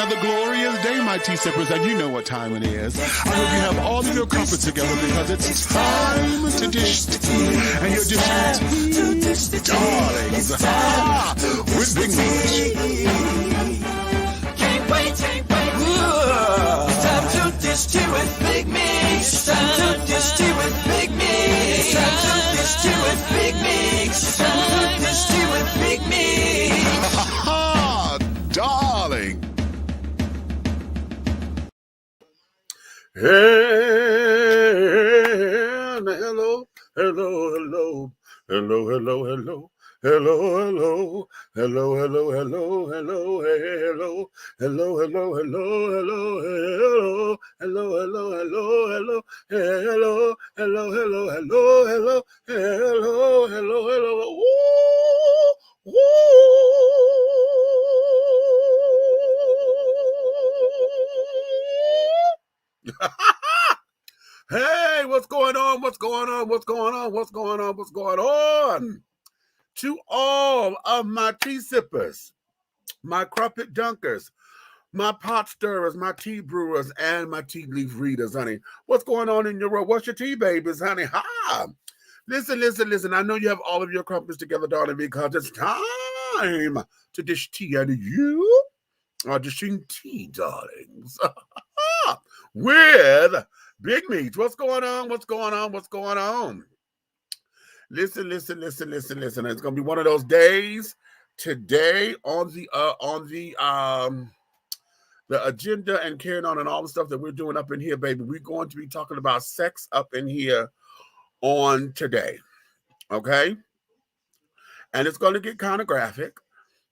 another glorious day, my tea sippers, and you know what time it is. I hope you have all of your crumpets together because it's time to dish tea. And you're dishing tea, darlings, with Big Meat. Can't wait. It's time to dish tea with Big Meat. It's time to dish tea with Big Meat. It's time to dish tea with Big Meat. It's time to dish tea with Big Meat. Darling. Hey, what's going on? To all of my tea sippers, my crumpet dunkers, my pot stirrers, my tea brewers, and my tea leaf readers, honey. What's going on in your world? What's your tea, babies, honey? Ha! Listen. I know you have all of your crumpets together, darling, because it's time to dish tea, and you are dishing tea, darlings, with Big Meat. What's going on? Listen. It's gonna be one of those days today on the agenda and carrying on and all the stuff that we're doing up in here, baby. We're going to be talking about sex up in here on today, okay? And it's going to get kind of graphic.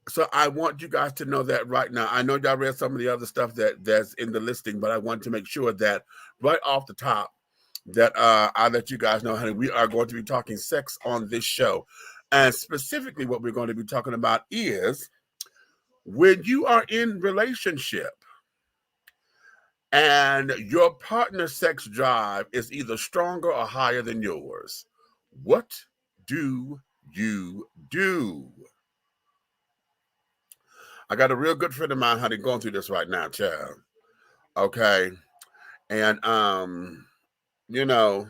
So I want you guys to know that right now. I know y'all read some of the other stuff that's in the listing, but I want to make sure that right off the top that I let you guys know, honey, we are going to be talking sex on this show. And specifically what we're going to be talking about is when you are in relationship and your partner's sex drive is either stronger or higher than yours, what do you do? I got a real good friend of mine, honey, going through this right now, child. Okay. And, you know,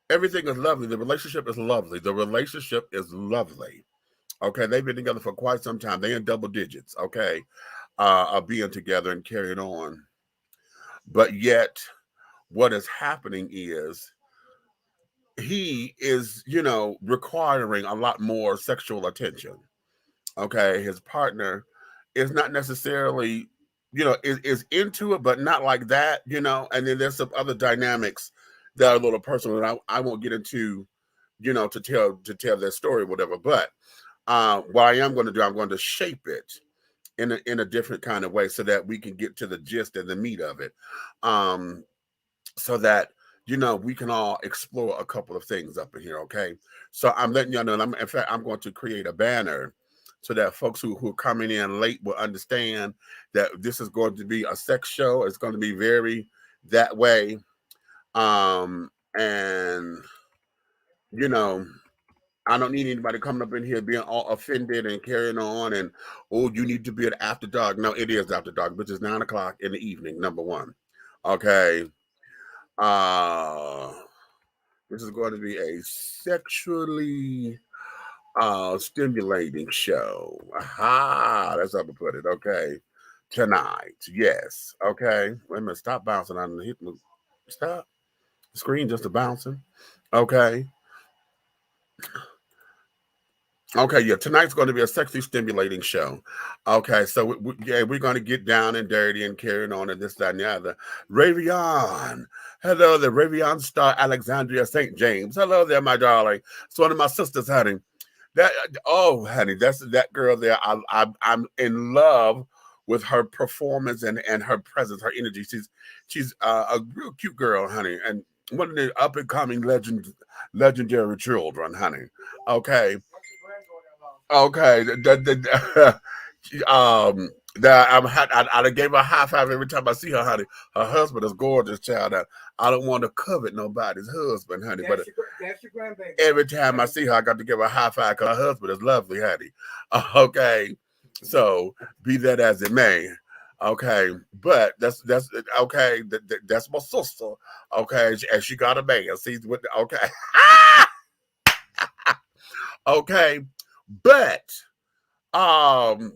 everything is lovely. The relationship is lovely. Okay. They've been together for quite some time. They're in double digits, okay, of being together and carrying on. But yet, what is happening is he is, requiring a lot more sexual attention. Okay, his partner is not necessarily, is into it, but not like that, and then there's some other dynamics that are a little personal, and I won't get into, to tell their story or whatever, but what I am going to do, I'm going to shape it in a different kind of way so that we can get to the gist and the meat of it, so that, we can all explore a couple of things up in here, okay? So I'm letting y'all know, in fact, I'm going to create a banner so that folks who are coming in late will understand that this is going to be a sex show. It's going to be very that way. And, I don't need anybody coming up in here being all offended and carrying on and, oh, you need to be at after dark. No, it is after dark, which is 9 o'clock in the evening, number one. Okay. This is going to be a sexually stimulating show. Aha, that's how to put it. Okay, tonight, yes. Okay, wait a minute. Stop bouncing on the hit. Stop. The screen just a bouncing. Okay. Okay, yeah. Tonight's going to be a sexually stimulating show. Okay, so we're going to get down and dirty and carrying on and this, that, and the other. Ravion. Hello there, Ravion star Alexandria St. James. Hello there, my darling. It's one of my sisters, honey. Honey, that's that girl there. I'm in love with her performance and her presence, her energy. She's a real cute girl, honey, and one of the up and coming legendary children, honey. Okay. I gave her a high five every time I see her, honey. Her husband is gorgeous, child. I don't want to covet nobody's husband, honey. That's your grandbaby. Every time I see her, I got to give her a high five because her husband is lovely, honey. Okay, so be that as it may. Okay, but that's okay. That's my sister. Okay, and she got a man. See what? Okay, okay, but um,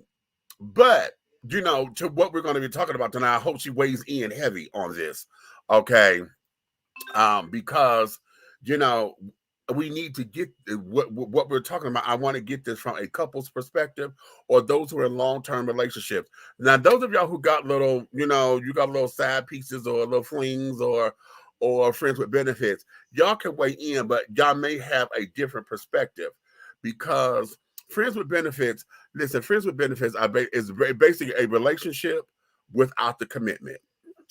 but to what we're going to be talking about tonight. I hope she weighs in heavy on this. Okay, because you know we need to get what we're talking about. I want to get this from a couple's perspective, or those who are in long-term relationships. Now, those of y'all who got little, you got little side pieces or little flings or friends with benefits, y'all can weigh in, but y'all may have a different perspective because friends with benefits. Listen, friends with benefits is basically a relationship without the commitment.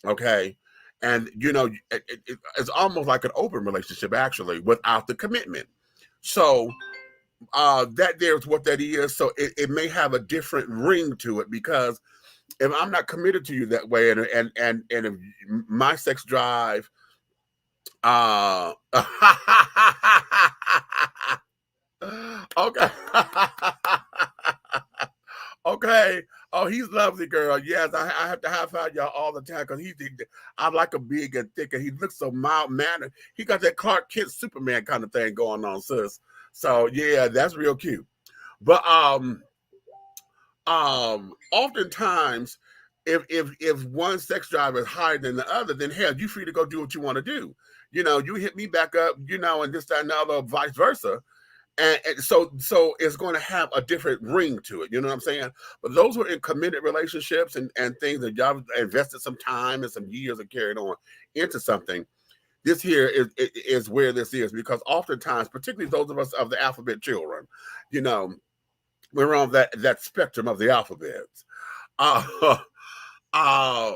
Okay. And it's almost like an open relationship actually without the commitment. So that there's what that is. So it may have a different ring to it because if I'm not committed to you that way, and if my sex drive, okay. Okay. Oh, he's lovely, girl. Yes, I have to high five y'all all the time because I like him big and thick, and he looks so mild mannered. He got that Clark Kent Superman kind of thing going on, sis. So yeah, that's real cute. But oftentimes, if one sex drive is higher than the other, then hell, you free to go do what you want to do. You hit me back up, and this, that, and the other, vice versa. And so it's going to have a different ring to it. You know what I'm saying? But those who are in committed relationships and things that y'all invested some time and some years and carried on into something, this here is where this is, because oftentimes, particularly those of us of the alphabet children, you know, we're on that spectrum of the alphabets. Uh, uh,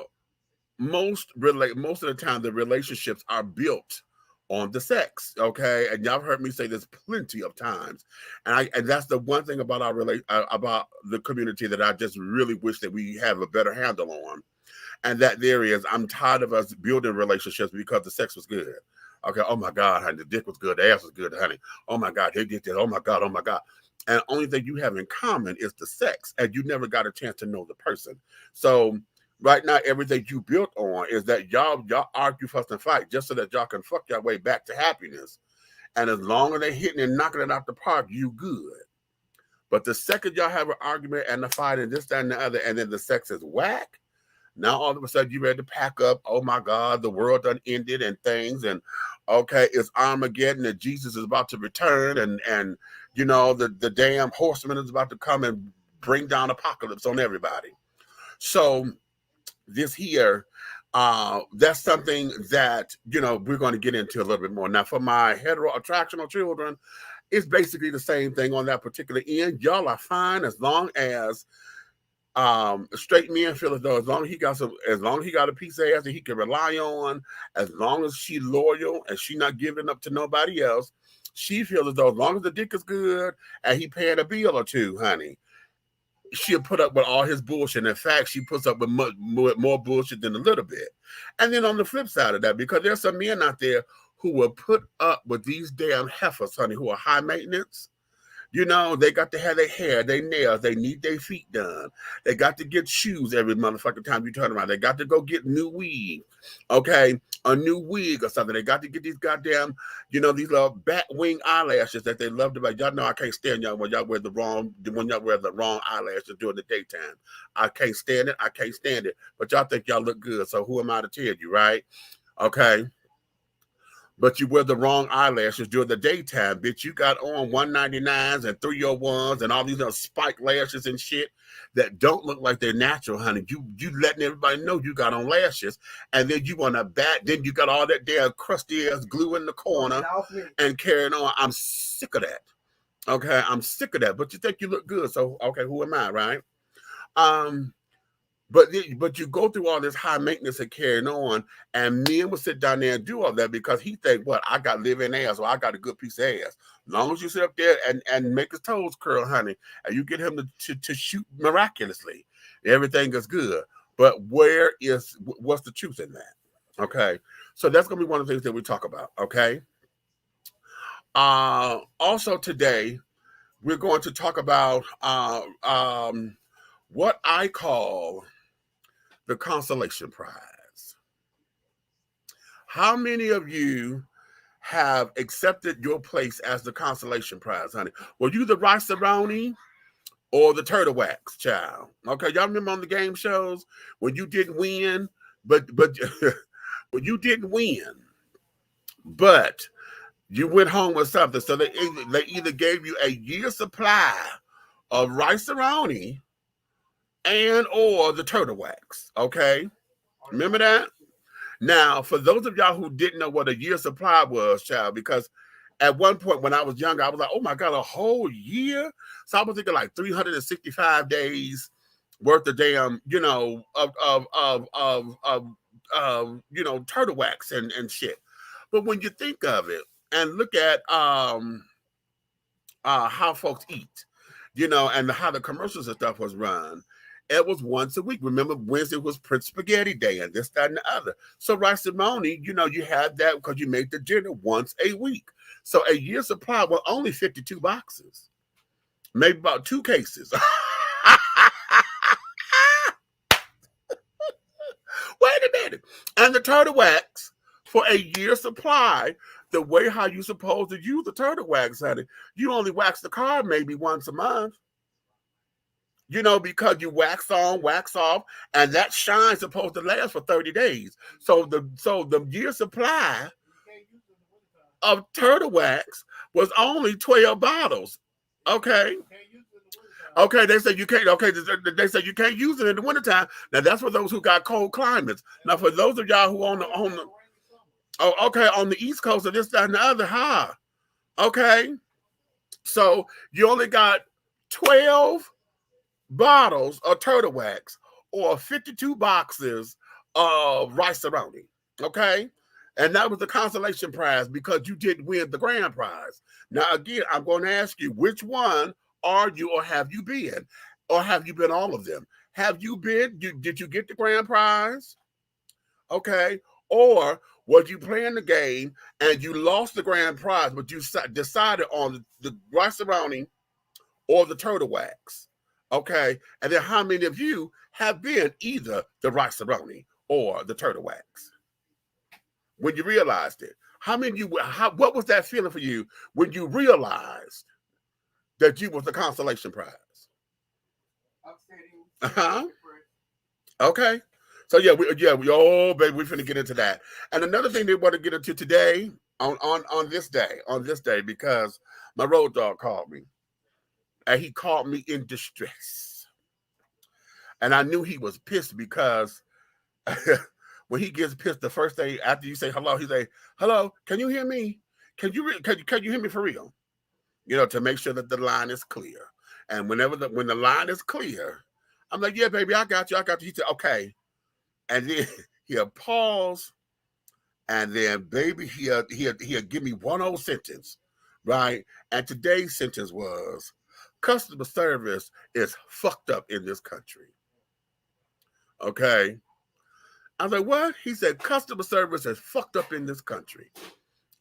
most of the time the relationships are built on the sex, okay, and y'all heard me say this plenty of times, and that's the one thing about about the community that I just really wish that we have a better handle on, and that there is, I'm tired of us building relationships because the sex was good. Okay, oh my God, honey, the dick was good, the ass was good, honey, oh my God, they did this, oh my God, oh my God. And the only thing you have in common is the sex, and you never got a chance to know the person. So right now, everything you built on is that y'all argue, fuss, and fight just so that y'all can fuck your way back to happiness. And as long as they hitting and knocking it out the park, you good. But the second y'all have an argument and a fight and this, that, and the other, and then the sex is whack, now all of a sudden you ready to pack up. Oh my God, the world done ended and things, and okay, it's Armageddon and Jesus is about to return, and the damn horseman is about to come and bring down apocalypse on everybody. So this here, that's something that we're going to get into a little bit more. Now, for my hetero attractional children, it's basically the same thing on that particular end. Y'all are fine as long as straight men feel as though as long as he got a piece of ass that he can rely on, as long as she loyal and she not giving up to nobody else, she feels as though as long as the dick is good and he paying a bill or two, honey, she'll put up with all his bullshit. In fact, she puts up with more bullshit than a little bit. And then on the flip side of that, because there's some men out there who will put up with these damn heifers, honey, who are high maintenance. They got to have their hair, their nails, they need their feet done. They got to get shoes every motherfucking time you turn around. They got to go get new weave, okay? A new wig or something. They got to get these goddamn, these little bat wing eyelashes that they love to buy. Y'all know I can't stand y'all when y'all wear the wrong eyelashes during the daytime. I can't stand it. I can't stand it. But y'all think y'all look good, so who am I to tell you, right? Okay. But you wear the wrong eyelashes during the daytime, bitch. You got on 199s and 301s and all these little spike lashes and shit that don't look like they're natural, honey. You letting everybody know you got on lashes, and then you want to bat. Then you got all that damn crusty ass glue in the corner and carrying on. I'm sick of that. Okay, I'm sick of that. But you think you look good, so okay, who am I, right? But you go through all this high maintenance and carrying on, and men will sit down there and do all that because he think, what, I got living ass, or I got a good piece of ass. As long as you sit up there and make his toes curl, honey, and you get him to shoot miraculously, everything is good. But what's the truth in that? Okay, so that's gonna be one of the things that we talk about. Okay. Also today we're going to talk about what I call the consolation prize. How many of you have accepted your place as the consolation prize, honey? Were you the Rice-A-Roni or the Turtle Wax child? Okay, y'all remember on the game shows when you didn't win, but when you didn't win, but you went home with something. So they either gave you a year's supply of Rice-A-Roni and or the Turtle Wax. Okay, remember that? Now, for those of y'all who didn't know what a year's supply was, child, because at one point when I was younger, I was like, oh my God, a whole year? So I was thinking like 365 days worth of damn, turtle wax and shit. But when you think of it and look at how folks eat, and how the commercials and stuff was run, it was once a week. Remember, Wednesday was Prince Spaghetti Day and this, that, and the other. So Rice-A-Roni, you had that because you made the dinner once a week. So a year's supply was only 52 boxes, maybe about 2 cases. Wait a minute. And the turtle wax for a year's supply, the way how you supposed to use the turtle wax, honey, you only wax the car maybe once a month. Because you wax on, wax off, and that shine's supposed to last for 30 days. So the year supply of turtle wax was only 12 bottles. Okay. Okay, they said you can't. Okay, they said you can't use it in the wintertime. Now that's for those who got cold climates. Now for those of y'all who on the East Coast of this, that, and the other, okay. So you only got 12 bottles of turtle wax or 52 boxes of Rice-A-Roni, okay? And that was the consolation prize because you didn't win the grand prize. Now, again, I'm going to ask you, which one are you or have you been? Or have you been all of them? Have you been? Did you get the grand prize? Okay. Or was you playing the game and you lost the grand prize, but you decided on the Rice-A-Roni or the turtle wax? Okay, and then how many of you have been either the Rice-A-Roni or the turtle wax? When you realized it, what was that feeling for you when you realized that you was the consolation prize? Okay, so we baby, we're finna get into that. And another thing they want to get into today on this day, because my road dog called me. And he called me in distress. And I knew he was pissed because when he gets pissed, the first thing after you say hello, he say, hello, can you hear me? Can you hear me for real? To make sure that the line is clear. And when the line is clear, I'm like, yeah, baby, I got you. He said, okay. And then he'll pause. And then, baby, he'll give me one old sentence, right? And today's sentence was, customer service is fucked up in this country. Okay. I was like, what? He said, customer service is fucked up in this country.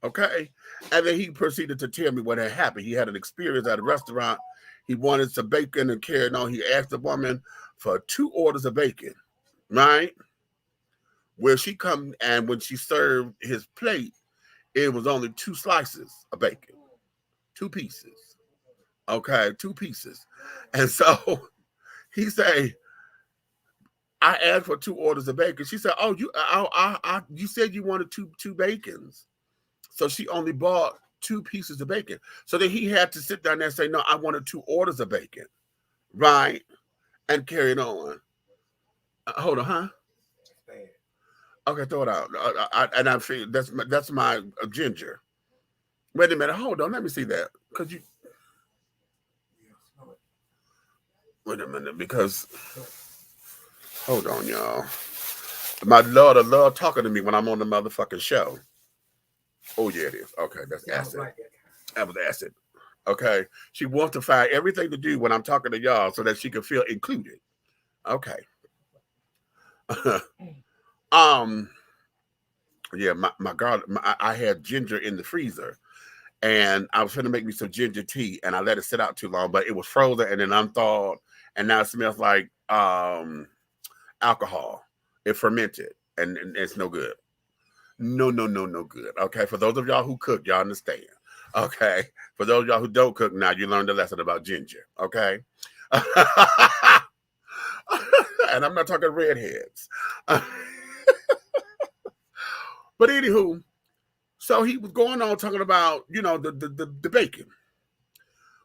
Okay. And then he proceeded to tell me what had happened. He had an experience at a restaurant. He wanted some bacon and carried on. He asked the woman for 2 orders of bacon, right? Where she come and when she served his plate, it was only 2 slices of bacon, 2 pieces. Okay, 2 pieces. And so he say, I asked for 2 orders of bacon. She said, oh, you said you wanted two bacons. So she only bought 2 pieces of bacon. So then he had to sit down there and say, no, I wanted 2 orders of bacon. Right? And carry it on. Hold on, huh? Okay, throw it out. And I feel that's my ginger. Wait a minute, hold on, let me see that. Because you wait a minute, because hold on, y'all. My Lord, I love talking to me when I'm on the motherfucking show. Oh, yeah, it is. Okay, that's acid. That was acid. Okay. She wants to find everything to do when I'm talking to y'all so that she can feel included. Okay. Yeah, my God, I had ginger in the freezer. And I was going to make me some ginger tea, and I let it sit out too long, but it was frozen and then unthawed, and now it smells like alcohol. It fermented, and it's no good. No, no, no, no good. Okay, for those of y'all who cook, y'all understand. Okay, for those of y'all who don't cook, now you learned a lesson about ginger. Okay, and I'm not talking redheads. But anywho, so he was going on talking about, you know, the bacon.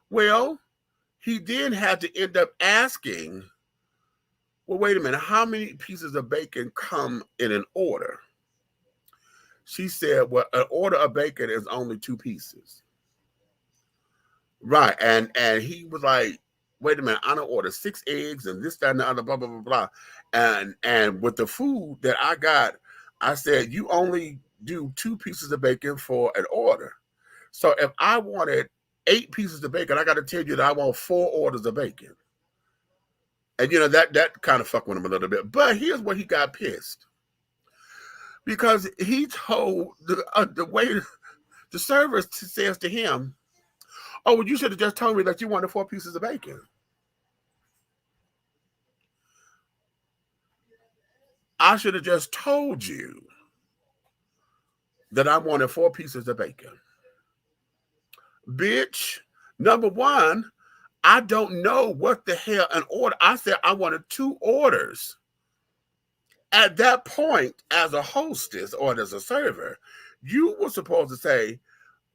Well, he then had to end up asking, well, wait a minute, how many pieces of bacon come in an order? She said, well, an order of bacon is only 2 pieces. Right. And he was like, wait a minute, I don't order 6 eggs and this, that, and the other, blah, blah, blah, blah. And with the food that I got, I said, you only do 2 pieces of bacon for an order. So if I wanted 8 pieces of bacon, I got to tell you that I want 4 orders of bacon. And, you know, that kind of fucked with him a little bit. But here's where he got pissed. Because he told the waiter, the server says to him, oh, well, you should have just told me that you wanted 4 pieces of bacon. I should have just told you that I wanted 4 pieces of bacon. Bitch, number one, I don't know what the hell an order. I said I wanted 2 orders. At that point, as a hostess or as a server, you were supposed to say,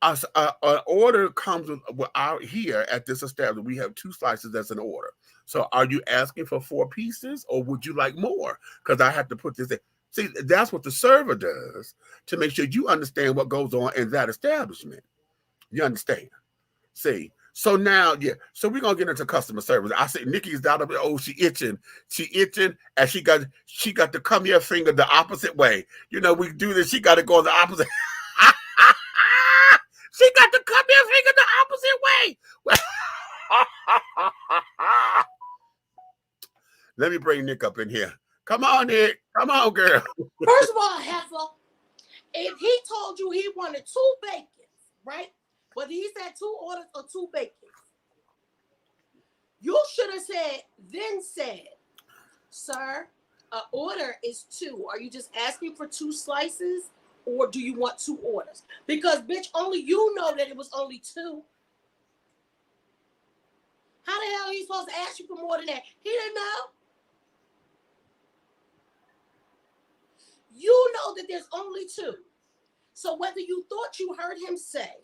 an order comes with out here at this establishment. We have 2 slices. That's an order. So are you asking for 4 pieces or would you like more? Because I have to put this in. See, that's what the server does to make sure you understand what goes on in that establishment. You understand? See, so now, yeah. So we're gonna get into customer service. I said Nikki's down there. Oh, she itching, and she got to come here finger the opposite way. You know, we do this. She got to go the opposite. She got to come here finger the opposite way. Let me bring Nick up in here. Come on, Nick. Come on, girl. First of all, Heifer, if he told you he wanted 2 bacons, right? But he said 2 orders or 2 bacons, you should have said, sir, an order is 2. Are you just asking for 2 slices or do you want 2 orders? Because, bitch, only you know that it was only 2. How the hell are you supposed to ask you for more than that? He didn't know. You know that there's only 2. So whether you thought you heard him say,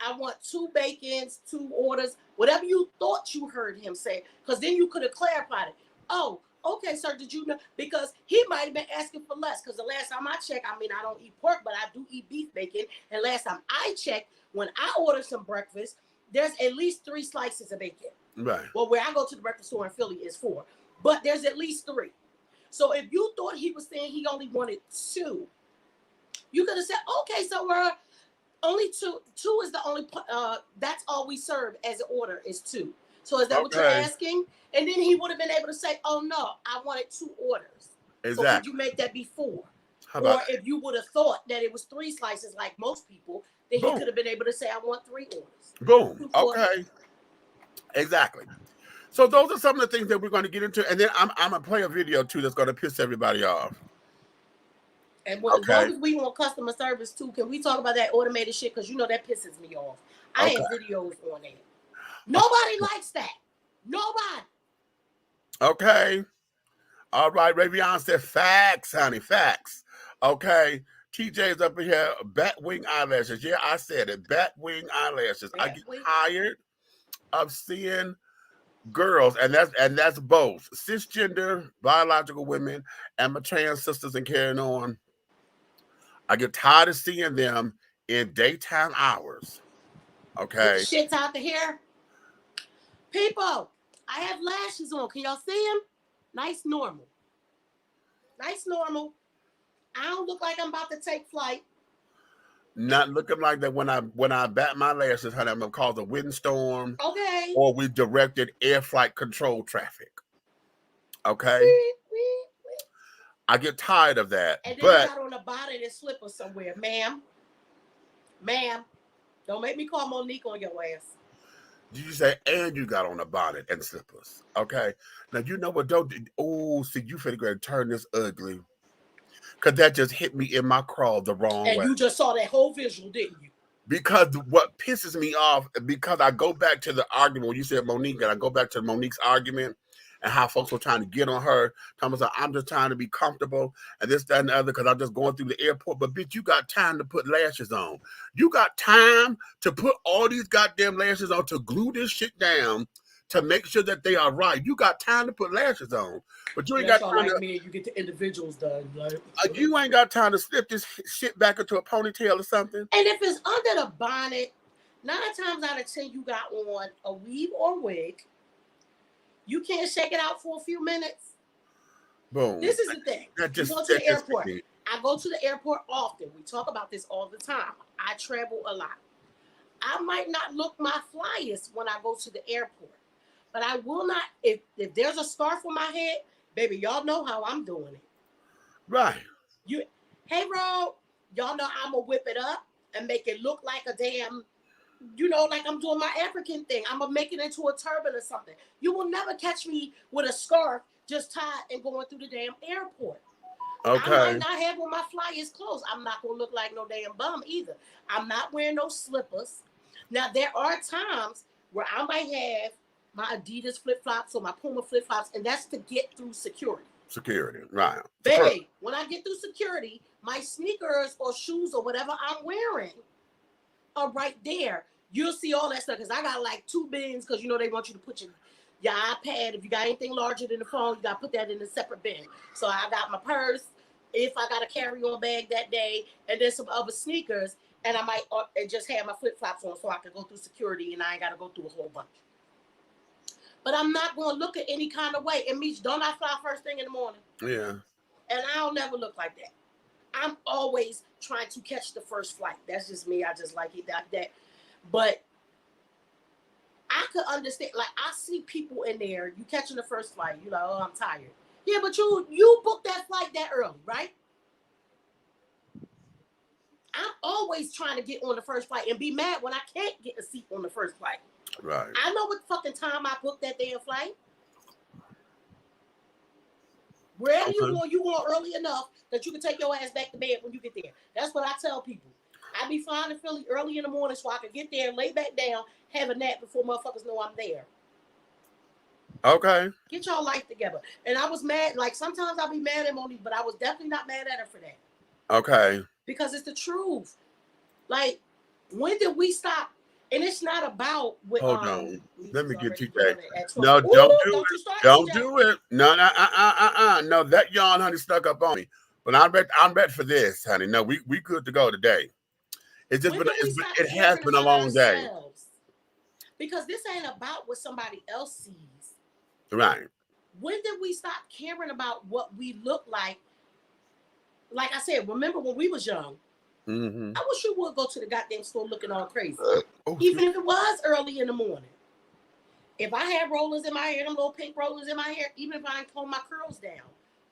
I want 2 bacons, 2 orders, whatever you thought you heard him say, because then you could have clarified it. Oh, okay, sir, did you know? Because he might have been asking for less. Because the last time I checked, I mean, I don't eat pork, but I do eat beef bacon. And last time I checked, when I order some breakfast, there's at least 3 slices of bacon. Right. Well, where I go to the breakfast store in Philly is 4. But there's at least 3. So if you thought he was saying he only wanted 2, you could have said, okay, so we're only 2. 2 is the only, that's all we serve as an order is 2. So is that what you're asking? And then he would have been able to say, oh, no, I wanted 2 orders. Exactly. So could you make that be 4? Or if you would have thought that it was 3 slices like most people, then he could have been able to say, I want 3 orders. Boom. Okay. Exactly. So those are some of the things that we're going to get into. And then I'm going to play a video, too, that's going to piss everybody off. And as long as we want customer service, too, can we talk about that automated shit? Because, you know, that pisses me off. I have videos on that. Nobody likes that. Nobody. Okay. All right. Ravion said facts, honey. Facts. Okay. TJ's up in here. Bat wing eyelashes. Yeah, I said it. Bat wing eyelashes. I get tired of seeing girls, and that's both cisgender, biological women, and my trans sisters and carrying on. I get tired of seeing them in daytime hours. Okay. Shit's out the hair. People, I have lashes on. Can y'all see them? Nice normal. Nice normal. I don't look like I'm about to take flight. Not looking like that when I bat my lashes, honey, I'm gonna cause a windstorm. Okay. Or we directed air flight control traffic. Okay. I get tired of that. And then you got on a bonnet and slipper somewhere, ma'am. Ma'am, don't make me call Monique on your ass. You say, and you got on a bonnet and slippers. Okay. Now you know what? Don't. Oh, see, you finna go and turn this ugly, cause that just hit me in my crawl the wrong And way. you just saw that whole visual, didn't you? Because what pisses me off, because I go back to the argument when you said Monique, and I go back to Monique's argument and how folks were trying to get on her. Thomas, I'm just trying to be comfortable and this, that, and the other because I'm just going through the airport. But bitch, you got time to put lashes on. You got time to put all these goddamn lashes on to glue this shit down to make sure that they are right. You got time to put lashes on, but you ain't got time like to. me, and you get the individuals done. Like, You ain't got time to slip this shit back into a ponytail or something. And if it's under the bonnet, 9 times out of 10, you got on a weave or wig. You can't shake it out for a few minutes. Boom. This is the thing. You go to the airport. I go to the airport often. We talk about this all the time. I travel a lot. I might not look my flyest when I go to the airport, but I will not. If there's a scarf on my head, baby, y'all know how I'm doing it. Right. Hey, Ro, y'all know I'm gonna whip it up and make it look like a damn, like I'm doing my African thing. I'm gonna make it into a turban or something. You will never catch me with a scarf just tied and going through the damn airport. Okay. I might not have on my flyest clothes. I'm not gonna look like no damn bum either. I'm not wearing no slippers. Now there are times where I might have my Adidas flip flops or my Puma flip flops, and that's to get through security. Security, right? Baby, when I get through security, my sneakers or shoes or whatever I'm wearing are right there. You'll see all that stuff because I got like 2 bins because they want you to put your iPad. If you got anything larger than the phone, you got to put that in a separate bin. So I got my purse, if I got a carry-on bag that day, and then some other sneakers, and I might just have my flip-flops on so I can go through security and I ain't got to go through a whole bunch. But I'm not going to look at any kind of way. It means don't I fly first thing in the morning? Yeah. And I'll never look like that. I'm always trying to catch the first flight. That's just me. I just like it like that. But I could understand. Like, I see people in there. You catching the first flight. You like, oh, I'm tired. Yeah, but you booked that flight that early, right? I'm always trying to get on the first flight and be mad when I can't get a seat on the first flight. Right. I know what fucking time I booked that damn flight. Wherever you going early enough that you can take your ass back to bed when you get there. That's what I tell people. I be flying to Philly early in the morning so I can get there, lay back down, have a nap before motherfuckers know I'm there. Okay. Get y'all life together. And I was mad. Like, sometimes I'll be mad at Monique, but I was definitely not mad at her for that. Okay. Because it's the truth. Like, when did we stop? And it's not about what. Hold on. Let me get TJ. No, don't do it. Don't do it. No. No, that yawn, honey, stuck up on me. But I'm ready for this, honey. No, we good to go today. It's just it has been a long day. Because this ain't about what somebody else sees. Right. When did we stop caring about what we look like? Like I said, remember when we was young? Mm-hmm. I wish you would go to the goddamn store looking all crazy. Even if it was early in the morning. If I had rollers in my hair, them little pink rollers in my hair, even if I ain't comb my curls down,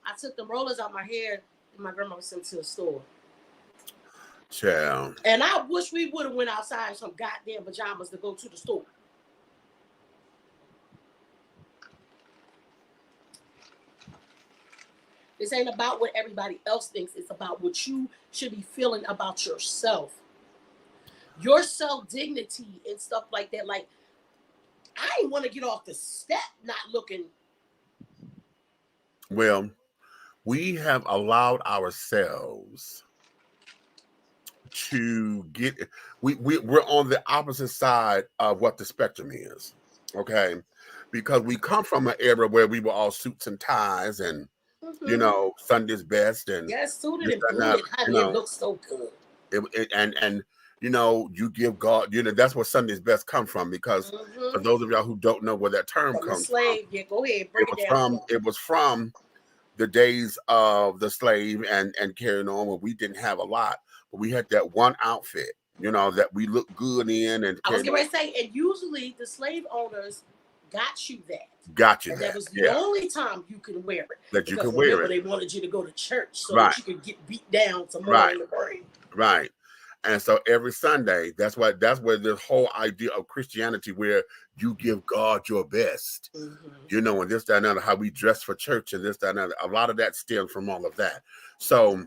I took the rollers out my hair and my grandma sent to the store. Child. And I wish we would have went outside in some goddamn pajamas to go to the store. This ain't about what everybody else thinks. It's about what you should be feeling about yourself. Your self-dignity and stuff like that. Like, I didn't want to get off the step not looking. Well, we have allowed ourselves to get, we're on the opposite side of what the spectrum is. Okay. Because we come from an era where we were all suits and ties and, Sunday's best, and suited and booted, honey, it looks so good. And you give God, that's where Sunday's best come from. Because for those of y'all who don't know where that term comes from, yeah, go ahead, break it down. It was from the days of the slave and carrying on, when we didn't have a lot, but we had that one outfit, that we looked good in. And I was going to say, and usually the slave owners got you that. That was the only time you can wear it. That you could wear it. They wanted you to go to church so that you could get beat down some more in the brain. Right. And so every Sunday, that's where this whole idea of Christianity, where you give God your best, you know, and this, that, and other, how we dress for church and this, that, and other. A lot of that stems from all of that. So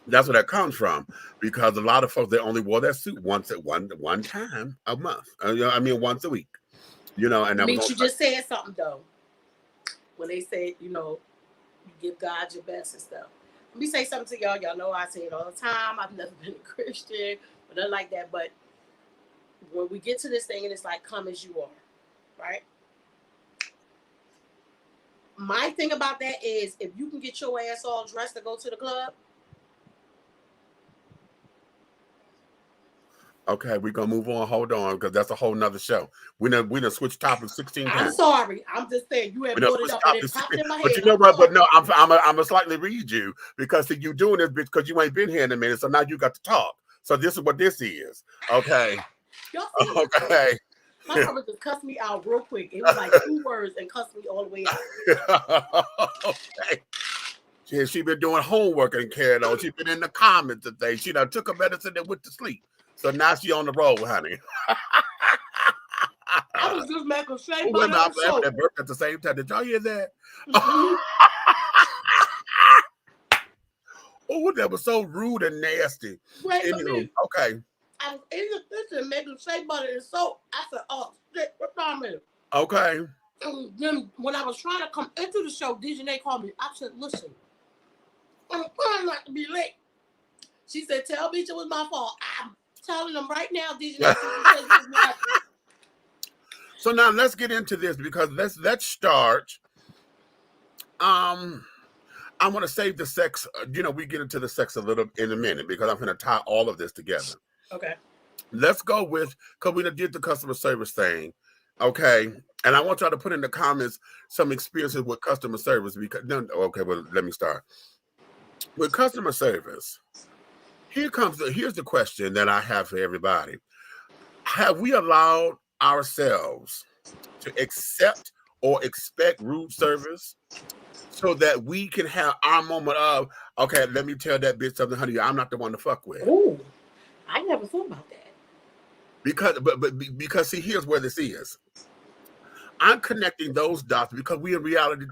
that's where that comes from, because a lot of folks, they only wore their suit one time a month. You know, I mean, once a week. You know, and that was you just said something though. When they said, you know, you give God your best and stuff. Let me say something to y'all. Y'all know I say it all the time. I've never been a Christian, but nothing like that. But when we get to this thing and it's like, come as you are, right? My thing about that is, if you can get your ass all dressed to go to the club. Okay, we're gonna move on. Hold on, because that's a whole nother show. We done switched topics 16 times. I'm sorry. I'm just saying you have brought it up and it popped in my head. But you know what? But no, I'm gonna slightly read you, because see, you doing this because you ain't been here in a minute, so now you got to talk. So this is what this is. Okay. Y'all see okay. My brother just cussed me out real quick. It was like 2 words and cussed me all the way out. Okay. She been doing homework and carried on. She been in the comments and things. She done took her medicine and went to sleep. So now she on the road, honey. I was just making shame. Women out that birth at the same time. Did y'all hear that? Oh, that was so rude and nasty. Wait, anyway, okay. I was in the kitchen making shea butter and soap. I said, oh, shit, what time is it? Okay. And then when I was trying to come into the show, DJ called me. I said, listen, I'm trying not to be late. She said, tell Beach it was my fault. I'm telling them right now, DJ. So now let's get into this, because let's start. I want to save the sex. You know, we get into the sex a little in a minute, because I'm going to tie all of this together. Okay. Let's go with, because we did the customer service thing. Okay. And I want y'all to put in the comments some experiences with customer service, because okay, well, let me start. With customer service, here's the question that I have for everybody. Have we allowed ourselves to accept or expect rude service so that we can have our moment of, okay, let me tell that bitch something, honey, I'm not the one to fuck with? Ooh, I never thought about that. Because see, here's where this is. I'm connecting those dots because we in reality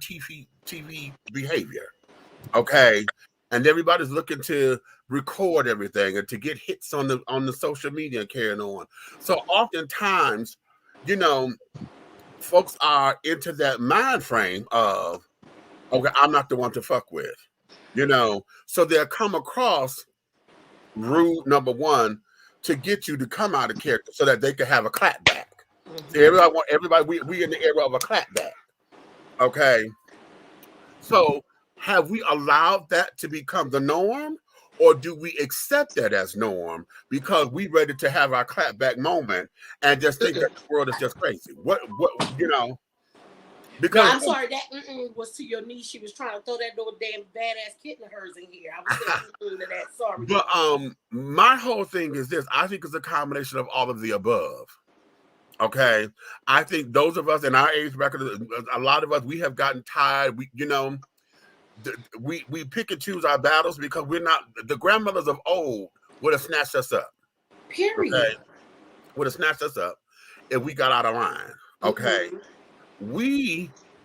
TV behavior. Okay. And everybody's looking to record everything and to get hits on the social media and carrying on. So oftentimes, you know, folks are into that mind frame of, okay, I'm not the one to fuck with, you know. So they'll come across rude, number one, to get you to come out of character so that they can have a clap back. See, everybody, we in the era of a clap back. Okay. So have we allowed that to become the norm, or do we accept that as norm because we ready to have our clapback moment and just think that the world is just crazy? What you know? Because no, I'm sorry, that was to your niece. She was trying to throw that little damn badass kitten of hers in here. I was saying to that. Sorry. But my whole thing is this. I think it's a combination of all of the above. Okay, I think those of us in our age bracket, a lot of us, we have gotten tired. We pick and choose our battles because we're not. The grandmothers of old would have snatched us up. Period. Okay? Would have snatched us up if we got out of line. Okay,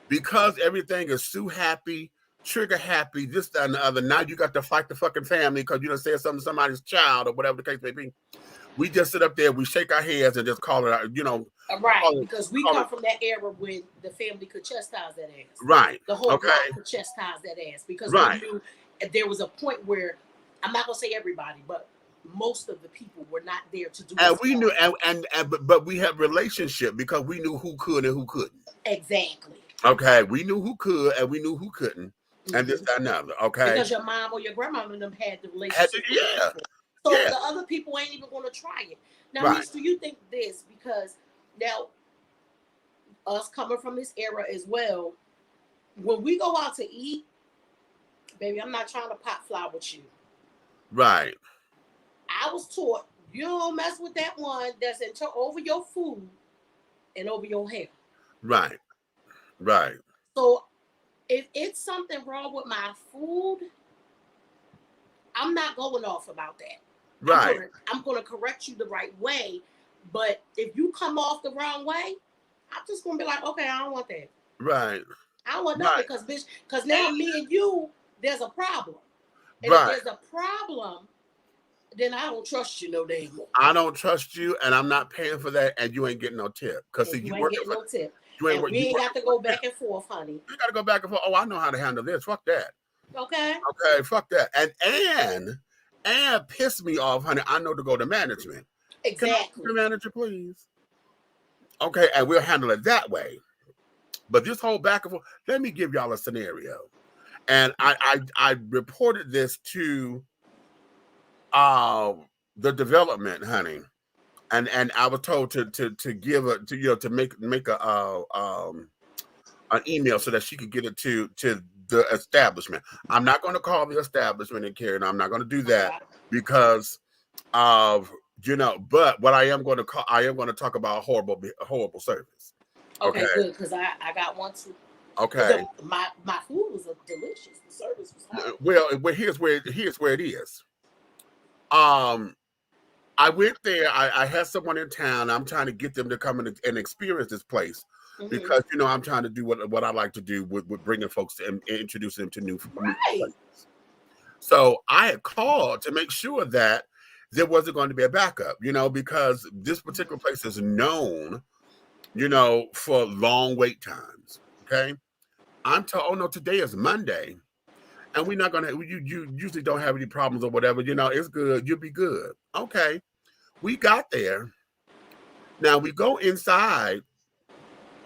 because everything is Sue happy, trigger happy, this, that, and the other. Now you got to fight the fucking family because you done said something to somebody's child or whatever the case may be. We just sit up there, we shake our heads and just call it out, you know. Right, because we come from that era when the family could chastise that ass. Right. The whole block could chastise that ass because we knew there was a point where, I'm not going to say everybody, but most of the people were not there to do. And we knew, but we had relationship because we knew who could and who couldn't. Exactly. Okay, we knew who could and we knew who couldn't, and this, that, and the other. Okay. Because your mom or your grandmama and them had the relationship. So the other people ain't even going to try it. Now, Niece, do you think this? Because now, us coming from this era as well, when we go out to eat, baby, I'm not trying to pot fly with you. Right. I was taught you don't mess with that one that's over your food and over your hair. Right. Right. So if it's something wrong with my food, I'm not going off about that. Right. I'm gonna correct you the right way. But if you come off the wrong way, I'm just gonna be like, okay, I don't want that. Right. I don't want nothing Right. because bitch, because now me and you, there's a problem. And if Right. there's a problem, then I don't trust you no damn more. I don't trust you, and I'm not paying for that, and you ain't getting no tip. Because And see, you you ain't working getting for no tip. you ain't And work- we you ain't working got to for go them. back and forth, honey. You gotta go back and forth. Oh, I know how to handle this. Fuck that. Okay? Okay, fuck that. And piss me off, honey. I know to go to management. Can I see Exactly. the manager, please? Okay, and we'll handle it that way. But this whole back and forth, let me give y'all a scenario. And I reported this to the development, honey. And I was told to give a to make a an email so that she could get it to the establishment. I'm not going to call the establishment and Karen. I'm not going to do that because of but what I am going to talk about horrible service. Okay, Okay. good, because I got one too. Okay. My food was delicious. The service was hot. Well, here's where it is. I went there. I had someone in town. I'm trying to get them to come and experience this place because I'm trying to do what I like to do with bringing folks and introducing them to new places. So I had called to make sure that there wasn't going to be a backup, because this particular place is known, for long wait times. Okay, I'm told, oh no, today is Monday, and we're not gonna. You usually don't have any problems or whatever. It's good. You'll be good. Okay. We got there. Now we go inside,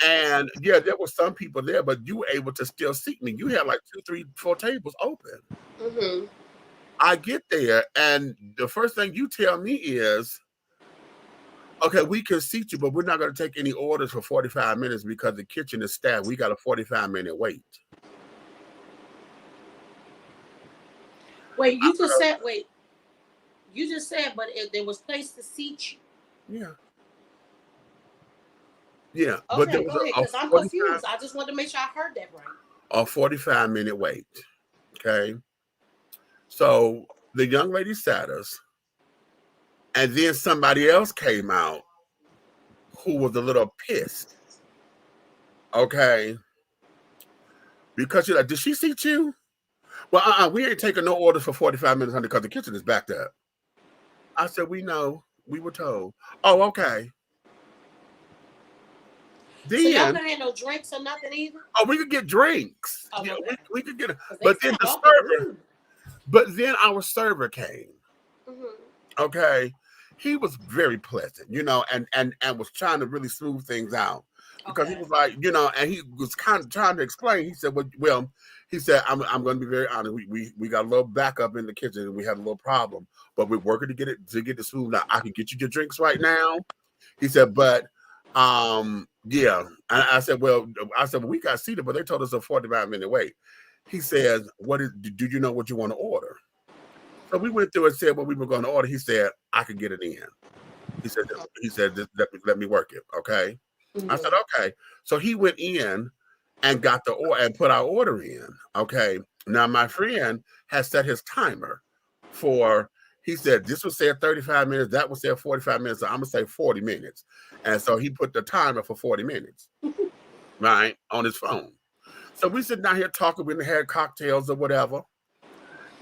and yeah, there were some people there, but you were able to still seat me. You had like 2, 3, 4 tables open. I get there, and the first thing you tell me is, okay, we can seat you, but we're not going to take any orders for 45 minutes because the kitchen is staffed. We got a 45-minute wait. Wait, you just said, but there was place to seat you. Yeah. Yeah. Okay, But there was go ahead, because I'm confused. I just wanted to make sure I heard that right. A 45-minute wait. Okay. So the young lady sat us, and then somebody else came out who was a little pissed. Okay. Because she's like, did she seat you? Well, we ain't taking no orders for 45 minutes, honey, because the kitchen is backed up. I said, we know. We were told. Oh, okay. Then, so y'all can have no drinks or nothing either? Oh, we could get drinks. Oh, yeah, okay. we could get it. But then our server came. Okay. He was very pleasant, and was trying to really smooth things out. Because he was like, and he was kind of trying to explain. He said, well, he said, I'm going to be very honest. We got a little backup in the kitchen, and we had a little problem, but we're working to get it smooth out. I can get you your drinks right now. He said, but yeah. And I said, well, we got seated, but they told us a 45-minute wait. He said, do you know what you want to order? So we went through and said what we were going to order. He said, I could get it in. He said, let me work it. Okay. I said, okay. So he went in and got the order and put our order in. Okay. Now my friend has set his timer for, he said, this was said 35 minutes. That was said 45 minutes. So I'm going to say 40 minutes. And so he put the timer for 40 minutes, right, on his phone. So we sitting down here talking. We had cocktails or whatever.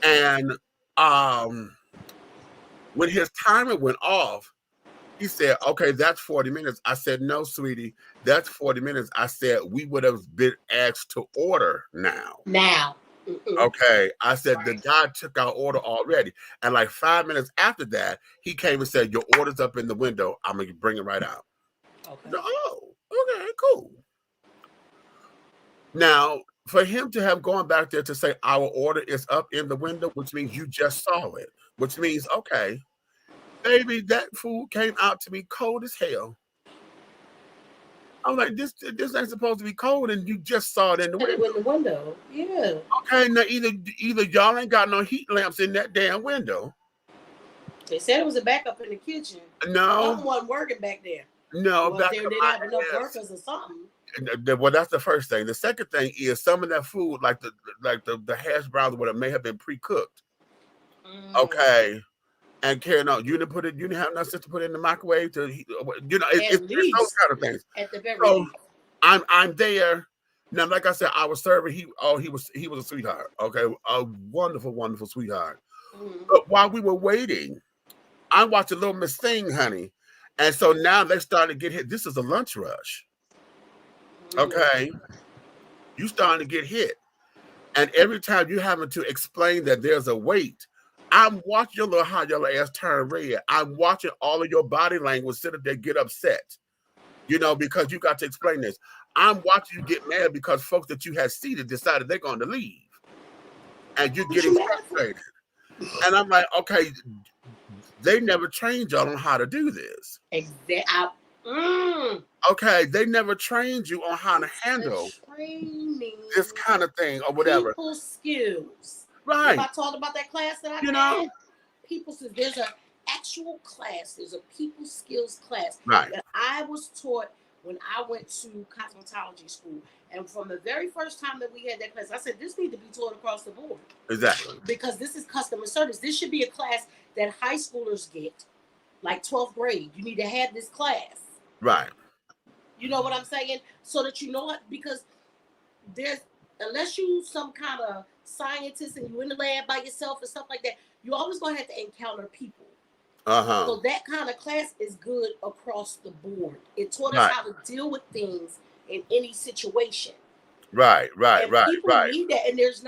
And when his timer went off, he said, okay, that's 40 minutes. I said, no, sweetie, that's 40 minutes. I said, we would have been asked to order now. Okay. I said, the guy took our order already. And like 5 minutes after that, he came and said, your order's up in the window. I'm going to bring it right out. Okay. So, oh, okay, cool. Now, for him to have gone back there to say our order is up in the window, which means you just saw it, which means, okay, baby, that food came out to be cold as hell. I'm like, this ain't supposed to be cold, and you just saw it in the window. Yeah. Okay, now either y'all ain't got no heat lamps in that damn window. They said it was a backup in the kitchen. No. Something wasn't working back there. No, well, they didn't have enough workers or something. Well, that's the first thing. The second thing is some of that food, like the hash browns, what it may have been pre-cooked. Okay. and carrying on. You didn't have nothing to put in the microwave to, it's At those least, kind of things. at the very So least. I'm there. Now, like I said, I was serving. He was a sweetheart. Okay, a wonderful, wonderful sweetheart. Mhm. But while we were waiting, I watched a little Miss Thing, honey. And so now they starting to get hit. This is a lunch rush. Okay. You starting to get hit. And every time you having to explain that there's a wait, I'm watching your little hot yellow ass turn red. I'm watching all of your body language sit up there get upset. Because you got to explain this. I'm watching you get mad because folks that you had seated decided they're going to leave. And you're What getting you mad for? frustrated. And I'm like, okay, they never trained y'all on how to do this. Exactly. Okay, they never trained you on how to handle this kind of thing or whatever. People skills. Right. If I talked about that class that I had, people skills. There's an actual class. There's a people skills class that I was taught when I went to cosmetology school. And from the very first time that we had that class, I said, this needs to be taught across the board. Exactly. Because this is customer service. This should be a class that high schoolers get, like 12th grade. You need to have this class. Right. You know what I'm saying? So that you know what, because unless you some kind of scientist and you in the lab by yourself and stuff like that, you always gonna have to encounter people. So that kind of class is good across the board. It taught us how to deal with things in any situation. Right. People need that, and there's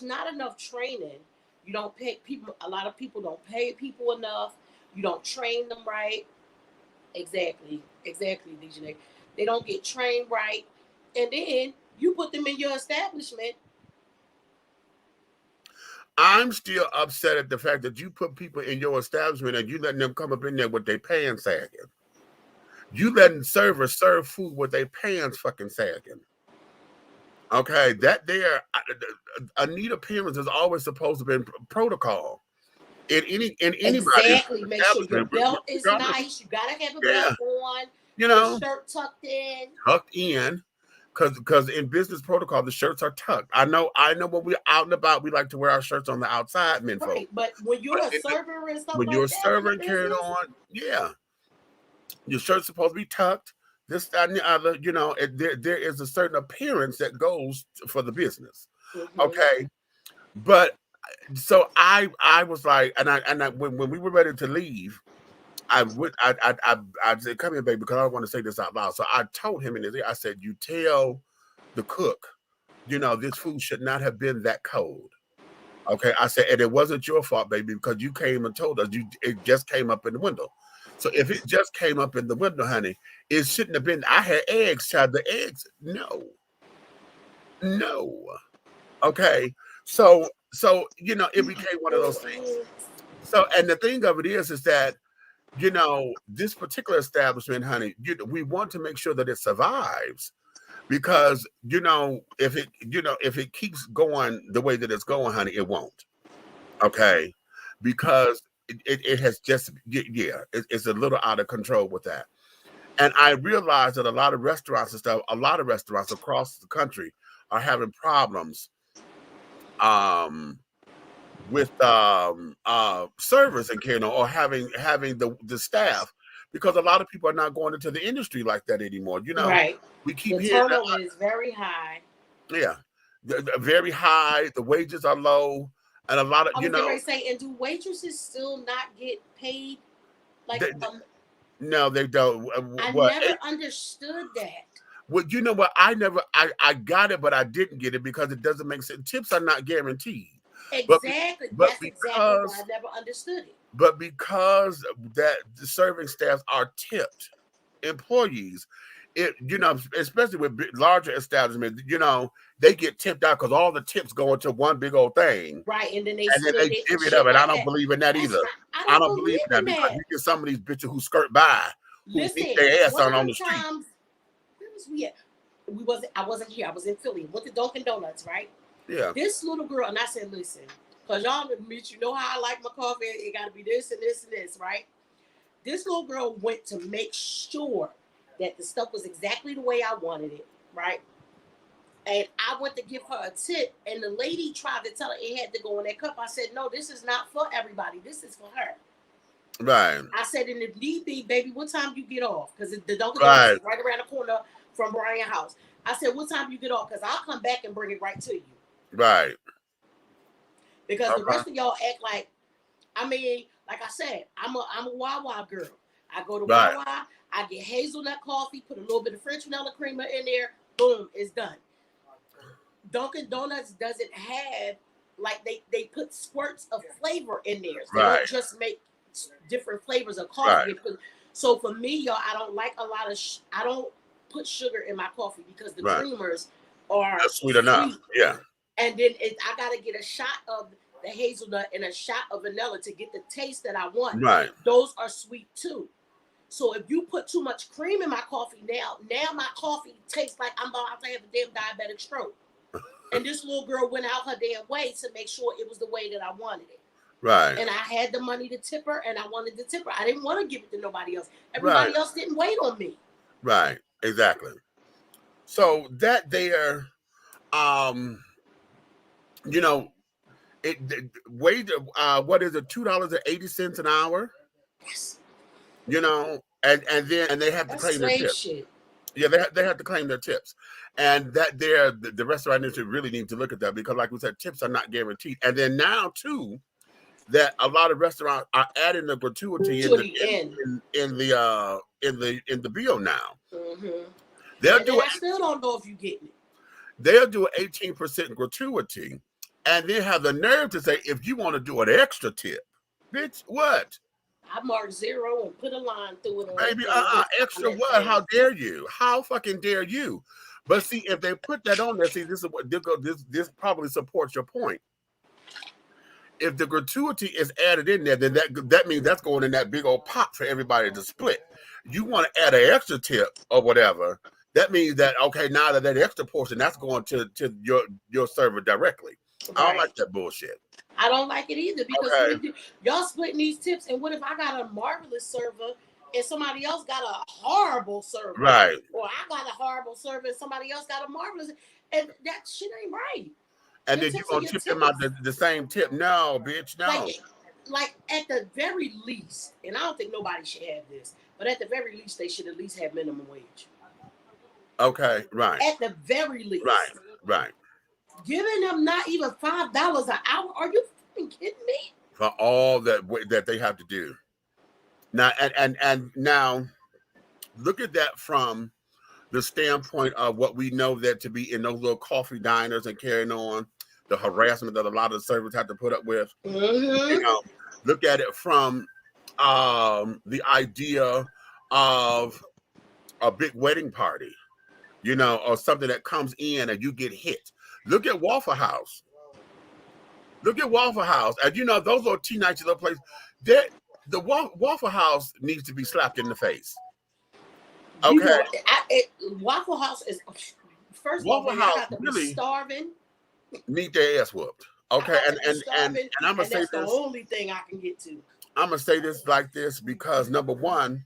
not enough training. You don't pay people. A lot of people don't pay people enough. You don't train them right. Exactly, DJ. They don't get trained right, and then you put them in your establishment. I'm still upset at the fact that you put people in your establishment and you letting them come up in there with their pants sagging. You letting servers serve food with their pants fucking sagging. Okay, that there, a neat appearance is always supposed to be protocol. In anybody. Exactly. Make sure your belt is nice. You gotta have a belt on. The shirt tucked in. Tucked in. Because in business protocol, the shirts are tucked. I know when we're out and about, we like to wear our shirts on the outside, men folk. Right, but when you're a server and stuff like that. When you're a server and carrying on, your shirt's supposed to be tucked. This, that, and the other, there is a certain appearance that goes for the business. Mm-hmm. Okay. But so I was like, and when we were ready to leave, I said, come here, baby, because I don't want to say this out loud. So I told him in his ear, I said, you tell the cook, this food should not have been that cold. Okay. I said, and it wasn't your fault, baby, because you came and told us it just came up in the window. So if it just came up in the window, honey, it shouldn't have been. I had eggs, child. The eggs, no. Okay. So it became one of those things. So, and the thing of it is that, this particular establishment, honey, we want to make sure that it survives because, if it keeps going the way that it's going, honey, it won't. Okay. Because it has just, it's a little out of control with that. And I realized that a lot of restaurants across the country are having problems with servers and carrying on, or having the staff, because a lot of people are not going into the industry like that anymore. Right. We keep the hearing turnover is very high. Yeah, very high. The wages are low, and a lot of and do waitresses still not get paid? No, they don't. I never understood that. Well, you know what? I got it, but I didn't get it because it doesn't make sense. Tips are not guaranteed. Exactly. That's exactly why I never understood it. But because that the serving staffs are tipped employees, especially with larger establishments, they get tipped out because all the tips go into one big old thing. Right, and then they give it up, and I don't believe in that either. I don't believe in that because you get some of these bitches who skirt by, who beat their ass on the street. Where was we at? I wasn't here. I was in Philly. Went to Dunkin' Donuts, right? Yeah. This little girl, and I said, listen, because y'all meet, you know how I like my coffee. It got to be this and this and this, right? This little girl went to make sure that the stuff was exactly the way I wanted it, right? And I went to give her a tip, and the lady tried to tell her it had to go in that cup. I said, no, this is not for everybody. This is for her. Right. I said, and if need be, baby, what time you get off? Because the Dunkin' Right. Donuts is right around the corner from Brian's house. I said, what time you get off? Because I'll come back and bring it right to you. Right. Because the rest of y'all act like, I mean, like I said, I'm a Wawa girl. I go to Wawa, I get hazelnut coffee, put a little bit of French vanilla creamer in there, boom, it's done. Dunkin' Donuts doesn't have, like, they put squirts of flavor in there. So they don't just make different flavors of coffee. So for me, y'all, I don't like a lot of, I don't put sugar in my coffee because the creamers are sweet enough. Yeah. And then I got to get a shot of the hazelnut and a shot of vanilla to get the taste that I want. Right. Those are sweet too. So if you put too much cream in my coffee, now my coffee tastes like I'm about to have a damn diabetic stroke. And this little girl went out her damn way to make sure it was the way that I wanted it. Right. And I had the money to tip her, and I wanted to tip her. I didn't want to give it to nobody else. Everybody else didn't wait on me. Right. Exactly. So that there, you know, what is it, $2.80 an hour? Yes. You know, and they have to claim their tips. Shit. Yeah, they have to claim their tips. And that the restaurant industry really needs to look at that, because like we said, tips are not guaranteed. And then now too, that a lot of restaurants are adding the gratuity in the bill now. Mm-hmm. I still don't know if you get it. They'll do an 18% gratuity, and they have the nerve to say, if you want to do an extra tip, bitch, what? I marked 0 and put a line through it. Baby, extra what? How dare you? How fucking dare you? But see, if they put that on there, see, this is what this probably supports your point. If the gratuity is added in there, then that means that's going in that big old pot for everybody to split. You want to add an extra tip or whatever, that means that, okay, now that extra portion, that's going to your server directly. Right. I don't like that bullshit. I don't like it either, because y'all splitting these tips, and what if I got a marvelous server and somebody else got a horrible server? Right. Or I got a horrible server and somebody else got a marvelous, and that shit ain't right. And then you're going to tip them out the same tip. No, bitch, no. Like at the very least, and I don't think nobody should have this, but at the very least, they should at least have minimum wage. Okay, right. At the very least. Right. Giving them not even $5 an hour? Are you fucking kidding me? For all that they have to do. Now, and now, look at that from the standpoint of what we know that to be in those little coffee diners and carrying on, the harassment that a lot of the servers have to put up with. Mm-hmm. You know, look at it from the idea of a big wedding party, you know, or something that comes in and you get hit. Look at Waffle House. And you know, those little nice little places, the Waffle House needs to be slapped in the face. Okay. You know, Waffle House is, first Waffle of all, House have to really be starving. Need their ass whooped. Okay, and I'm gonna say that's this. The only thing I can get to. I'm gonna say this like this because number one,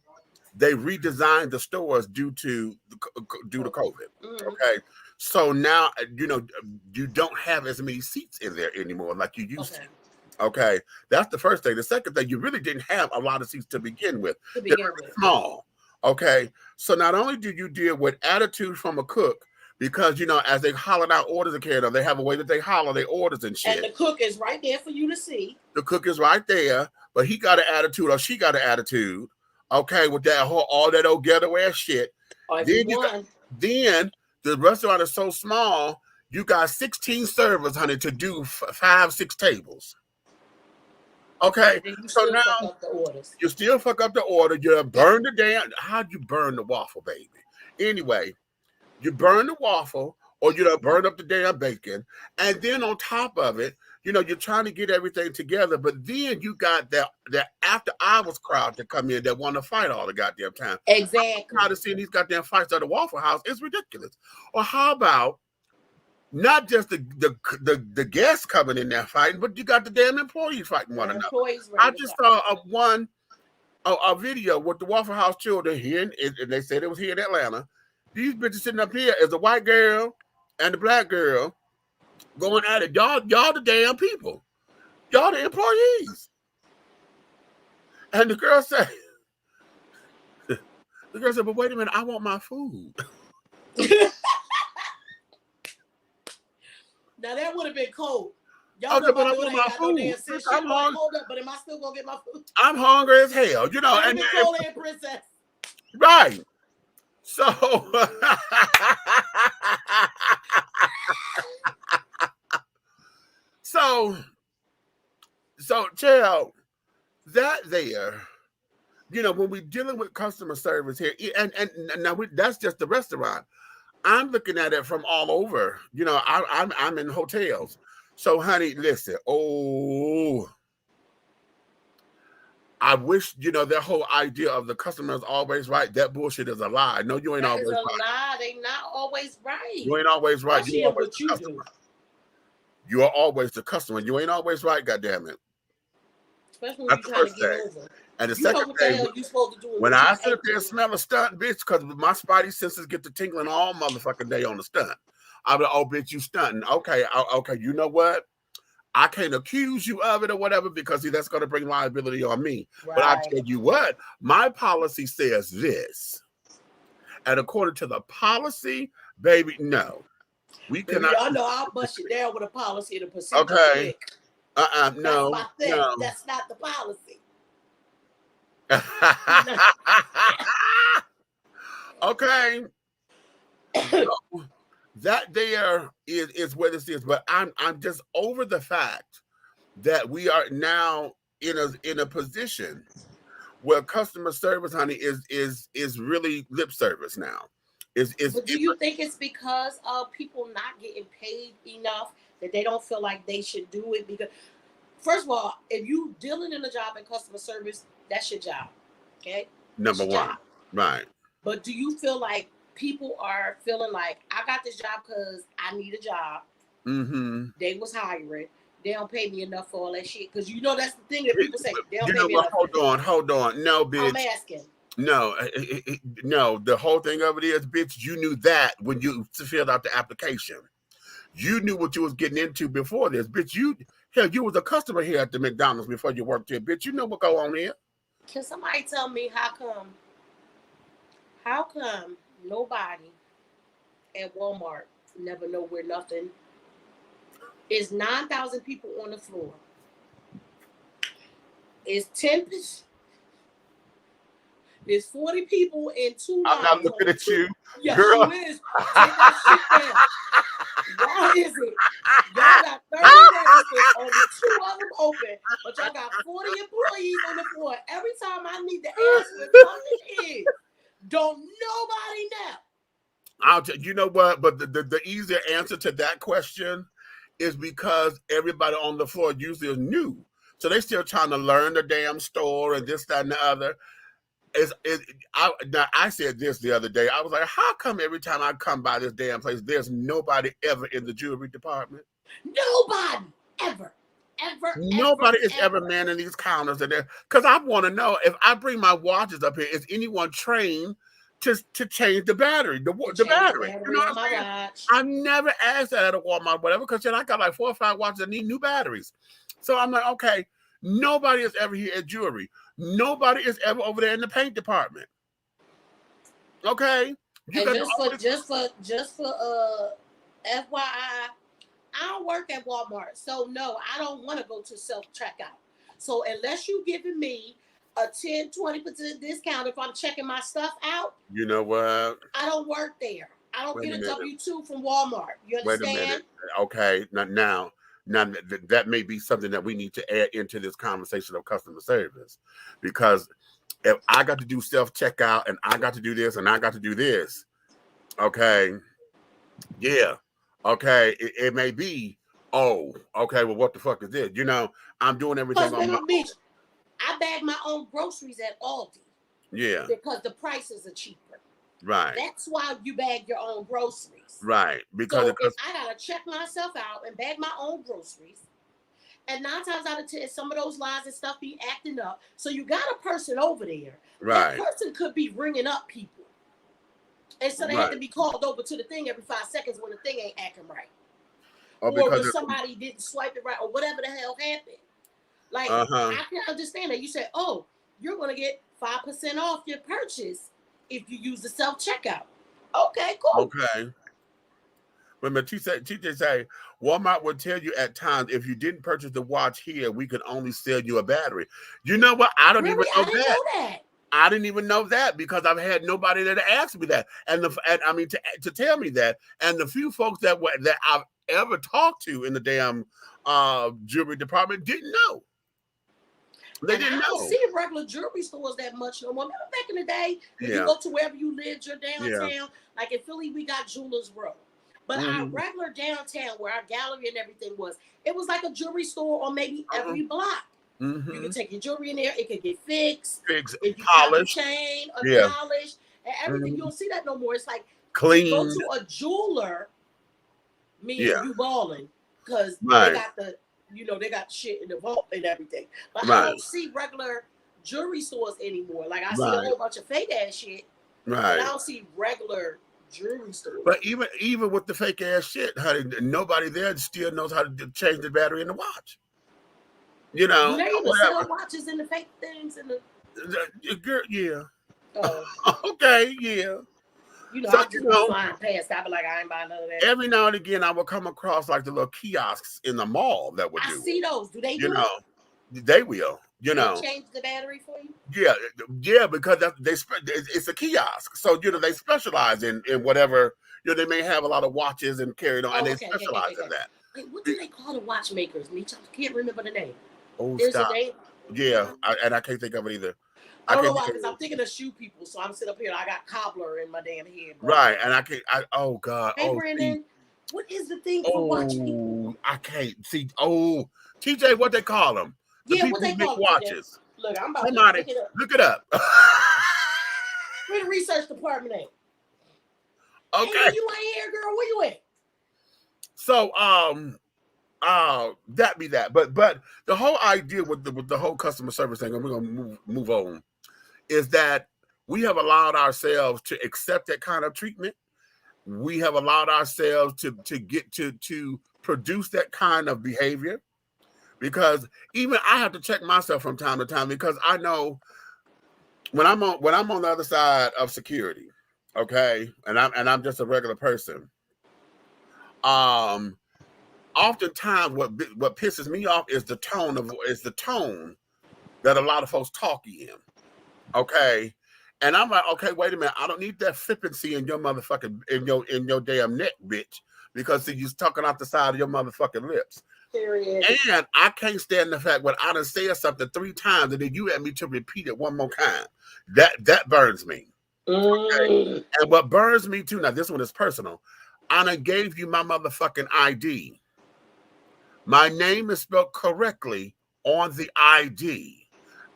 they redesigned the stores due to COVID. Mm-hmm. Okay, so now you know you don't have as many seats in there anymore like you used to. Okay, that's the first thing. The second thing, you really didn't have a lot of seats to begin with. They're small. Okay, so not only do you deal with attitude from a cook, because you know as they holler out orders and carry on, they have a way that they holler their orders and shit. And the cook is right there for you to see. The cook is right there, but he got an attitude or she got an attitude. Okay, with that whole all that old ghetto ass shit. Then the restaurant is so small, you got 16 servers, honey, to do 5-6 tables. Okay, so now you still fuck up the order. You burn the damn. How'd you burn the waffle, baby? Anyway, you burn the waffle, or you burn up the damn bacon, and then on top of it, you know you're trying to get everything together. But then you got that after hours crowd to come in that want to fight all the goddamn time. Exactly. I'm tired of seeing these goddamn fights at the Waffle House. It's ridiculous. Or how about not just the guests coming in there fighting, but you got the damn employees fighting one another. I just saw a video with the Waffle House children here, and they said it was here in Atlanta. These bitches sitting up here is a white girl and the black girl going at it. Y'all the damn people. Y'all the employees. And the girl said, but wait a minute, I want my food. Now that would have been cold. Y'all Okay, know but I my daughter want ain't my got no food. damn sense. I'm Like, hungry. hold up, but am I still gonna get my food? I'm hungry as hell, you know. And Nicole and Princess. Right. So, so, child, that there, you know, when we're dealing with customer service here, and now that's just the restaurant. I'm looking at it from all over. You know, I'm in hotels. So, honey, listen. Oh, I wish, you know, that whole idea of the customer is always right. That bullshit is a lie. No, you ain't That always is a right. lie. They not always right. You ain't always right. Especially You always what the you customer. do. You are always the customer. You ain't always right. Goddamn it. Especially when That's you're the trying to first get thing. over. And the You know second what the thing, hell you supposed to do. when I sit up there and smell a stunt, bitch, because my spidey senses get to tingling all motherfucking day on the stunt. I'll be like, oh, bitch, you stunting. Okay, okay, you know what? I can't accuse you of it or whatever because see, that's going to bring liability on me. Right. But I tell you what, my policy says this. And according to the policy, baby, no. We Baby, cannot. I know I'll bust you down with a policy and a procedure Okay. quick. No. That's my thing. No. That's not the policy. Okay. So, that there is where this is, but I'm just over the fact that we are now in a position where customer service, honey, is really lip service now. But do you think it's because of people not getting paid enough that they don't feel like they should do it? Because first of all, if you dealing in a job in customer service, that's your job. Okay? Number one. Job. Right. But do you feel like people are feeling like I got this job because I need a job? Mm-hmm. They was hiring. They don't pay me enough for all that shit. Because you know that's the thing that people say. They don't you pay know me what? enough. Hold on. No, bitch. I'm asking. No, no. The whole thing of it is, bitch, you knew that when you filled out the application. You knew what you was getting into before this, bitch. You was a customer here at the McDonald's before you worked here, bitch. You know what go on here. Can somebody tell me how come nobody at Walmart never know where nothing is? 9,000 people on the floor. Is 10. There's 40 people in 2 lines. I'm not looking at you, yes, girl. you is. Take that shit down. Why is it? Y'all got 30 registers, only 2 of them open, but y'all got 40 employees on the floor. Every time I need to ask where something is, don't nobody know. I'll tell you know what, but the easier answer to that question is because everybody on the floor usually is new. So they still trying to learn the damn store and this, that, and the other. I said this the other day. I was like, how come every time I come by this damn place, there's nobody ever in the jewelry department? Nobody ever. Nobody is ever manning these counters in there. Because I want to know if I bring my watches up here, is anyone trained to change the battery? The battery. You know what I'm saying? I've never asked that at a Walmart, whatever, because I got like 4 or 5 watches that need new batteries. So I'm like, okay, nobody is ever here at jewelry. Nobody is ever over there in the paint department. Okay. And just for FYI, I don't work at Walmart, so no, I don't want to go to self-checkout. So unless you giving me a 10-20% discount if I'm checking my stuff out, you know what? I don't work there. I don't get a W-2 from Walmart. You understand? Wait a minute. Okay, now that may be something that we need to add into this conversation of customer service, because if I got to do self-checkout and I got to do this and I got to do this, okay, yeah, okay, it may be, oh, okay, well, what the fuck is this? You know, I'm doing everything on my own. I bag my own groceries at Aldi. Yeah. Because the prices are cheaper. Right. That's why you bag your own groceries. Right. Because if I gotta check myself out and bag my own groceries, and 9 times out of 10, some of those lines and stuff be acting up. So you got a person over there. Right. That person could be ringing up people. And so they had Right. to be called over to the thing every 5 seconds when the thing ain't acting right. Or Or because when somebody didn't swipe it right, or whatever the hell happened. Like, I can understand that. You say, oh, you're going to get 5% off your purchase if you use the self-checkout. Okay, cool. okay. Remember, TJ say Walmart would tell you at times if you didn't purchase the watch here, we could only sell you a battery. You know what? I don't even Really? know I didn't that. know that. I didn't even know that because I've had nobody that asked me that, and I mean to tell me that, and the few folks that I've ever talked to in the damn jewelry department didn't know. They And I didn't don't know. see regular jewelry stores that much no more. Remember back in the day, when you Yeah, go to wherever you lived, your yeah. downtown, like in Philly, we got Jewelers Row. But our Mm-hmm. regular downtown, where our gallery and everything was, it was like a jewelry store on maybe every block. Mm-hmm. You could take your jewelry in there, it could get fixed. Fix, If you pop a polished. chain, Yeah. polished, and everything, you don't see that no more. It's like Clean. go to a jeweler, me and you balling, because Right. they got the, they got shit in the vault and everything. But Right. I don't see regular jewelry stores anymore. Like I see Right. a whole bunch of fake ass shit, but I Right. don't see regular jewelry stores. But even with the fake ass shit, honey, nobody there still knows how to change the battery in the watch. You know, Do they even whatever. sell watches in the fake things? Girl, yeah. Oh, Okay, yeah. So, I just want flying past. I be like, I ain't buying none of that. every now and again, I will come across like the little kiosks in the mall that would do. I see those. Do they You do know, they will. You know, they change the battery for you? yeah, because it's a kiosk. So they specialize in whatever. They may have a lot of watches and carried on, and they specialize in that. Wait, what do they call the watchmakers? I can't remember the name. Oh, There's stop. a name. Yeah, I can't think of it either. I don't know why, because I'm thinking of shoe people. So I'm sitting up here. I got cobbler in my damn head. Bro. Right, and I can't. Oh God. Hey, Brandon, what is the thing for watch people? I can't see. Oh, TJ, what they call them? The Yeah, people what they who make call watches. Look, I'm about Somebody to look it up. Where the research department at? Okay. Hey, you ain't here, girl. Where you at? So, that be that. But the whole idea with the whole customer service thing, and we're gonna move on, is that we have allowed ourselves to accept that kind of treatment. We have allowed ourselves to get to produce that kind of behavior, because even I have to check myself from time to time, because I know when I'm on the other side of security, okay, and I'm just a regular person. Oftentimes what pisses me off is the tone that a lot of folks talk in. Okay. And I'm like, okay, wait a minute. I don't need that flippancy in your motherfucking in your damn neck, bitch. Because you're talking out the side of your motherfucking lips. Period. And I can't stand the fact when I done said something 3 times and then you had me to repeat it one more time. That burns me. Okay? And what burns me too, now this one is personal. I done gave you my motherfucking ID. My name is spelled correctly on the ID.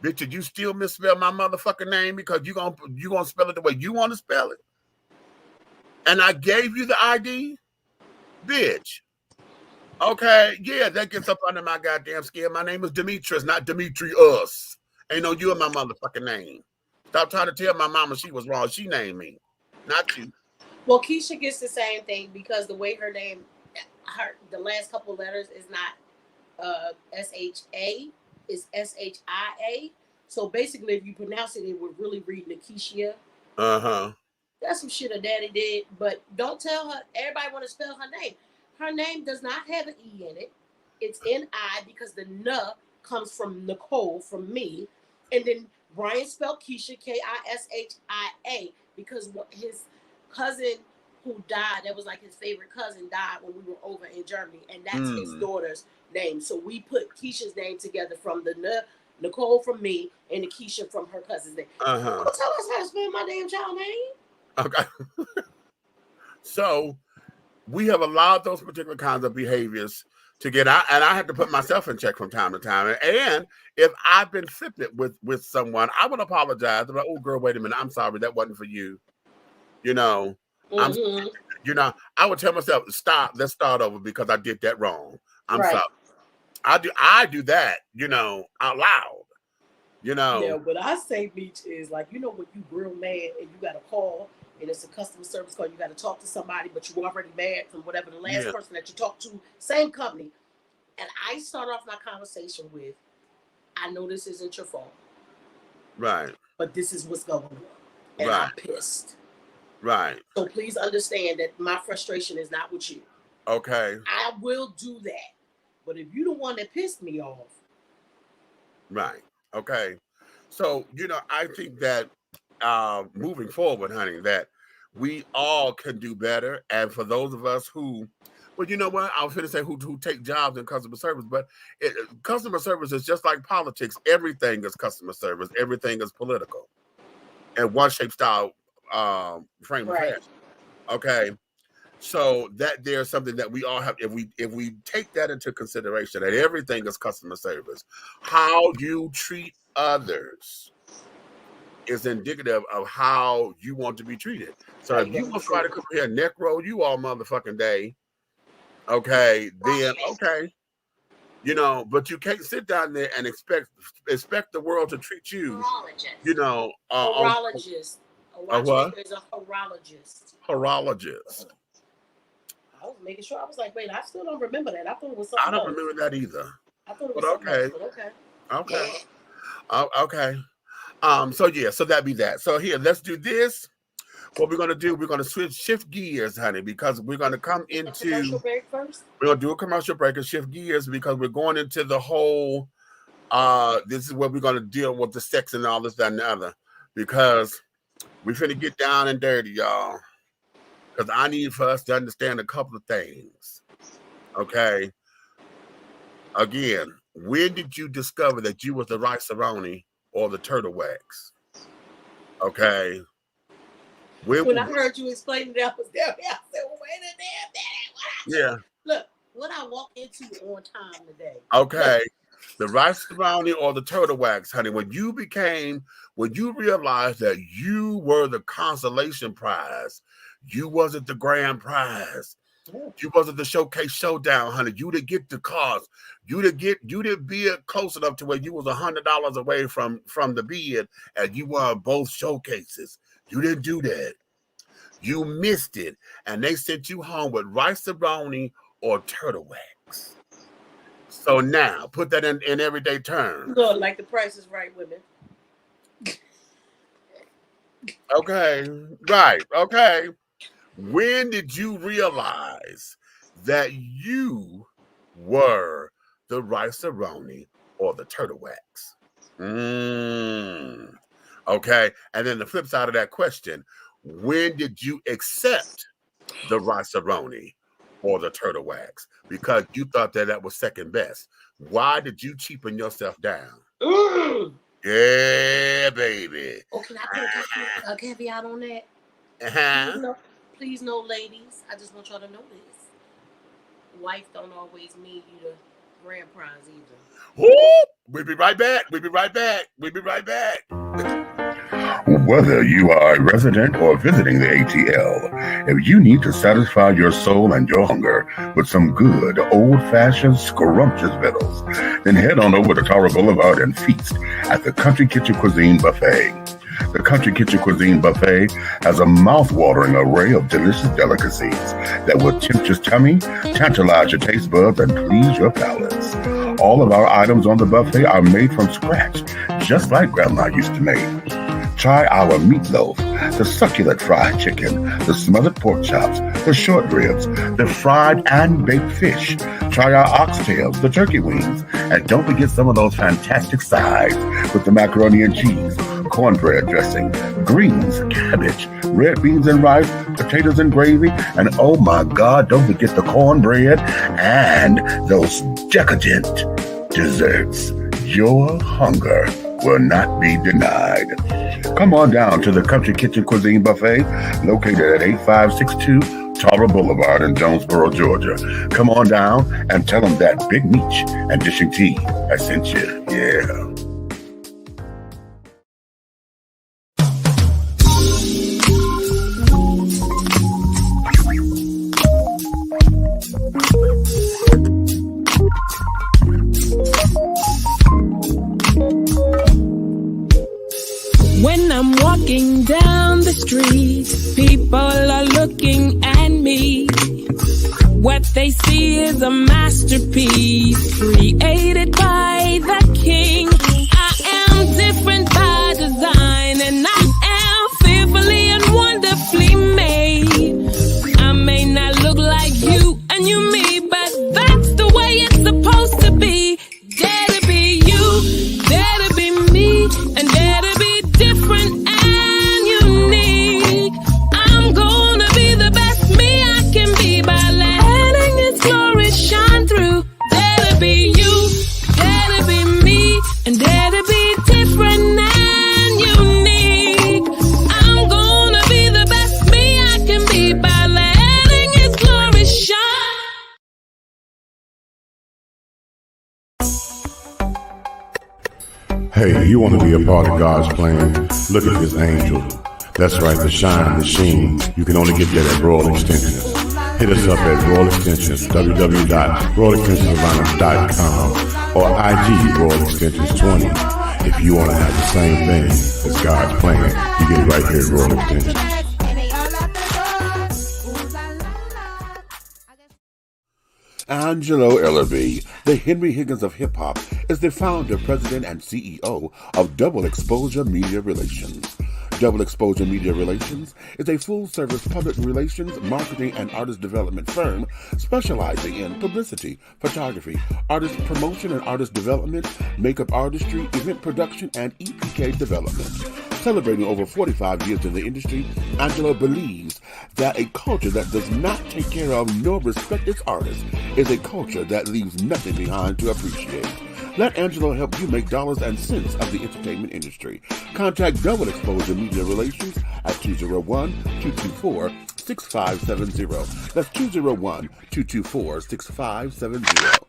Bitch, did you still misspell my motherfucking name because you gonna spell it the way you want to spell it? And I gave you the ID? Bitch. Okay, yeah, that gets up under my goddamn skin. My name is Demetrius, not Demetrius. Ain't no you in my motherfucking name. Stop trying to tell my mama she was wrong. She named me, not you. Well, Keisha gets the same thing because the way her name, the last couple of letters is not S-H-A, it's S-H-I-A. So basically, if you pronounce it would really read Nikishia. Uh-huh. That's some shit her daddy did, but don't tell her. Everybody want to spell her name. Her name does not have an E in it. It's N-I because the N comes from Nicole, from me. And then Brian spelled Keisha, K-I-S-H-I-A, because his cousin who died, that was like his favorite cousin, died when we were over in Germany. And that's his daughter's name. So we put Keisha's name together from the Nicole from me and the Keisha from her cousin's name. Uh-huh. Don't tell us how to spell my damn child name. Okay. So we have allowed those particular kinds of behaviors to get out, and I have to put myself in check from time to time. And if I've been flippant with someone, I would apologize. I'm like, oh girl, wait a minute, I'm sorry, that wasn't for you. You know, I would tell myself, stop, let's start over because I did that wrong. I'm sorry. I do that, out loud. Yeah, what I say, Beach, is like, when you real mad and you got a call and it's a customer service call. You got to talk to somebody, but you already mad from whatever the last Yeah. person that you talked to, same company. And I start off my conversation with, I know this isn't your fault, Right. but this is what's going on. And Right. I'm pissed. Right. So please understand that my frustration is not with you. Okay. I will do that. But if you the one that pissed me off. Right. Okay. So, I think that moving forward, honey, that we all can do better. And for those of us who, well, you know what? I was going to say who take jobs in customer service, but customer service is just like politics. Everything is customer service. Everything is political. And one shape, style, frame of fashion. Okay. So that there's something that we all have, if we take that into consideration, that everything is customer service, how you treat others is indicative of how you want to be treated. So if you will try to come here neck roll you all motherfucking day, okay, then okay. But you can't sit down there and expect the world to treat you, horologist. A what? Is a horologist. Horologist. I was making sure. I was like, wait, I still don't remember that. I thought it was something I don't else. remember that either. I thought it was something else, but okay. Okay. So that'd be that. So here, let's do this. What we're gonna do, we're gonna shift gears, honey, because we're gonna come into commercial break first. We're gonna do a commercial break and shift gears because we're going into the whole this is where we're gonna deal with the sex and all this, that, and the other. Because we're finna get down and dirty, y'all. Because I need for us to understand a couple of things. Okay. Again, when did you discover that you was the Rice-A-Roni or the turtle wax? Okay. When I heard you explain that, I was there. I said, wait a damn minute. Look, what I walked into on time today. Okay. The Rice-A-Roni or the turtle wax, honey, when you realized that you were the consolation prize, you wasn't the grand prize. You wasn't the showcase showdown, honey. You didn't get the cause. You didn't be close enough to where you was $100 away from the bid, and you won both showcases. You didn't do that. You missed it, and they sent you home with Rice-A-Roni or turtle wax. So now, put that in everyday terms. Look, like the Price is Right women. Okay, right. Okay. When did you realize that you were the Rice-A-Roni or the turtle wax? Okay. And then the flip side of that question, when did you accept the Rice-A-Roni or the turtle wax? Because you thought that was second best. Why did you cheapen yourself down? Yeah, baby. Oh, can I put a caveat on that? Uh-huh. Please no, ladies. I just want y'all to know this. Wife don't always mean you the grand prize either. Woo! We'll be right back. Whether you are a resident or visiting the ATL, if you need to satisfy your soul and your hunger with some good, old-fashioned, scrumptious victuals, then head on over to Tara Boulevard and feast at the Country Kitchen Cuisine Buffet. The Country Kitchen Cuisine Buffet has a mouth-watering array of delicious delicacies that will tempt your tummy, tantalize your taste buds, and please your palates. All of our items on the buffet are made from scratch, just like Grandma used to make. Try our meatloaf, the succulent fried chicken, the smothered pork chops, the short ribs, the fried and baked fish. Try our oxtails, the turkey wings, and don't forget some of those fantastic sides with the macaroni and cheese, cornbread dressing, greens, cabbage, red beans and rice, potatoes and gravy, and oh my God, don't forget the cornbread and those decadent desserts. Your hunger will not be denied. Come on down to the Country Kitchen Cuisine Buffet, located at 8562 Tara Boulevard in Jonesboro, Georgia. Come on down and tell them that Big Meech and Dishing Tea I sent you. Yeah. When I'm walking down the street, people people are looking at me. What they see is a masterpiece created by the King. I am different by design, and I am fearfully and wonderfully made. I may not look like you and you me, but that's the way it's supposed to be. Dare to be you, dare to be me, and dare to be different and unique. I'm gonna be the best me I can be by letting His glory shine through. Dare to be you, dare to be me, and dare to be different and unique. I'm gonna be the best me I can be by letting His glory shine. Hey, you want to be a part of God's plan? Look at this angel. That's right, the shine, the sheen. You can only get that at Royal Extensions. Hit us up at Royal Extensions, www.royalextensionsatlanta.com or IG Royal Extensions 20. If you want to have the same thing as God's plan, you get it right here at Royal Extensions. Angelo Ellerby, the Henry Higgins of hip-hop, is the founder, president, and CEO of Double Exposure Media Relations. Double Exposure Media Relations is a full-service public relations, marketing, and artist development firm specializing in publicity, photography, artist promotion and artist development, makeup artistry, event production, and EPK development. Celebrating over 45 years in the industry, Angelo believes that a culture that does not take care of nor respect its artists is a culture that leaves nothing behind to appreciate. Let Angelo help you make dollars and cents of the entertainment industry. Contact Double Exposure Media Relations at 201-224-6570. That's 201-224-6570.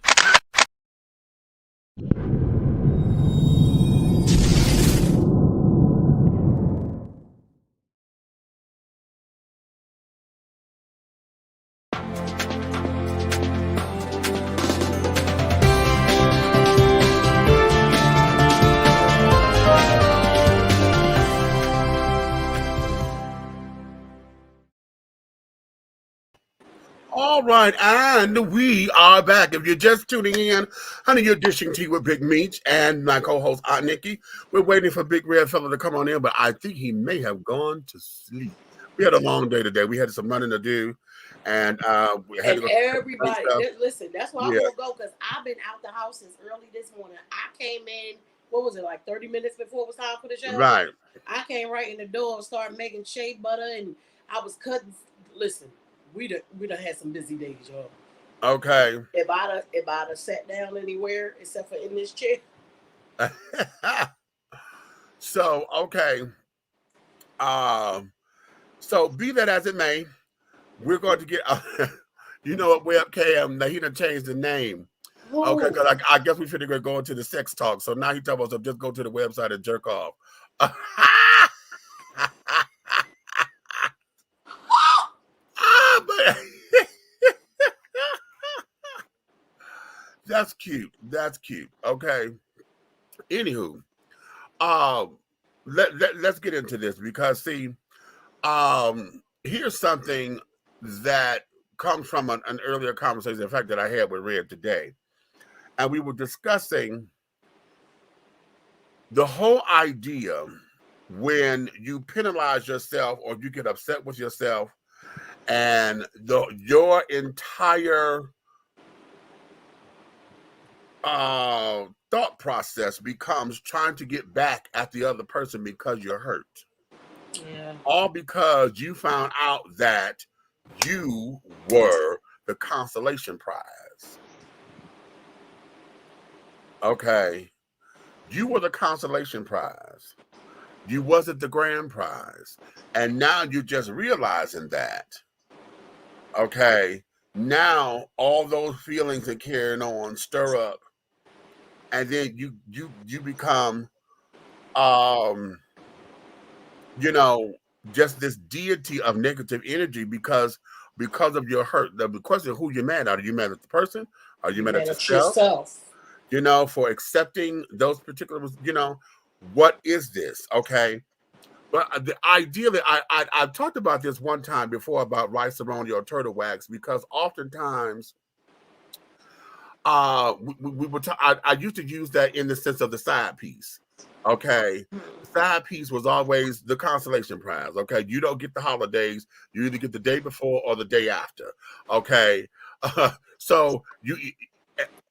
All right, and we are back. If you're just tuning in, honey, you're dishing tea with Big Meech and my co-host Aunt Nikki. We're waiting for Big Red Fella to come on in, but I think he may have gone to sleep. We had a long day today. We had some running to do, and we had and to go everybody, listen, that's why I'm gonna go, because I've been out the house since early this morning. I came in, what was it, like 30 minutes before it was time for the show? Right. I came right in the door and started making shea butter, and I was cutting. Listen, we done had some busy days, y'all. Okay. If I'd have sat down anywhere except for in this chair. So, okay. So be that as it may, we're going to get, you know what, webcam, now he done changed the name. Ooh. Okay, because I guess we figured we're going to the sex talk. So now he tells us just go to the website and jerk off. That's cute. That's cute. Okay. Anywho, let's get into this, because see, here's something that comes from an earlier conversation, in fact, that I had with Red today. And we were discussing the whole idea when you penalize yourself or you get upset with yourself, and your entire thought process becomes trying to get back at the other person because you're hurt. Yeah. All because you found out that you were the consolation prize. Okay. You were the consolation prize. You wasn't the grand prize. And now you're just realizing that. Okay. Now all those feelings that carrying on stir up. And then you become just this deity of negative energy because of your hurt. The question is, who you mad at? Are you mad at the person? Are you mad at yourself? For accepting those particular, what is this? Okay. But ideally, I've talked about this one time before about Rice-A-Roni or turtle wax, because oftentimes we were I used to use that in the sense of the side piece. Okay. The side piece was always the consolation prize. Okay. You don't get the holidays. You either get the day before or the day after. Okay. So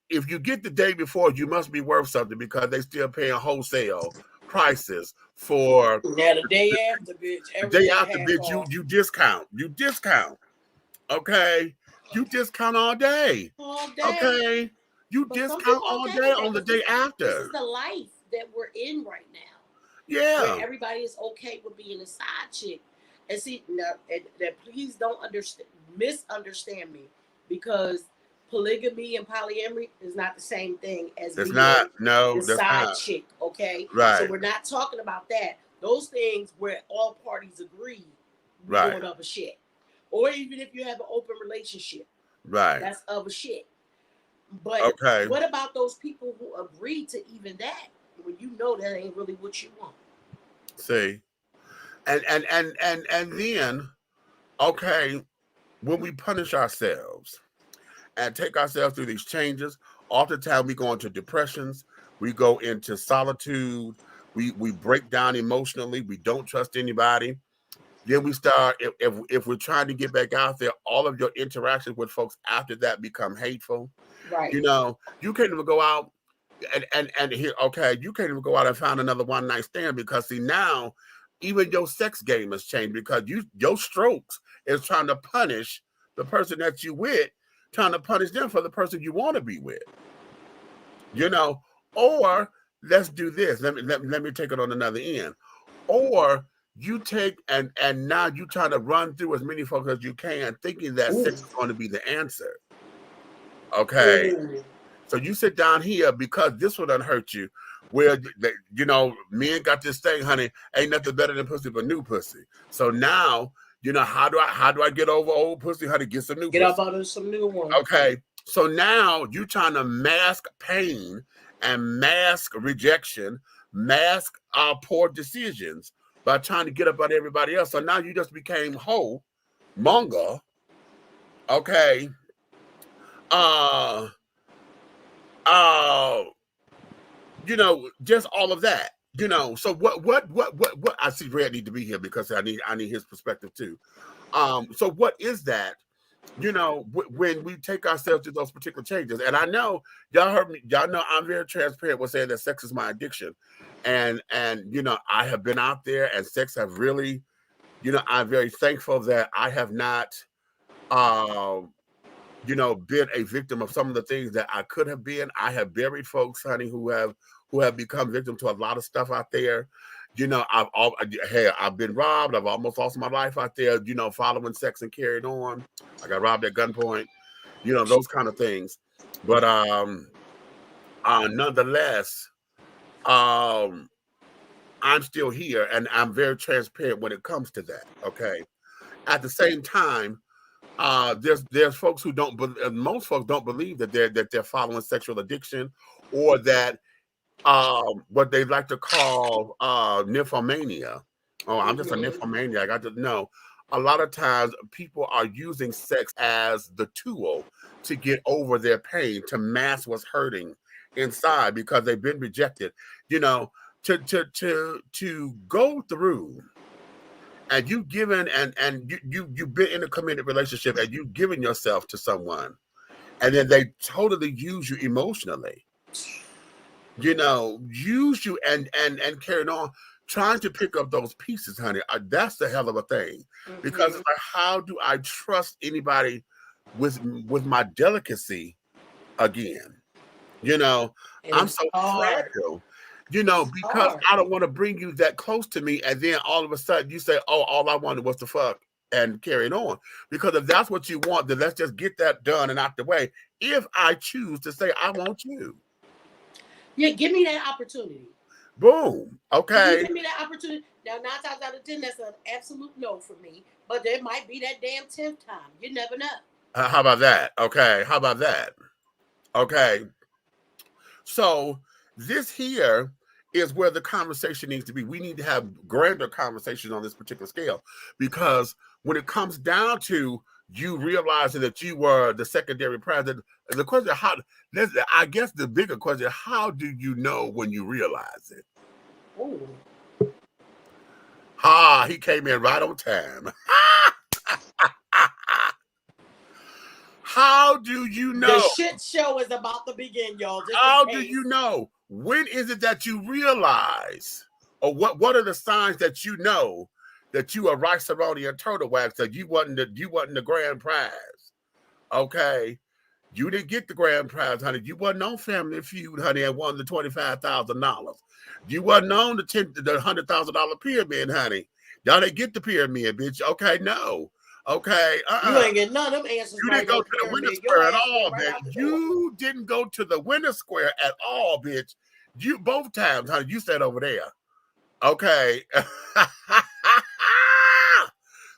if you get the day before, you must be worth something, because they still paying wholesale prices for Now the day after, bitch, the day everything after, half bitch. off. You discount. You discount. Okay. You discount all day. All day. Okay. You But some discount people all okay day with on the that, day this is after. the life that we're in right now, Yeah. where everybody is okay with being a side chick. And see, now, please don't misunderstand me, because polygamy and polyamory is not the same thing as It's being not. No, the that's side not. chick, okay? So Right. we're not talking about that. Those things where all parties agree we're Right. doing other shit. Or even if you have an open relationship, Right. that's other shit. But Okay. what about those people who agree to even that, when you know that ain't really what you want? See. And then, okay, when we punish ourselves and take ourselves through these changes, oftentimes we go into depressions, we go into solitude, we break down emotionally, we don't trust anybody. Then we start, if we're trying to get back out there, all of your interactions with folks after that become hateful. Right. You know, you can't even go out and here, okay, you can't even go out and find another one night stand, because see, now even your sex game has changed, because your strokes is trying to punish the person that you with, trying to punish them for the person you want to be with. You know, or let's do this. Let me take it on another end. Or you take and now you try to run through as many folks as you can, thinking that Ooh. sex is going to be the answer. Okay. Ooh. So you sit down here because this would hurt you. Where you know, men got this thing, honey, ain't nothing better than pussy but new pussy. So now, you know, how do I get over old pussy? How to get some new Get pussy? up out of some new ones. Okay. So now you trying to mask pain and mask rejection, mask our poor decisions by trying to get up on everybody else. So now you just became whole, monga. Okay. Uh you know, just all of that. You know, so what I see Red need to be here, because I need his perspective too. So what is that? You know, when we take ourselves to those particular changes, and I know y'all heard me, y'all know I'm very transparent with saying that sex is my addiction, and you know, I have been out there, and sex have really, you know, I'm very thankful that I have not, you know, been a victim of some of the things that I could have been. I have buried folks, honey, who have become victim to a lot of stuff out there. You know, I've been robbed. I've almost lost my life out there, you know, following sex and carried on. I got robbed at gunpoint, you know, those kind of things. But nonetheless, I'm still here, and I'm very transparent when it comes to that. Okay. At the same time, there's folks who don't most folks don't believe that they're following sexual addiction, or that what they like to call nymphomania. Oh, I'm just a nymphomaniac. I just know a lot of times people are using sex as the tool to get over their pain, to mask what's hurting inside because they've been rejected. You know, to go through, and you've given and you've been in a committed relationship, and you've given yourself to someone, and then they totally use you emotionally, you know, use you and carrying on, trying to pick up those pieces, honey. That's the hell of a thing, because it's like, how do I trust anybody with my delicacy again? You know, I'm so fragile, you know, because I don't want to bring you that close to me, and then all of a sudden you say, oh, all I wanted was to fuck and carry it on. Because if that's what you want, then let's just get that done and out the way. If I choose to say I want you. Yeah, give me that opportunity. Boom. Okay. Give me that opportunity. Now, 9 times out of 10, that's an absolute no for me. But there might be that damn 10th time. You never know. How about that? Okay. How about that? Okay. So this here is where the conversation needs to be. We need to have grander conversations on this particular scale, because when it comes down to you realizing that you were the secondary president, the question, I guess the bigger question, how do you know when you realize it? Ooh. He came in right on time. How do you know? The shit show is about to begin, y'all. How do you know? When is it that you realize, or what are the signs that you know that you are Rice-A-Roni and Turtle Wax, that you wasn't the grand prize? Okay, you didn't get the grand prize, honey. You wasn't on Family Feud, honey, and won the $25,000. You wasn't on the $100,000 pyramid, honey. Y'all didn't get the pyramid, bitch. Okay, no. Okay, You ain't get none of them answers. You didn't go to the winner square at all, bitch. You didn't go to the winner square at all, bitch. You both times, honey. You sat over there. Okay.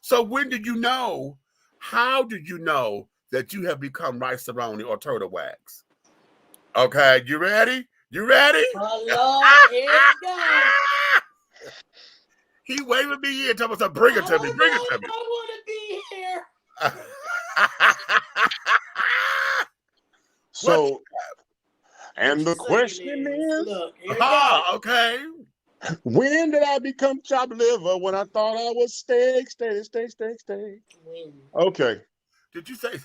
So when did you know? How did you know that you have become Rice-A-Roni or Turtle Wax? Okay, you ready? You ready? Oh Lord, here we go. He waving me in, telling us, bring it to me, bring it to me. I want to be here. So, and the question is, look, here we go. Okay. When did I become chopped liver? When I thought I was steak. When? Okay. Did you say?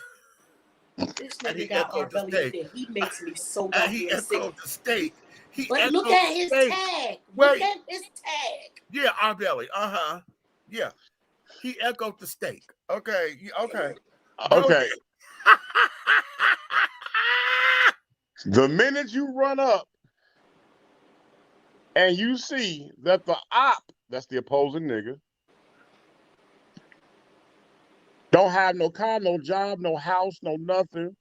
This nigga got our belly. He makes me so goddamn he sick. echoed the steak. But look at his tag. Look at his tag. Yeah, our belly. Yeah. He echoed the steak. Okay. Okay. Okay. The minute you run up and you see that the op, that's the opposing nigga, don't have no car, no job, no house, no nothing,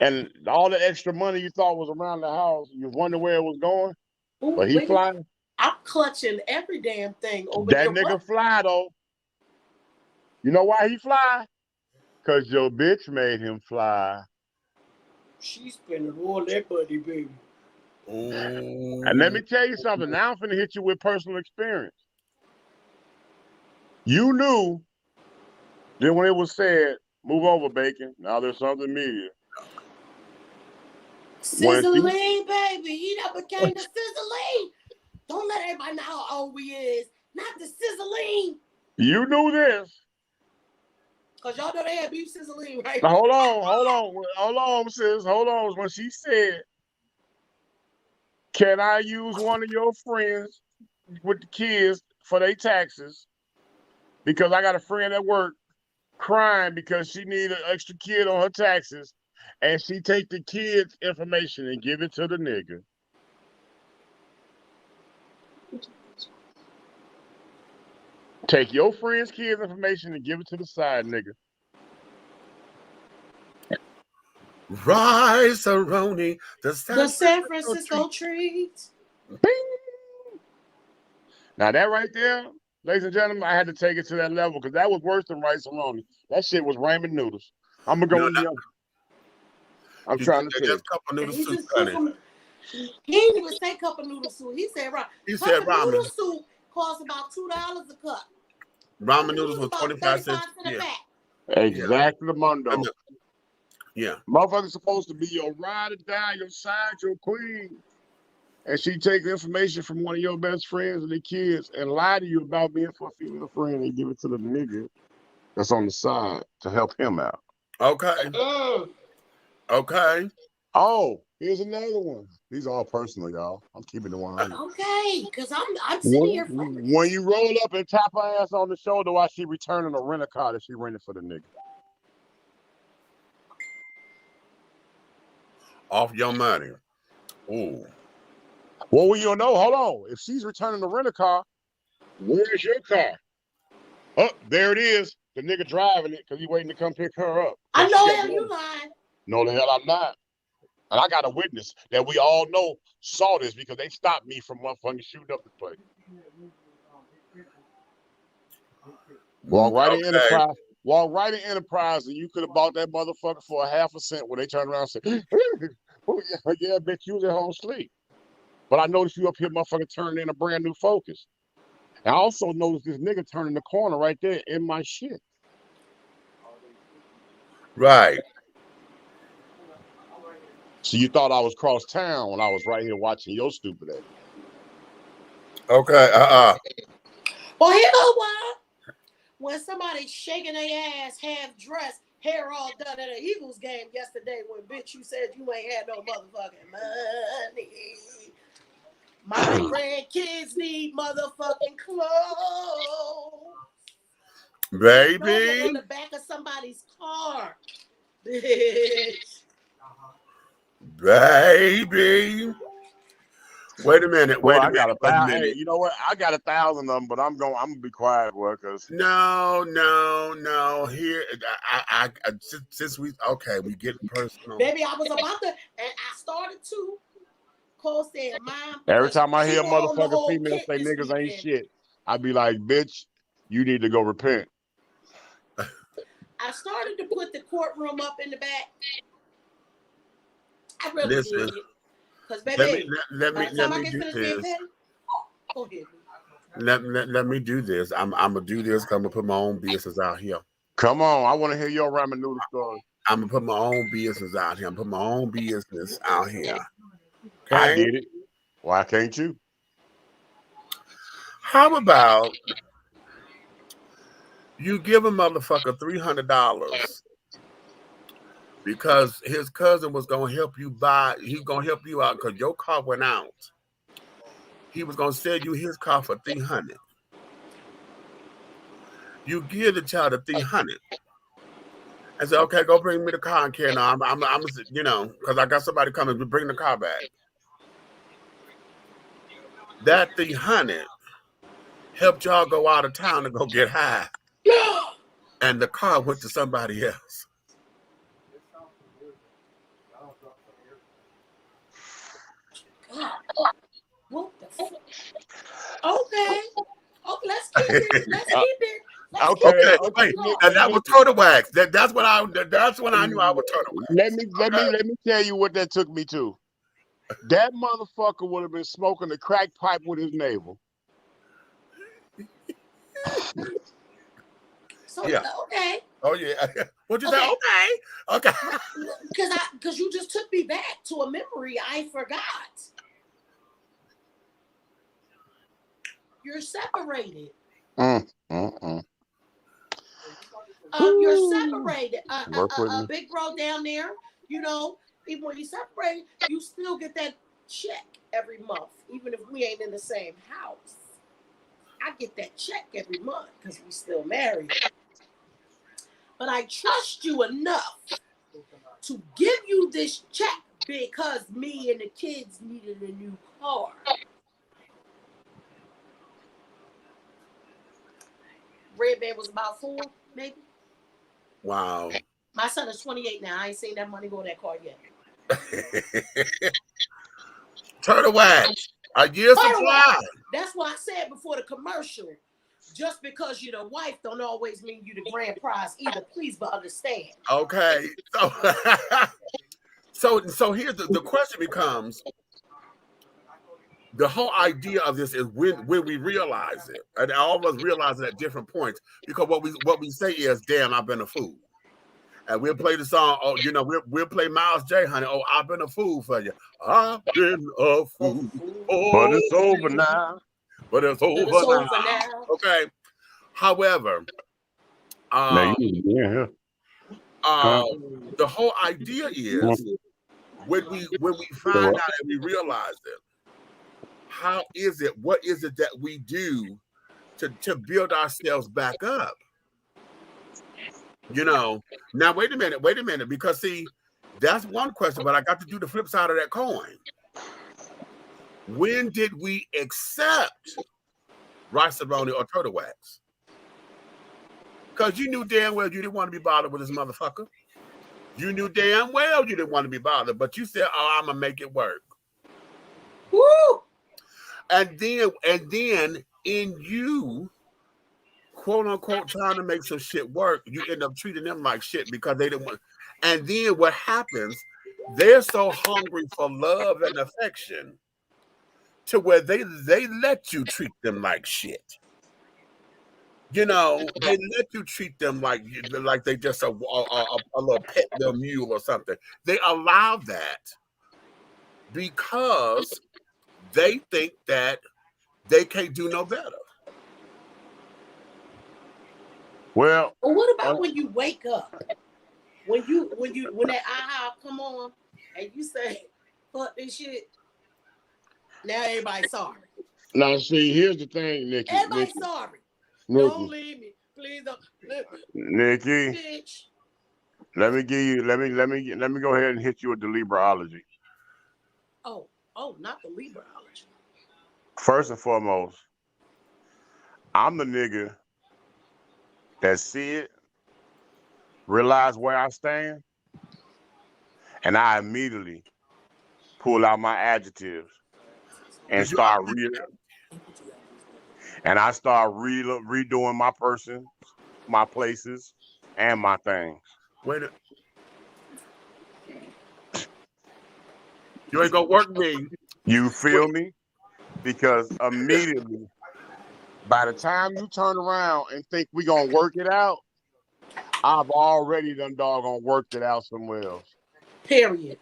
and all the extra money you thought was around the house, you wonder where it was going. Ooh, but he flying. I'm clutching every damn thing over that there. nigga fly though. You know why he fly? Cause your bitch made him fly. She's spending all that money, baby. And let me tell you something. Now I'm finna hit you with personal experience. You knew that when it was said, move over, Bacon. Now there's something media. Sizzling, baby. He never became the sizzling. Don't let everybody know how old we is. Not the sizzling. You knew this. Because y'all know they had beef sizzling, right? Now, hold on, sis. Hold on. When she said, can I use one of your friends with the kids for their taxes? Because I got a friend at work crying because she need an extra kid on her taxes, and she take the kid's information and give it to the nigga. Take your friend's kid's information and give it to the side nigga. Rice-A-Roni, the San Francisco treat. Bing! Now that right there, ladies and gentlemen, I had to take it to that level because that was worse than Rice-A-Roni. That shit was ramen noodles. I'm gonna go with you. I'm trying to tell you. Cup of noodle soup, honey. He didn't even say cup of noodle soup. He said ramen. He said ramen. Noodle soup costs about $2 a cup. Ramen noodles was 25 cents. Yeah. Exactly, Mondo. Yeah. Motherfucker's supposed to be your ride or die, your side, your queen. And she takes information from one of your best friends and the kids and lie to you about being for a female friend and give it to the nigga that's on the side to help him out. Okay. Okay. Oh, here's another one. These are all personal, y'all. I'm keeping the 100. Okay, because I'm sitting here. When you roll up and tap her ass on the shoulder while she returning a rent-a-car that she rented for the nigga. Off your money. Ooh. Well, you don't know. Hold on. If she's returning the rent-a-car, where's your car? Oh, there it is. The nigga driving it because he waiting to come pick her up. I know him. You lying. No, the hell I'm not. And I got a witness that we all know saw this because they stopped me from motherfucking shooting up the place. Walk right in Enterprise. Walk right in Enterprise, and you could have bought that motherfucker for a half a cent when they turned around and said, oh, yeah, bitch, you was at home sleep. But I noticed you up here, motherfucker, turning in a brand new Focus. And I also noticed this nigga turning the corner right there in my shit. Right. So you thought I was cross town when I was right here watching your stupid ass. Okay. Well, you know what? When somebody's shaking their ass, half dressed, hair all done at an Eagles game yesterday, when bitch you said you ain't had no motherfucking money. My grandkids need motherfucking clothes. Baby. On the back of somebody's car. Bitch. Baby. Wait a minute. Well, Wait a I got minute. a Wait a thousand. Hey, minute. you know what? I got 1,000 of them, but I'm gonna be quiet, boy, because No. Here, since we we getting personal. Baby, I was about to, and I started to. Cole said, "Mom." every time I hear motherfucking female say niggas ain't shit, I be like, bitch, you need to go repent. I started to put the courtroom up in the back. I really did. Because baby, let me do this. Go ahead. Let me do this. I'm gonna do this. I'm gonna put my own business out here. Come on, I want to hear your ramen noodle story. I'm gonna put my own business out here. I'm put my own business out here. Okay? I did it. Why can't you? How about you give a motherfucker $300 because his cousin was gonna help you buy. He's gonna help you out because your car went out. He was gonna sell you his car for $300. You give the child the $300 and say, "Okay, go bring me the car and care now. I'm you know, because I got somebody coming to bring the car back." That $300 helped y'all go out of town to go get high, and the car went to somebody else. What the fuck? Okay. Oh, let's keep it. Let's keep it. Okay. Wait. And that was turtle wax. That's when I knew I was turtle wax. Let me tell you what that took me to. That motherfucker would have been smoking a crack pipe with his navel. So Yeah. okay. Oh yeah. What'd you say? Okay. Because you just took me back to a memory I forgot. You're separated. You're separated. Big bro down there, you know, even when you separate, you still get that check every month, even if we ain't in the same house. I get that check every month because we still married. But I trust you enough to give you this check because me and the kids needed a new car. Red Band was about 4, maybe. Wow. My son is 28 now. I ain't seen that money go in that car yet. Turtle wax. A year supply. That's why I said before the commercial, just because you're the wife don't always mean you the grand prize either. Please, but understand. Okay. So here's the question becomes, the whole idea of this is when we realize it, and all of us realize it at different points, because what we say is, "Damn, I've been a fool," and we'll play the song. Oh, you know, we'll play Miles J, honey. Oh, I've been a fool for you. I've been a fool, but it's over now. But it's over now. Okay. However, the whole idea is when we find out and we realize it. How is it? What is it that we do to build ourselves back up? You know, now wait a minute, because see, that's one question, but I got to do the flip side of that coin. When did we accept Rice-A-Roni or turtle wax? Because you knew damn well you didn't want to be bothered with this motherfucker. You knew damn well you didn't want to be bothered, but you said, "Oh, I'm gonna make it work." Woo! And then in you, quote unquote, trying to make some shit work, you end up treating them like shit because they didn't want. And then what happens? They're so hungry for love and affection to where they let you treat them like shit. You know, they let you treat them like they just a little pet, little mule or something. They allow that because they think that they can't do no better. Well, But what about when you wake up? When that aha come on and you say, fuck this shit, now everybody's sorry. now see, here's the thing, Nikki. Everybody's sorry. Nikki, Don't leave me. Please don't. Nikki, Bitch. let me go ahead and hit you with the Libraology. Oh, not the Libraology. First and foremost, I'm the nigga that see it, realize where I stand, and I immediately pull out my adjectives and start redoing my person, my places, and my things. Wait a You ain't gonna work me. You feel me? Because immediately, by the time you turn around and think we gonna work it out, I've already done doggone worked it out somewhere else. Period.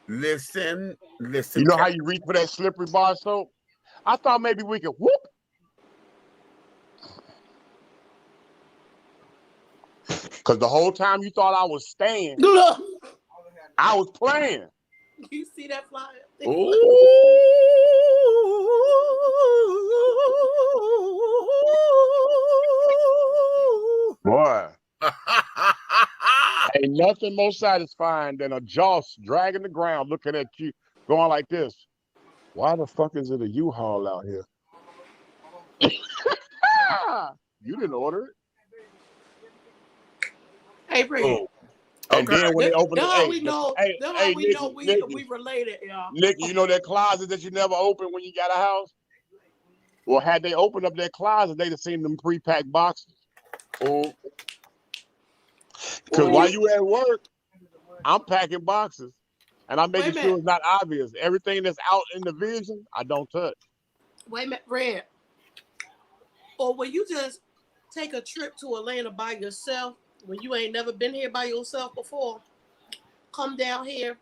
Listen. You know how you reach for that slippery bar soap? I thought maybe we could whoop. Because the whole time you thought I was staying, I was playing. You see that flyer? Ooh. Boy. Ain't nothing more satisfying than a jaw dragging the ground, looking at you, going like this. Why the fuck is it a U-Haul out here? You didn't order it. Hey, Ray. Oh. And Okay. then when they open That's how it, we know. hey, That's how we Nikki, know Nikki, we related, y'all. Nikki, you know that closet that you never opened when you got a house? Well, had they opened up that closet, they'd have seen them pre-packed boxes. Oh. Because while you at work, I'm packing boxes. And I'm making sure it's not obvious. Everything that's out in the vision, I don't touch. Wait a minute, Red. Or will you just take a trip to Atlanta by yourself when you ain't never been here by yourself before? Come down here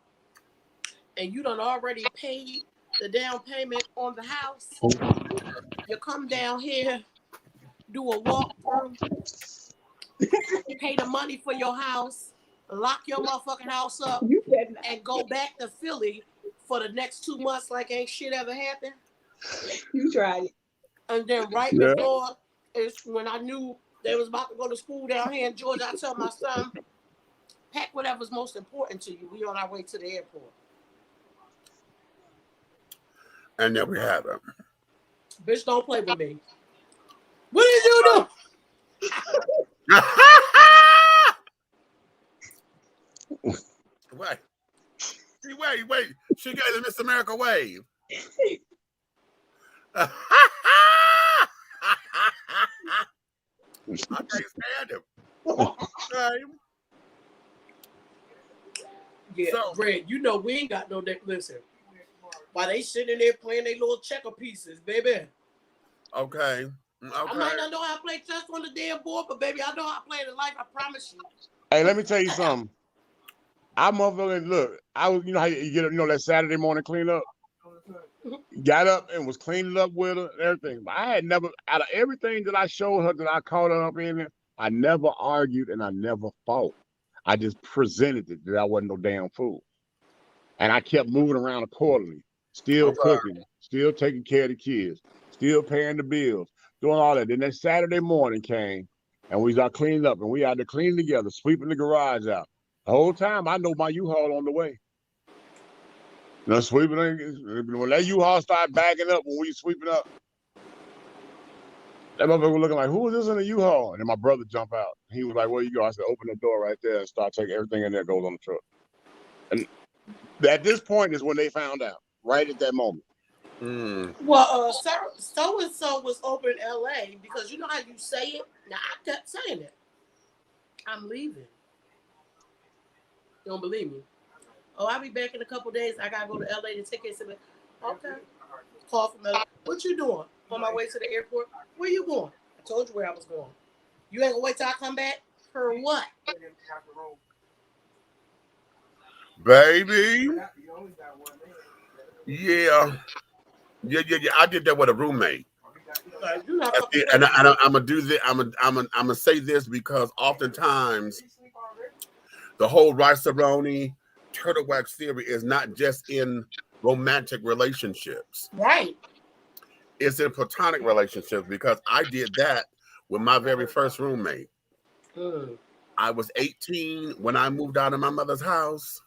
and you done already paid the down payment on the house. You come down here, do a walkthrough, pay the money for your house, lock your motherfucking house up, and go back to Philly for the next 2 months like ain't shit ever happened. You tried it. And then before is when I knew they was about to go to school down here in Georgia, I tell my son, pack whatever's most important to you. We on our way to the airport. And there we have it. Bitch, don't play with me. What did you do? Wait. She gave the Miss America wave. I can't stand him. Okay. Yeah, So, Red, you know we ain't got no neck. Listen, while they sitting there playing their little checker pieces, baby. Okay. I might not know how to play chess on the damn board, but baby, I know how to play it in life. I promise you. Hey, let me tell you something. I motherfucking look. I was, you know how you get, that Saturday morning cleanup. Got up and was cleaning up with her and everything. But I had never, out of everything that I showed her that I caught her up in it, I never argued and I never fought. I just presented it that I wasn't no damn fool. And I kept moving around accordingly. Still cooking, still taking care of the kids, still paying the bills, doing all that. Then that Saturday morning came and we got cleaning up and we had to clean together, sweeping the garage out. The whole time I know my U-Haul on the way. You know, sweeping, when that U-Haul started backing up when we sweeping up, that motherfucker was looking like, who is this in the U-Haul? And then my brother jumped out. He was like, where you go? I said, open the door right there and start taking everything in there, goes on the truck. And at this point is when they found out, right at that moment. Well, so-and-so was over in L.A. because you know how you say it? Now, I kept saying it. I'm leaving. You don't believe me? Oh, I'll be back in a couple days. I got to go to L.A. to take care of something. Okay. call from the. What you doing? On my way to the airport. Where you going? I told you where I was going. You ain't gonna wait till I come back? For what? Baby. Yeah. I did that with a roommate. And I'm gonna do this. I'm gonna say this because oftentimes the whole Rice-A-Roni turtle wax theory is not just in romantic relationships. Right. It's in platonic relationships because I did that with my very first roommate. I was 18 when I moved out of my mother's house.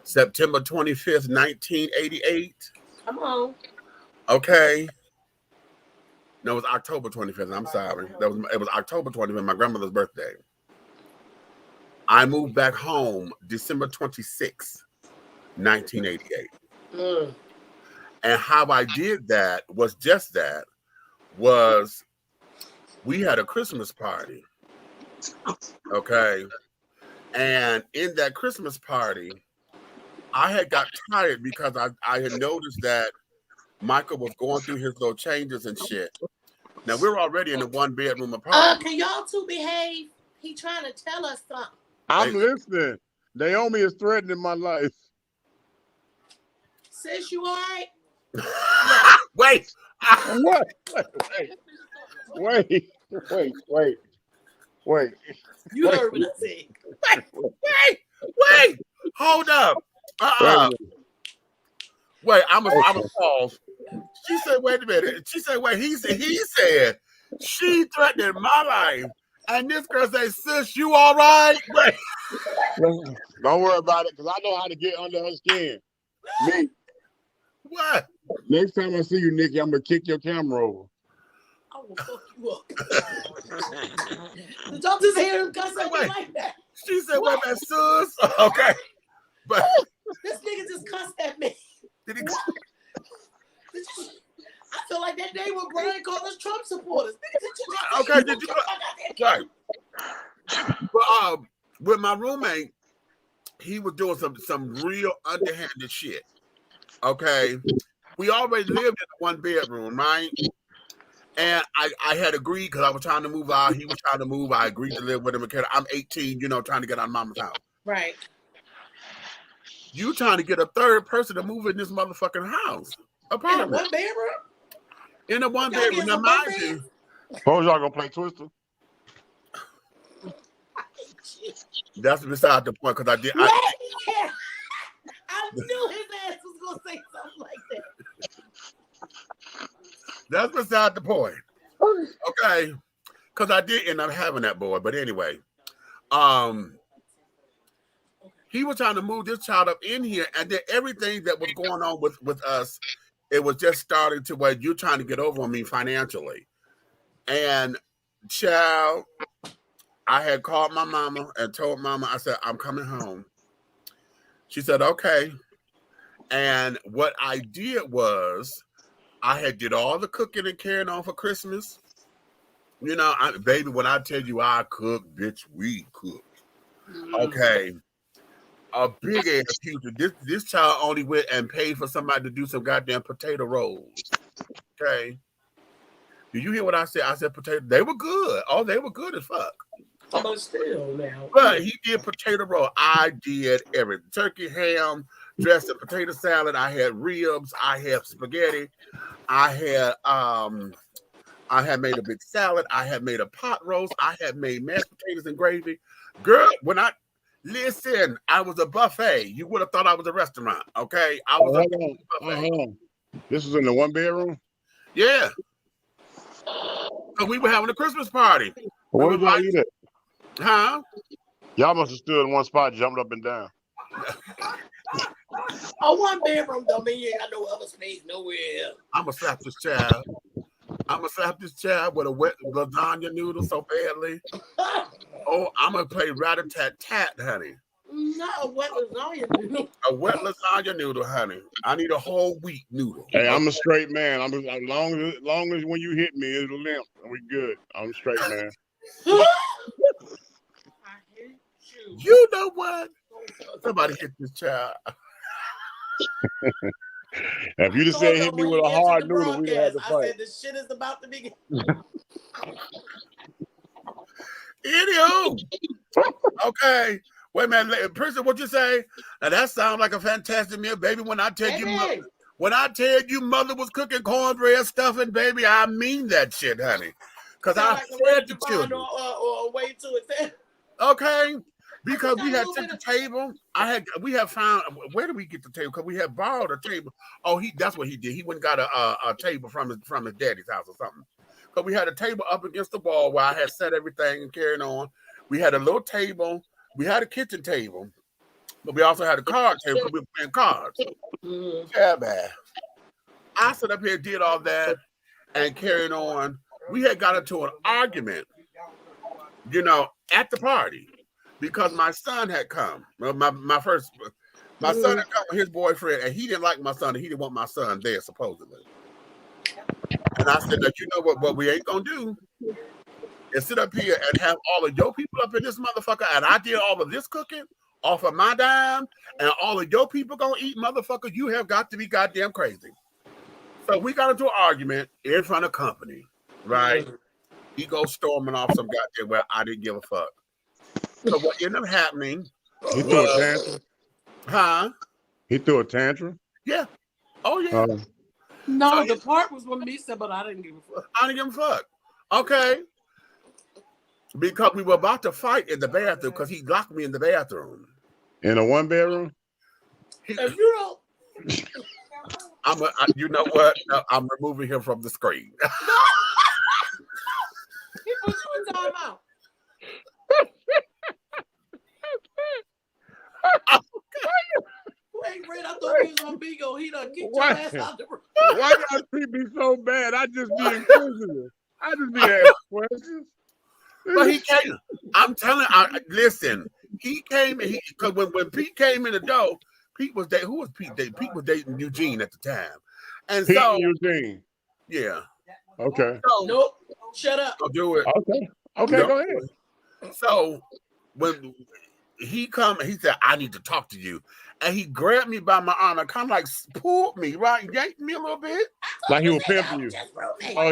September 25th, 1988. Come on. Okay. No, it was October 25th. I'm sorry. It was October 25th, my grandmother's birthday. I moved back home December 26th, 1988. And how I did that was just that, was we had a Christmas party. Okay. And in that Christmas party, I had got tired because I had noticed that Michael was going through his little changes and shit. Now we're already in a 1-bedroom apartment. Can y'all two behave? He trying to tell us something. I'm listening. Naomi is threatening my life. Sis, you all right? Wait. What? Wait. You heard what I said. Wait. Hold up. Wait, I'm a pause. She said, wait a minute. She said, wait, he said she threatened my life. And this girl said, sis, you all right? Wait. Don't worry about it, because I know how to get under her skin. Me. What? Next time I see you, Nikki, I'm going to kick your camera over. I will fuck you up. Did y'all just hear him cuss at me like that? She said, wait a minute, sis. Okay. But this nigga just cussed at me. Did he? I feel like that day when Brian called us Trump supporters. Okay, did you? Right. But with my roommate, he was doing some real underhanded shit. Okay, we already lived in a 1-bedroom, right? And I had agreed because I was trying to move out. He was trying to move. I agreed to live with him. I'm 18, trying to get out of mama's house. Right. You trying to get a third person to move in this motherfucking house. Apartment. In a 1-bedroom? In a 1-bedroom. Now, mind you. Suppose y'all gonna play Twister? That's beside the point because I did. I knew his ass was gonna say something like that. That's beside the point. Okay. Because I did end up having that boy. But anyway. He was trying to move this child up in here, and then everything that was going on with us, it was just starting to where you're trying to get over on me financially. And child, I had called my mama and told mama, I said, I'm coming home. She said, okay. And what I did was I had did all the cooking and carrying on for Christmas. Baby, when I tell you I cook, bitch, we cook. Okay. A big ass future. This child only went and paid for somebody to do some goddamn potato rolls. Okay. Did you hear what I said? I said potato. They were good. Oh, they were good as fuck. But still now. But he did potato roll. I did everything. Turkey, ham, dressed in potato salad. I had ribs. I had spaghetti. I had made a big salad. I had made a pot roast. I had made mashed potatoes and gravy. Girl, listen, I was a buffet. You would have thought I was a restaurant, okay? I was a buffet. This was in the 1-bedroom? Yeah. So we were having a Christmas party. Where did y'all eat it? Huh? Y'all must have stood in one spot, jumped up and down. A 1-bedroom don't mean you ain't got no other space nowhere. I'm going to slap this child. I'm going to slap this child with a wet lasagna noodle so badly. Oh, I'm going to play rat-a-tat-tat, honey. Not a wet lasagna noodle. A wet lasagna noodle, honey. I need a whole wheat noodle. Hey, I'm a straight man. As long as when you hit me, it'll limp. We good. I'm a straight man. I hate you. You know what? Somebody hit this child. If you'd have said hit me with a hard noodle, we'd have had to I fight. said the shit is about to begin. Anywho, okay. Wait a minute, Princess, what you say? Now that sounds like a fantastic meal, baby. When I tell you, mother was cooking cornbread stuffing, baby, I mean that shit, honey. Because I fed the children. Or way to it. Okay, because we had set the table. We have found, where did we get the table? Because we had borrowed a table. Oh, that's what he did. He went and got a table from his daddy's house or something. But we had a table up against the wall where I had set everything and carrying on. We had a little table. We had a kitchen table, but we also had a card table because we were playing cards. Yeah, man. I stood up here, did all that, and carried on. We had got into an argument, at the party because my son had come. My son had come with his boyfriend, and he didn't like my son, and he didn't want my son there, supposedly. And I said, that you know what we ain't gonna do is sit up here and have all of your people up in this motherfucker, and I did all of this cooking off of my dime, and all of your people gonna eat, motherfucker. You have got to be goddamn crazy. So we got into an argument in front of company, right? He goes storming off some goddamn well, I didn't give a fuck. So what ended up happening? He threw a tantrum. Huh? He threw a tantrum. Yeah. Oh yeah. No, the part was when me said, but I didn't give a fuck. I didn't give a fuck. Okay. Because we were about to fight in the bathroom because he locked me in the bathroom. In a one bedroom? If you don't, you know what? No, I'm removing him from the screen. he put you in timeout. Wait, Red, I thought he was on Bigo. He done kicked your ass out the room. Why y'all treat me so bad? I just be inquisitive. I just be asking questions. But he came. I'm telling. Listen. He came and because when Pete came in the door, Pete was dating. Who was Pete dating? Pete was dating Eugene at the time, and Pete so and Eugene. Yeah. Okay. So, nope. Shut up. I'll do it. Okay. Go ahead. So when he come, he said, "I need to talk to you," and he grabbed me by my arm and kind of like pulled me, right, yanked me a little bit, like he was pimping you. Oh,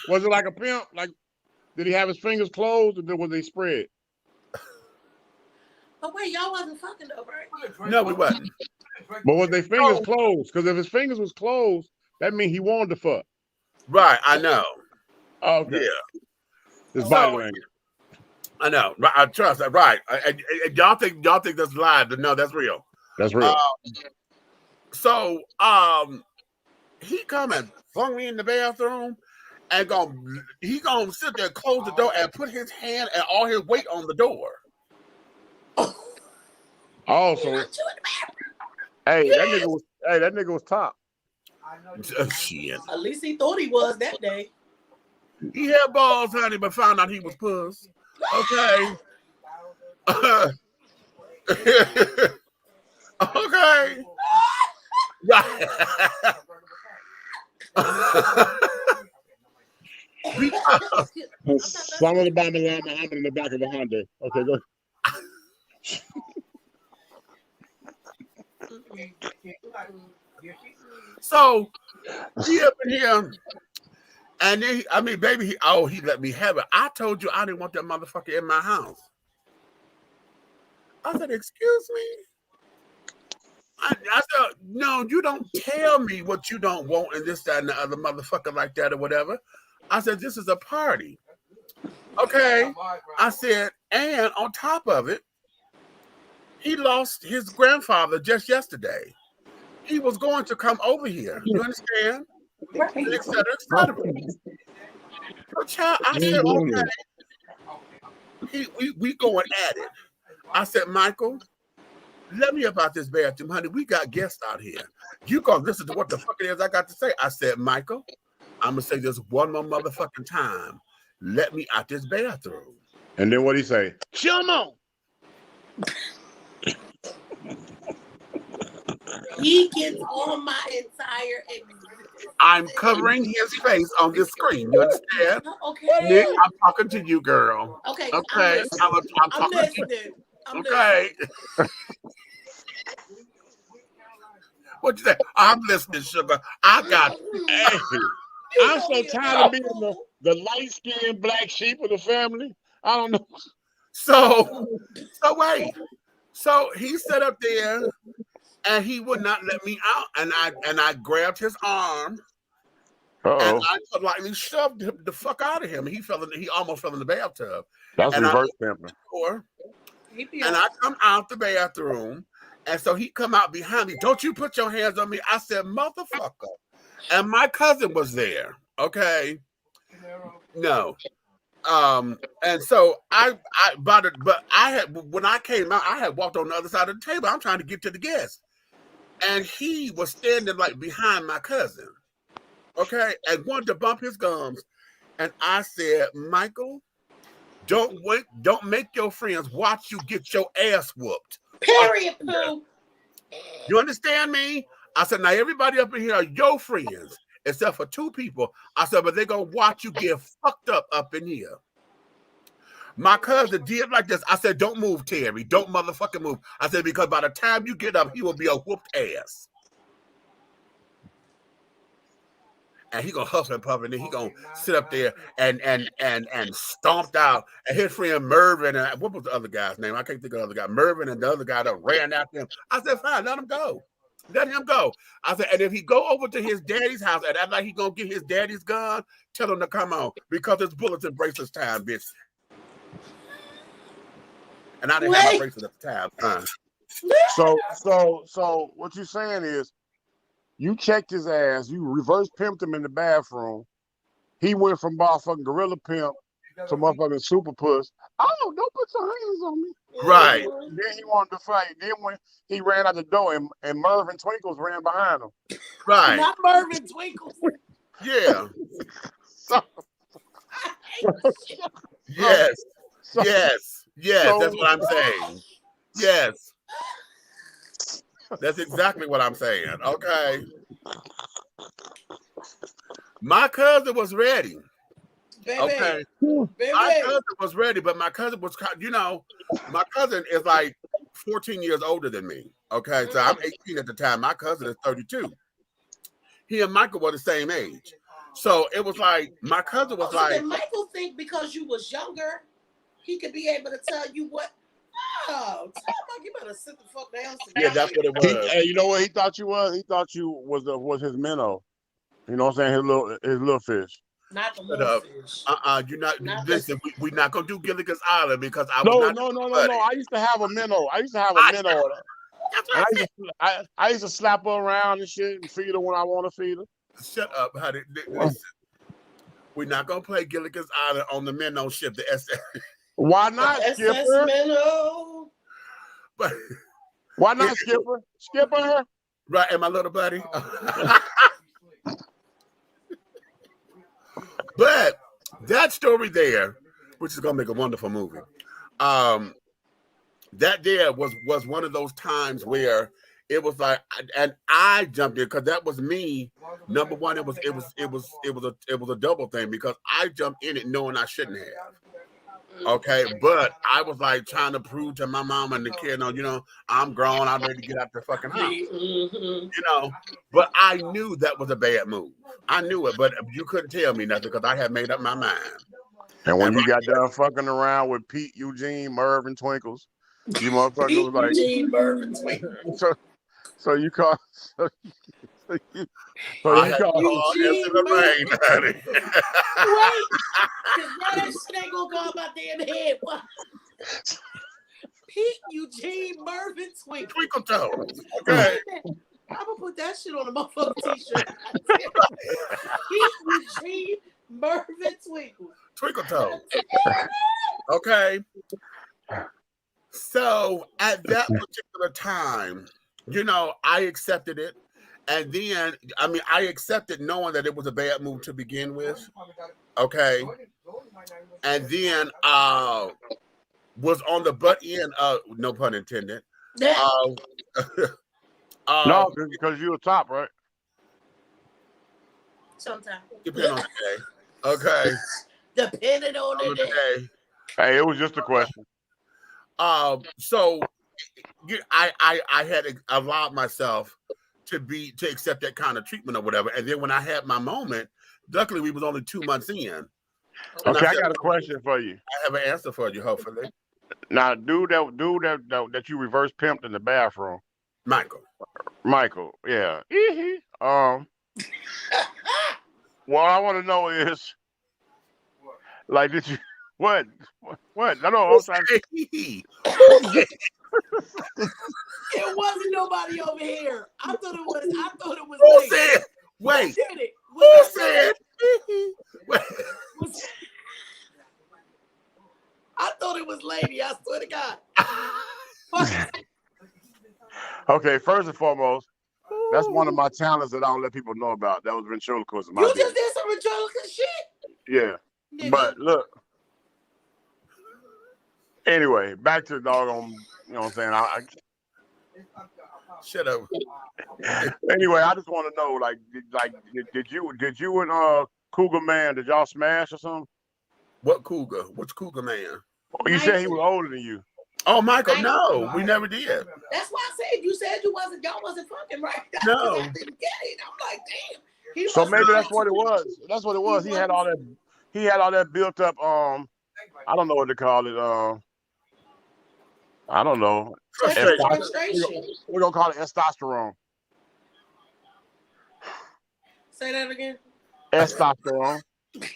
was it like a pimp? Like, did he have his fingers closed, or was they spread? But wait, y'all wasn't fucking though, right? No, we wasn't. But was their fingers closed? Because if his fingers was closed, that means he wanted to fuck. Right, I know. Okay. Yeah. His body language. I know. I trust that. Right. Y'all think that's live, but no, that's real. That's real. So he come and flung me in the bathroom and he gonna sit there, close the door, and put his hand and all his weight on the door. Also, hey, that nigga was top. Shit. At least he thought he was that day. He had balls, honey, but found out he was puss. Okay. Okay. Right. Some of the bomb alarm Muhammad in the back of a Honda. Okay, go. So he up in here, and then baby, he let me have it. I told you I didn't want that motherfucker in my house. I said, excuse me. I said, no, you don't tell me what you don't want and this, that, and the other motherfucker like that or whatever. I said, this is a party. Okay. I said, and on top of it, he lost his grandfather just yesterday. He was going to come over here. You understand? Et cetera, et cetera. So, child, I said, okay. We going at it. I said, Michael, let me about this bathroom, honey. We got guests out here. You gonna listen to what the fuck it is I got to say. I said, Michael, I'm gonna say this one more motherfucking time. Let me out this bathroom. And then what he say? Come on. He gets on my entire existence. I'm covering his face on this screen. You understand? Okay. Nick, I'm talking to you, girl. Okay. Okay. I'm talking to you. Okay. What you say? I'm listening, sugar. I got you. Hey, You I'm know so me tired of being about the light-skinned black sheep of the family. I don't know. So wait. So he sat up there and he would not let me out. And I grabbed his arm and Uh-oh. I politely shoved him the fuck out of him. He almost fell in the bathtub. That's And I reverse opened pimping. the door He and I come out the bathroom. And so he come out behind me. Don't you put your hands on me. I said, motherfucker. And my cousin was there. Okay. No. And so but I had, when I came out, I had walked on the other side of the table. I'm trying to get to the guest. And he was standing like behind my cousin. Okay. And wanted to bump his gums. And I said, Michael, don't make your friends watch you get your ass whooped. Period, Pooh. You understand me? I said, now everybody up in here are your friends, except for 2 people. I said, but they're going to watch you get fucked up in here. My cousin did like this. I said, don't move, Terry. Don't motherfucking move. I said, because by the time you get up, he will be a whooped ass. And he gonna hustle and puff, and then he gonna sit up there and stomped out. And his friend Mervin, and what was the other guy's name? I can't think of the other guy. Mervin and the other guy that ran after him. I said, fine, let him go. Let him go. I said, and if he go over to his daddy's house and act like he gonna get his daddy's gun, tell him to come on, because it's bullets and bracelets time, bitch. And I didn't have my bracelet at the time. So what you saying is, you checked his ass, you reverse pimped him in the bathroom. He went from motherfucking gorilla pimp to motherfucking super puss. Oh, don't put your hands on me. Right. Then he wanted to fight. Then when he ran out the door and Mervin Twinkles ran behind him. Right. Not Mervin Twinkles. Yeah. Yes. That's what I'm saying. Yes. That's exactly what I'm saying. Okay. My cousin was ready. Baby. Okay. Baby. My cousin was ready, but my cousin was, my cousin is like 14 years older than me. Okay. So I'm 18 at the time. My cousin is 32. He and Michael were the same age. So it was like, my cousin was like. Did Michael think because you was younger, he could be able to tell you what? Oh, Mike, you better sit the fuck down. Yeah, that's what it was. Hey, you know what he thought you was? He thought you was his minnow. You know what I'm saying? His little fish. Not the little fish. You're not listen, we're not gonna do Gilligan's Island because I No. was not. I used to have a minnow. I used to slap her around and shit and feed her when I want to feed her. Shut up, honey. Listen, we're not gonna play Gilligan's Island on the minnow ship, the SS. Why not, Skipper? Minnow. But why not, Skipper? Skipper? Right, and my little buddy. But that story there, which is gonna make a wonderful movie, that there was one of those times where it was like, and I jumped in because that was me. Number one, it was a double thing because I jumped in it knowing I shouldn't have. Okay, but I was like trying to prove to my mom and the kid, I'm grown, I'm ready to get out the fucking house. But I knew that was a bad move. I knew it, but you couldn't tell me nothing because I had made up my mind. And when you got done fucking around with Pete, Eugene, Mervin, Twinkles, you motherfucker was like, Eugene, Mervin, Twinkles. So you call. Eugene, Wait, because now that shit ain't gonna go out my damn head. What? Pete, Eugene, Mervin, Twinkle. Twinkle toes. Okay. I'm gonna put that shit on a motherfucking t-shirt. Pete, Eugene, Mervin, Twinkle. Twinkle toes. Okay. So at that particular time, I accepted it. And then, I accepted knowing that it was a bad move to begin with. Okay. And then was on the butt end of, no pun intended. No, because you were top, right? Sometimes. Depending on the day. Okay. Depending on the day. Hey, it was just a question. So I had allowed myself to accept that kind of treatment or whatever. And then when I had my moment, luckily we was only 2 months in. Okay, I got a question for you. I have an answer for you, hopefully. Now, dude that you reverse pimped in the bathroom, Michael, yeah. What I want to know is, like, did you what? No, I'm trying to. It wasn't nobody over here. I thought it was. Who said? Wait. Who did it? Who said? I thought it was lady. I swear to God. Okay, first and foremost, that's one of my talents that I don't let people know about. That was ventriloquism. You just did some ventriloquist shit. Yeah, Nigga. but look. Anyway, back to the doggone. You know what I'm saying? Shut up. Anyway, I just want to know, like, did you and Cougar Man, did y'all smash or something? What Cougar? Which Cougar Man? Oh, you said he was older than you. Oh, Michael, no, we never did. That's why I said y'all wasn't fucking right. No. I didn't get it. I'm like, damn. So maybe that's what it was. That's what it was. He had all that built up. I don't know what to call it. I don't know. Frustration. We're gonna call it testosterone. Say that again. Testosterone.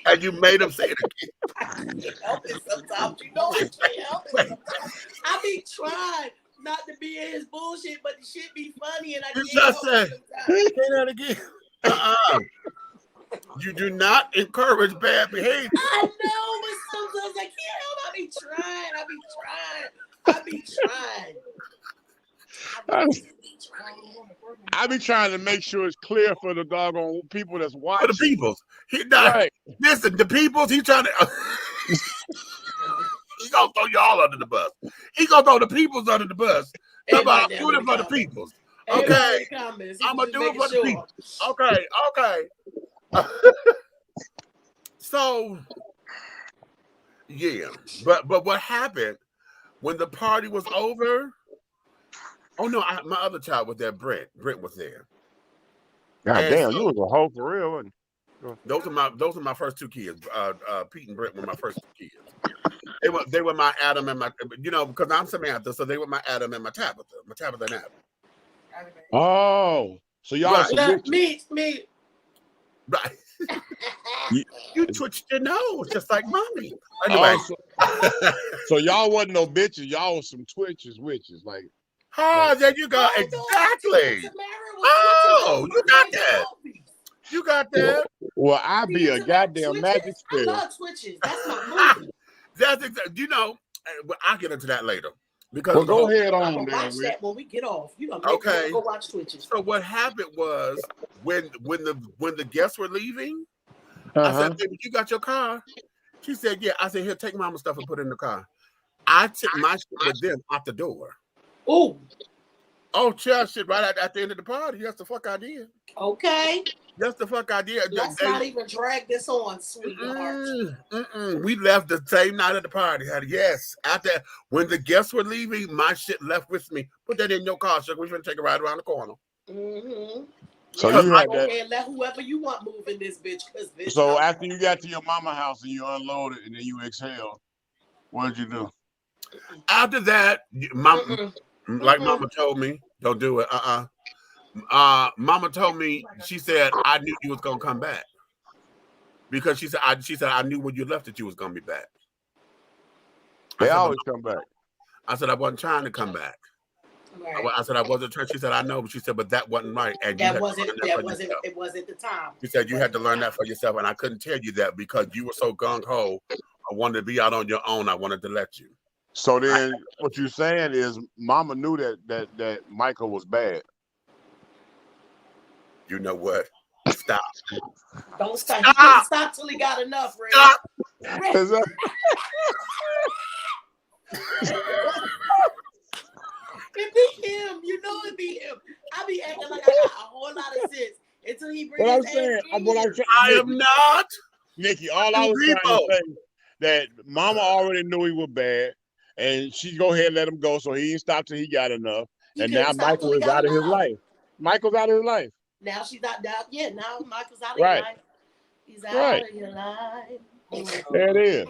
And you made him say it again. I can't help it sometimes. You know I can't help it sometimes. I be trying not to be in his bullshit, but the shit be funny and I can't help it sometimes. Say that again. You do not encourage bad behavior. I know, but sometimes I can't help it. I be trying. I be trying to make sure it's clear for the doggone people that's watching. For the peoples. Listen, the peoples, he trying to he gonna throw y'all under the bus. He gonna throw the peoples under the bus. How about do it for the peoples? Okay. I'm gonna do it for the people. Okay. So yeah, but what happened when the party was over? Oh no, my other child was there. Brent was there. God damn, you was a hoe for real, wasn't you? Those are my first two kids. Pete and Brent were my first two kids. They were my Adam and my, because I'm Samantha, so they were my Adam and my Tabitha and Adam. Oh, so y'all me. Right. You twitched your nose just like mommy. Anyway. So y'all wasn't no bitches. Y'all was some witches. Like, there you go. Exactly. Oh, you got that. You got that. Well, I be a goddamn magic spirit. I love switches. That's my movie. That's exactly. I'll get into that later. Because go ahead on. Watch that when we get off. Okay. Go watch Twitches. So what happened was when the guests were leaving, I said, "Baby, you got your car?" She said, "Yeah." I said, "Here, take mama's stuff and put it in the car." I took my shit with them out the door. Ooh. Oh, child shit right at the end of the party. That's the fuck I did. Okay. That's the fuck I did. Let's not even drag this on, sweetheart. We left the same night at the party. Yes. After when the guests were leaving, my shit left with me. Put that in your car, sugar. We're gonna take it right around the corner. Mm-hmm. So you had that. Okay, let whoever you want move in this bitch. So after you got to your mama house and you unloaded and then you exhaled, what did you do? After that, mama told me, don't do it. Mama told me, she said, I knew you was gonna come back. Because she said, I knew when you left that you was gonna be back. They always come back. I said, I wasn't trying to come back. Right. I said, I wasn't trying. She said, I know, but she said, but that wasn't right. And it wasn't the time. She said, you had to learn that for yourself. And I couldn't tell you that because you were so gung-ho. I wanted to be out on your own. I wanted to let you. So then what you're saying is mama knew that Michael was bad. You know what? Stop. Don't stop. You can't stop till he got enough, Ray. Stop. It be him. You know it be him. I be acting like I got a whole lot of sense until he brings what I'm saying. I am not. Nikki, all I was trying to say that mama already knew he was bad. And she go ahead and let him go, so he didn't stop till he got enough. And now Michael is out of his life. Michael's out of his life. Now she's not down. Yeah, now Michael's out of Right. your life. He's out Right. of your life. There it is.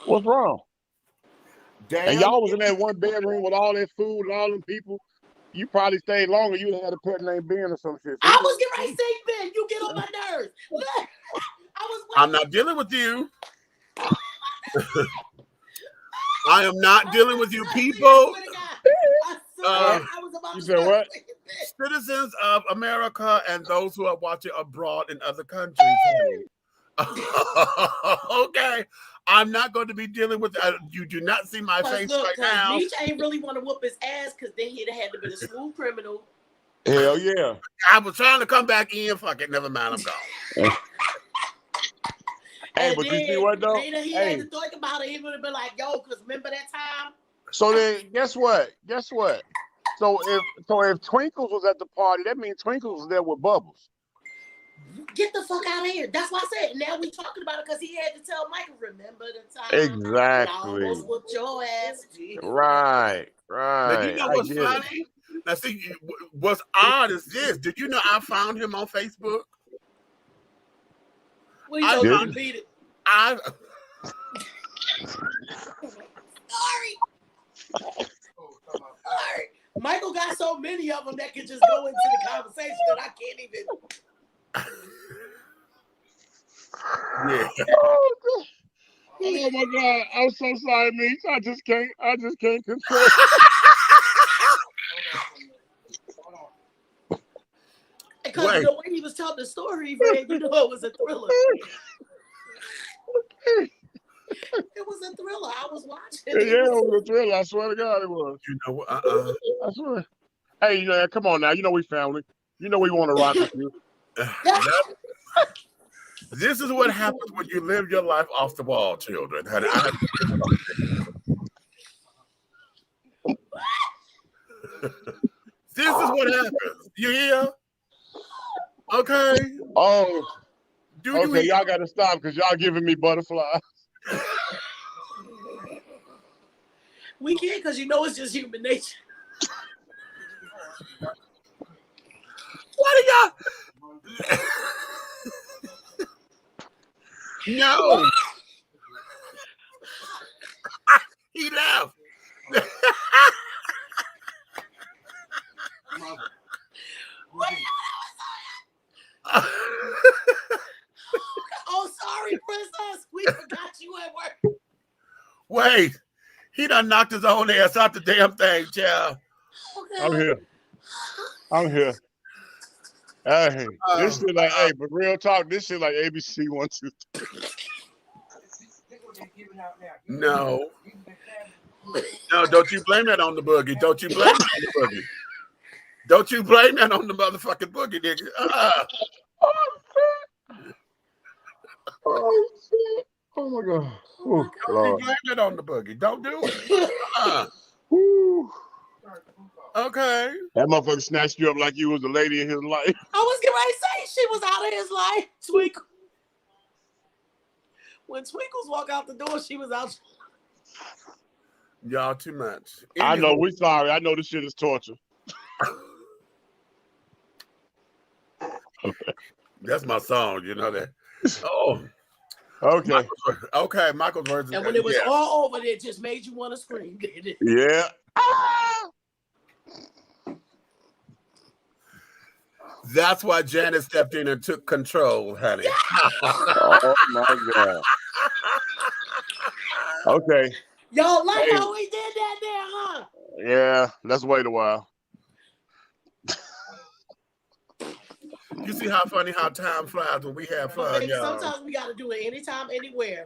What's wrong? Damn. And y'all was in that one bedroom with all that food and all them people. You probably stayed longer. You had a pet named Ben or some shit. I was getting ready to say, Ben, you get on my nerves. Look, I'm not dealing with you. I am not dealing with you people. You said what? Citizens of America and those who are watching abroad in other countries. Okay. I'm not going to be dealing with you. Do not see my face right now. Meech ain't really want to whoop his ass because then he'd have had to be a smooth criminal. Hell yeah. I was trying to come back in. Fuck it. Never mind. I'm gone. Hey, but you see what though? He had to think about it. He would have been like, yo, because remember that time? So then guess what? So if Twinkles was at the party, that means Twinkles was there with Bubbles. Get the fuck out of here. That's why I said, now we talking about it because he had to tell Michael, remember the time Exactly. I almost whooped your ass. Right. Now, you know what's funny? Now, see, what's odd is this. Did you know I found him on Facebook? Well, you told me to beat it. Sorry. Michael got so many of them that could just go into the conversation that I can't even. Yeah. Oh my God! I'm so sorry, Meech. I just can't control. Because the way he was telling the story, man, you know it was a thriller. It was a thriller. I was watching. Yeah, it was a thriller. I swear to God, it was. You know what? I swear. Hey, come on now. You know we family. You know we want to rock with you. This is what happens when you live your life off the wall, children. This is what happens. You hear? Okay. Oh. Okay, y'all got to stop because y'all giving me butterflies. We can't because you know it's just human nature. What are y'all? No. He left. Oh, sorry, princess. We forgot you at work. Wait. He done knocked his own ass out the damn thing, child. Okay. I'm here. Hey, this shit like, but real talk, this shit like ABC 1, 2, 3. No, don't you blame that on the boogie. Don't you blame that on the boogie. Don't you blame that on the motherfucking boogie, nigga. Oh, shit. Oh, my God. Oh, don't you blame that on the boogie. Don't do it. Okay. That motherfucker snatched you up like you was the lady in his life. I was getting ready to say she was out of his life. Twinkle. When Twinkles walk out the door, she was out. Y'all too much. I know. We sorry. I know this shit is torture. That's my song. You know that. Oh. Okay. Michael's version. And when it was all over, it just made you want to scream, didn't it? Yeah. That's why Janet stepped in and took control, honey. Oh my God. Okay. Y'all like how we did that there, huh? Yeah, let's wait a while. You see how funny how time flies when we have fun, Okay, y'all. sometimes we got to do it anytime, anywhere.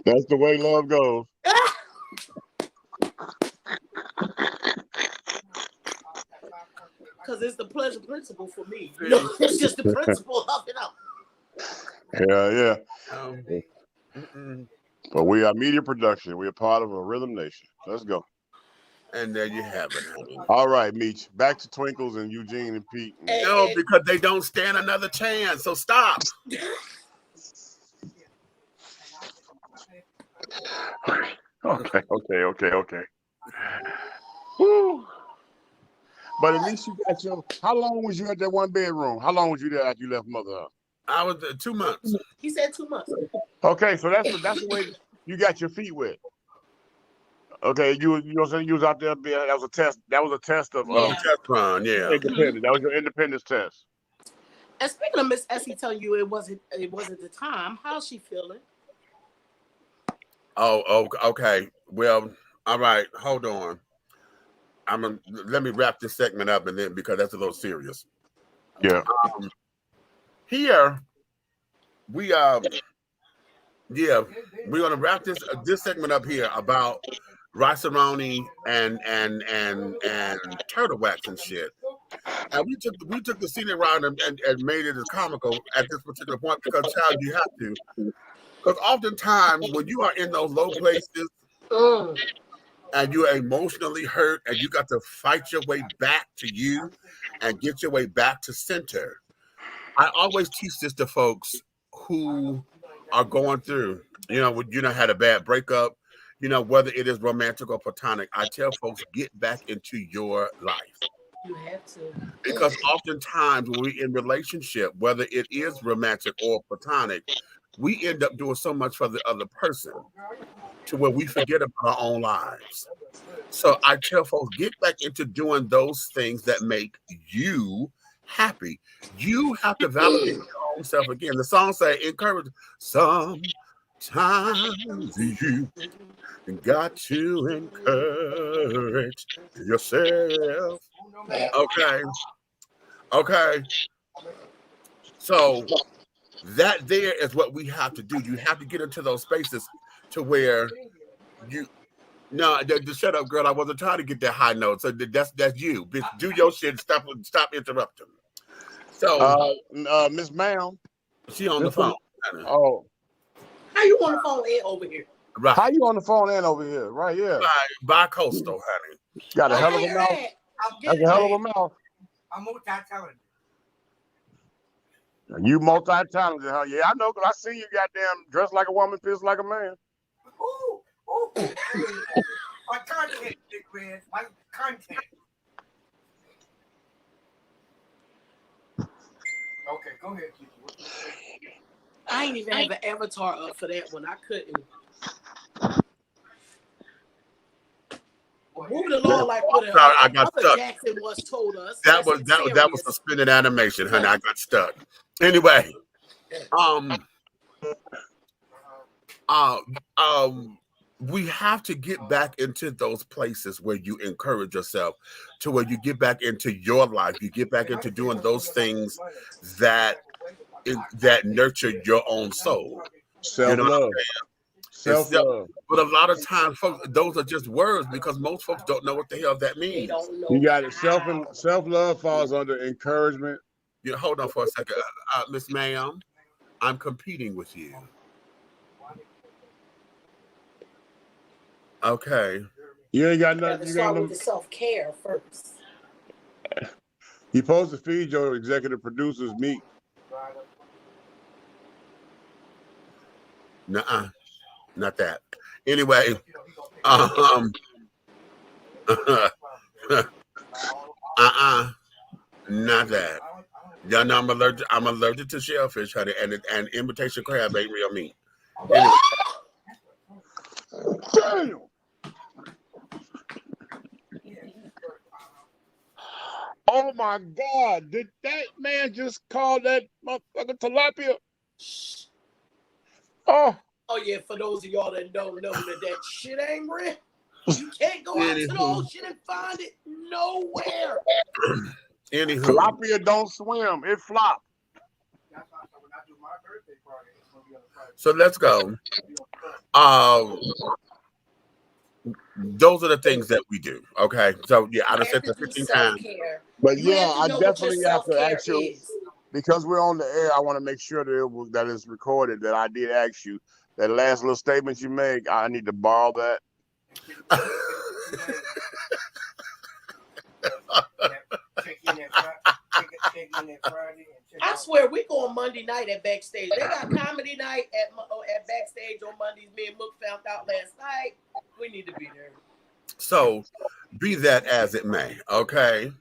That's the way love goes. Because it's the pleasure principle for me. You know, it's just the principle of it all. Yeah. But we are media production. We are part of a Rhythm Nation. Let's go. And there you have it, honey. All right, Meech. Back to Twinkles and Eugene and Pete. No, because they don't stand another chance. So stop. Okay. Woo. But at least you got your. How long was you at that one bedroom? How long was you there after you left mother house? I was 2 months. He said 2 months. Okay, so that's the way you got your feet wet. Okay, you know what I'm saying? You was out there. That was a test. That was a test of Yeah. Test run, yeah. independence. That was your independence test. And speaking of Miss Essie telling you it wasn't the time, how's she feeling? Oh, okay. Well, all right. Hold on. Let me wrap this segment up, and then because that's a little serious. Yeah. Here we we're gonna wrap this segment up here about Rice-A-Roni and turtle wax and shit. And we took the scenic route and made it as comical at this particular point because, child, you have to. Because oftentimes when you are in those low places and you are emotionally hurt and you got to fight your way back to you and get your way back to center, I always teach this to folks who are going through, had a bad breakup, whether it is romantic or platonic. I tell folks, get back into your life. You have to. Because oftentimes when we're in relationship, whether it is romantic or platonic, we end up doing so much for the other person to where we forget about our own lives. So I tell folks, get back into doing those things that make you happy. You have to validate your own self again. The song say, encourage. Sometimes you got to encourage yourself. Okay. So that there is what we have to do. You have to get into those spaces to where just shut up, girl. I wasn't trying to get that high note. So that's you. Bitch, do your shit. Stop interrupting. So Miss Ma'am. She on the phone. Oh. How you on the phone and over here? Right. How you on the phone and over here? Right here. Bi-coastal, honey. Got a hell of a mouth. That's a hell of a mouth. I'm multi-talented. You multi-talented, huh? Yeah, I know, because I see you goddamn dressed like a woman, pissed like a man. Ooh. My content, Big Man. My content. Okay, go ahead, Kiki. I ain't even have an avatar up for that one. I couldn't. Move it along like what I got stuck. Jackson once told us. That was suspended animation, honey. I got stuck. Anyway, we have to get back into those places where you encourage yourself, to where you get back into your life. You get back into doing those things that nurture your own soul. Self-love. Self-love. But a lot of times, folks, those are just words because most folks don't know what the hell that means. You got it. Self-love falls under encouragement. Hold on for a second. Miss Ma'am, I'm competing with you. Okay. You ain't got nothing. You got with the self-care first. You're supposed to feed your executive producers meat. Nuh-uh. Not that. Anyway, not that. Y'all know I'm allergic to shellfish, honey, and imitation crab ain't real meat. Anyway. Damn. Oh my God! Did that man just call that motherfucker tilapia? Oh yeah, for those of y'all that don't know that shit ain't real. You can't go out to the ocean and find it nowhere. Tilapia don't swim; it flop. So let's go. Those are the things that we do. Okay, so yeah, I said that 15 times. But yeah, I definitely have to ask you, because we're on the air. I want to make sure that it's recorded. That I did ask you that last little statement you make. I need to borrow that. I swear we go on Monday night at Backstage. They got comedy night at Backstage on Mondays. Me and Mook found out last night. We need to be there. So, be that as it may, okay?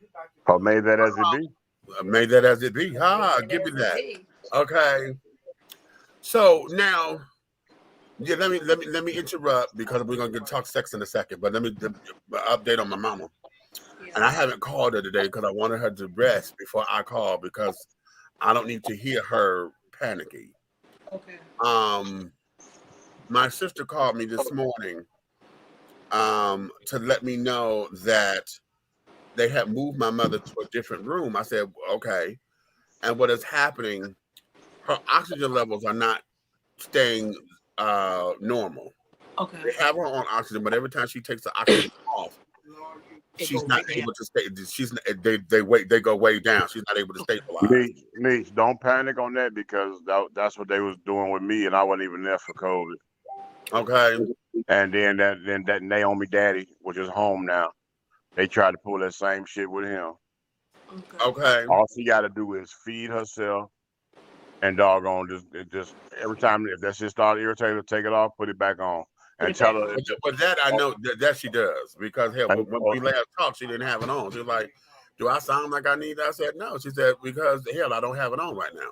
Oh, may that as it be. May that as it be. Give me that. Okay. So now, yeah, let me interrupt because we're gonna talk sex in a second. But let me update on my mama. And I haven't called her today because I wanted her to rest before I call because I don't need to hear her panicky. Okay. My sister called me this morning to let me know that they had moved my mother to a different room. I said, okay. And what is happening, her oxygen levels are not staying normal. Okay. They have her on oxygen, but every time she takes the oxygen off, she's not able to stay. They go way down. She's not able to stabilize. Me, don't panic on that because that's what they was doing with me, and I wasn't even there for COVID. Okay. And then that Naomi daddy, which is home now, they tried to pull that same shit with him. Okay. All she got to do is feed herself, and doggone just every time if that shit start irritating her, take it off, put it back on, and tell her. But that I know that she does because hell, when we last talked, she didn't have it on. She was like, "Do I sound like I need that?" I said, "No." She said, "Because hell, I don't have it on right now."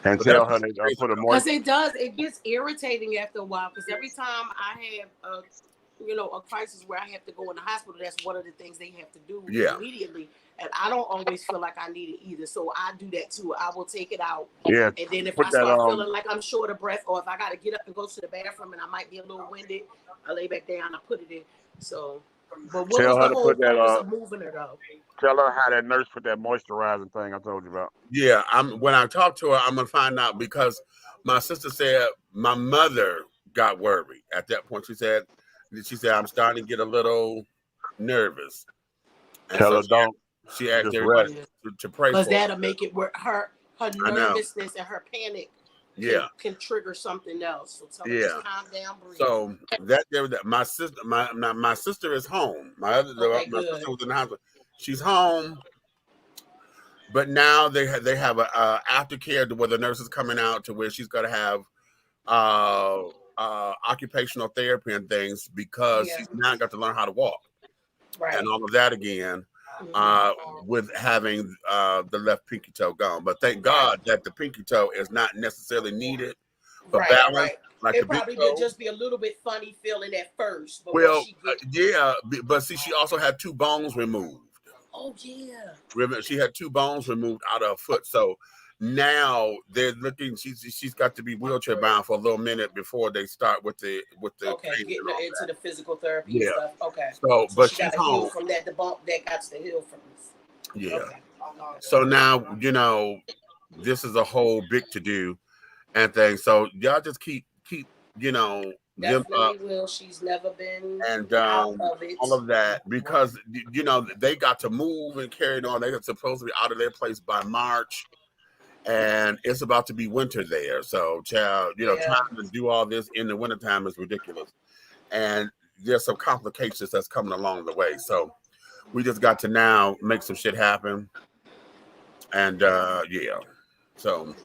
And tell her they put a more. Because it gets irritating after a while. Because every time I have a crisis where I have to go in the hospital, that's one of the things they have to do immediately. And I don't always feel like I need it either. So I do that too. I will take it out. Yeah. And then if I start feeling like I'm short of breath or if I got to get up and go to the bathroom and I might be a little winded, I lay back down, I put it in. So, but what was the whole purpose of moving her though? Tell her how that nurse put that moisturizing thing I told you about. Yeah, when I talk to her, I'm gonna find out because my sister said my mother got worried at that point. She said I'm starting to get a little nervous. And tell her don't. She asked everybody to pray for her. Because that'll make it work. Her nervousness and her panic can trigger something else. So tell her just calm down, breathe. So my sister is home. My sister was in the hospital. She's home. But now they have a aftercare where the nurse is coming out to where she's gonna have occupational therapy and things because she's now got to learn how to walk. Right. And all of that again. With having the left pinky toe gone, but thank God that the pinky toe is not necessarily needed for balance. Right. Like it probably would just be a little bit funny feeling at first. But but see, she also had 2 bones removed. Oh yeah. Remember, she had 2 bones removed out of her foot, so now they're looking. She's got to be wheelchair bound for a little minute before they start with the getting her into the physical therapy and stuff. Okay. So but she's home heal from that. The bump that got to heal from this. Yeah. Okay. So now this is a whole big to do and thing. So y'all just keep Definitely will. She's never been and out of it. All of that because they got to move and carry on. They got supposed to be out of their place by March. And it's about to be winter there. So, child, trying to do all this in the wintertime is ridiculous. And there's some complications that's coming along the way. So, we just got to now make some shit happen. And, So,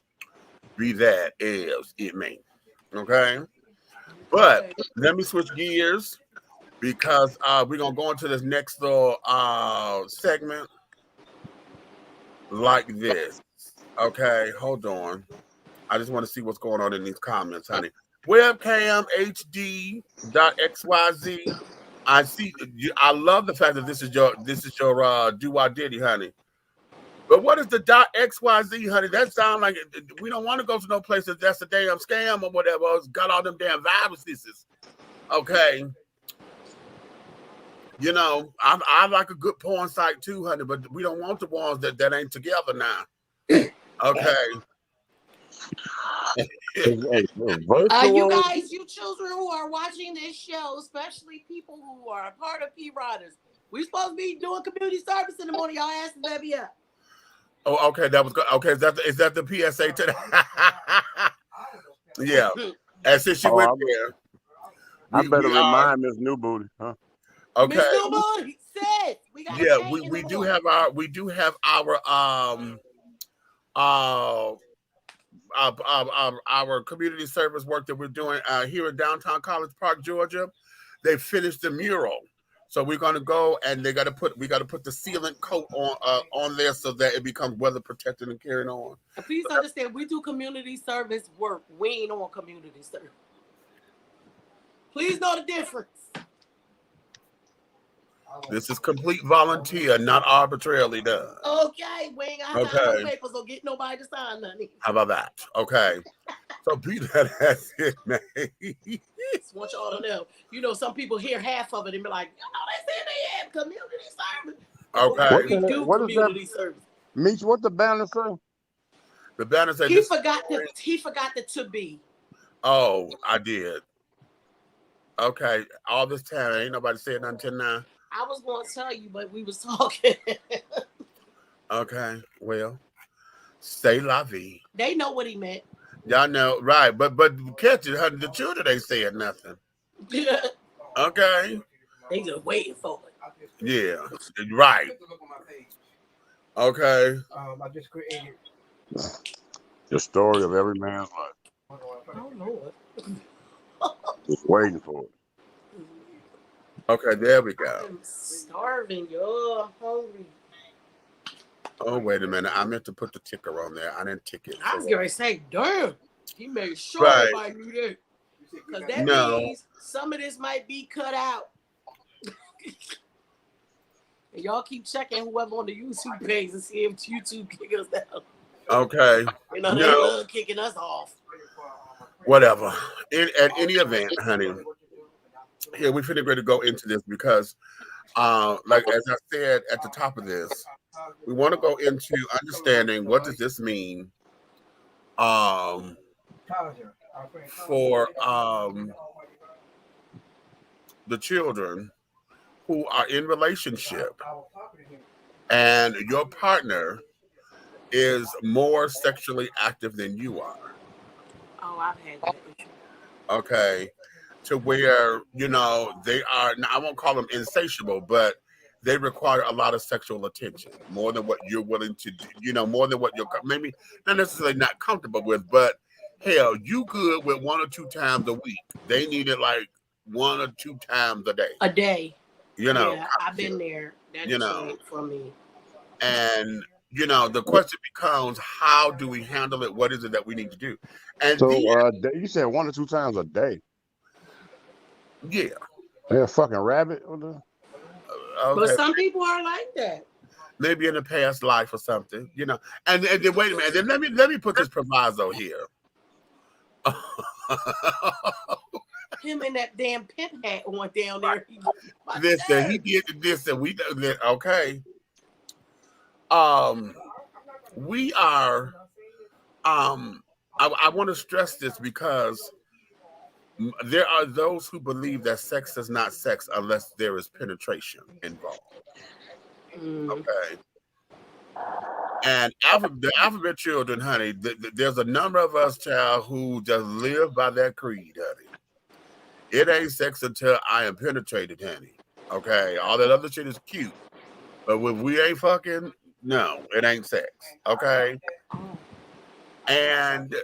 be that as it may. Okay? But let me switch gears because we're going to go into this next little segment like this. Okay, hold on. I just want to see what's going on in these comments, honey. Webcam HD.xyz. I see. I love the fact that this is your do I diddy, honey. But what is the .xyz, honey? That sounds like we don't want to go to no place that's a damn scam or whatever. It's got all them damn viruses. Okay. I like a good porn site too, honey, but we don't want the ones that ain't together now. Okay. You guys, you children who are watching this show, especially people who are a part of P-Riders, we're supposed to be doing community service in the morning. Y'all ask the baby up. Oh, okay, that was good. Okay, is that the PSA today? Yeah. And since she went there, I better remind Miss New Booty, huh? Okay. Miss New Booty said we got. We do have our uh, our community service work that we're doing here in downtown College Park, Georgia. They finished the mural, so we're going to go and we got to put the sealant coat on there so that it becomes weather protected and carrying on. And please understand, we do community service work. We ain't on community service. Please know the difference. This is complete volunteer, not arbitrarily done. Okay, we ain't got to sign no papers or get nobody to sign nothing. How about that? Okay. So be that as it may. Just want y'all to know. You know, some people hear half of it and be like, you know, they say they have community service. Okay. We do community service. Meech, what the banner say? The banner said He forgot the to be. Oh, I did. Okay. All this time, ain't nobody said nothing till now. I was going to tell you, but we was talking. Okay. Well, say la vie. They know what he meant. Y'all know, right? But catch it, honey. The children ain't saying nothing. Okay. They just waiting for it. Yeah. Right. Okay. I just created. The story of every man's life. Oh Lord. Just waiting for it. Okay, there we go. I'm starving, yo. I'm hungry. Oh, wait a minute. I meant to put the ticker on there. I didn't tick it. I was going to say, damn. He made sure Right. everybody knew that. Because that No. means some of this might be cut out. And y'all keep checking whoever on the YouTube page and see if YouTube kick us down. Okay. You know, they No. love kicking us off. Whatever. At any event, honey, here we finna ready to go into this because, like as I said at the top of this, we want to go into understanding what does this mean, for the children who are in relationship and your partner is more sexually active than you are. Oh, I've had that issue. Okay, to where, you know, they are, now I won't call them insatiable, but they require a lot of sexual attention, more than what you're willing to do, you know, more than what you're maybe not necessarily not comfortable with, but hell, you good with 1 or 2 times a week. They need it like 1 or 2 times a day. A day. You know, Yeah, I've been there. That's you know, for me. and you know, the question becomes, how do we handle it? What is it that we need to do? And So then, you said 1 or 2 times a day. yeah. They're a fucking rabbit. What the? Okay. But some people are like that. Maybe in a past life or something, you know. And then wait a minute. Then let me put this proviso here. Him and that damn pimp hat on down there. Listen, he did this, and we okay. We are. I want to stress this because there are those who believe that sex is not sex unless there is penetration involved. Okay. And the alphabet children, honey, there's a number of us, child, who just live by that creed, honey. It ain't sex until I am penetrated, honey. Okay. All that other shit is cute. But when we ain't fucking, no, it ain't sex. Okay. And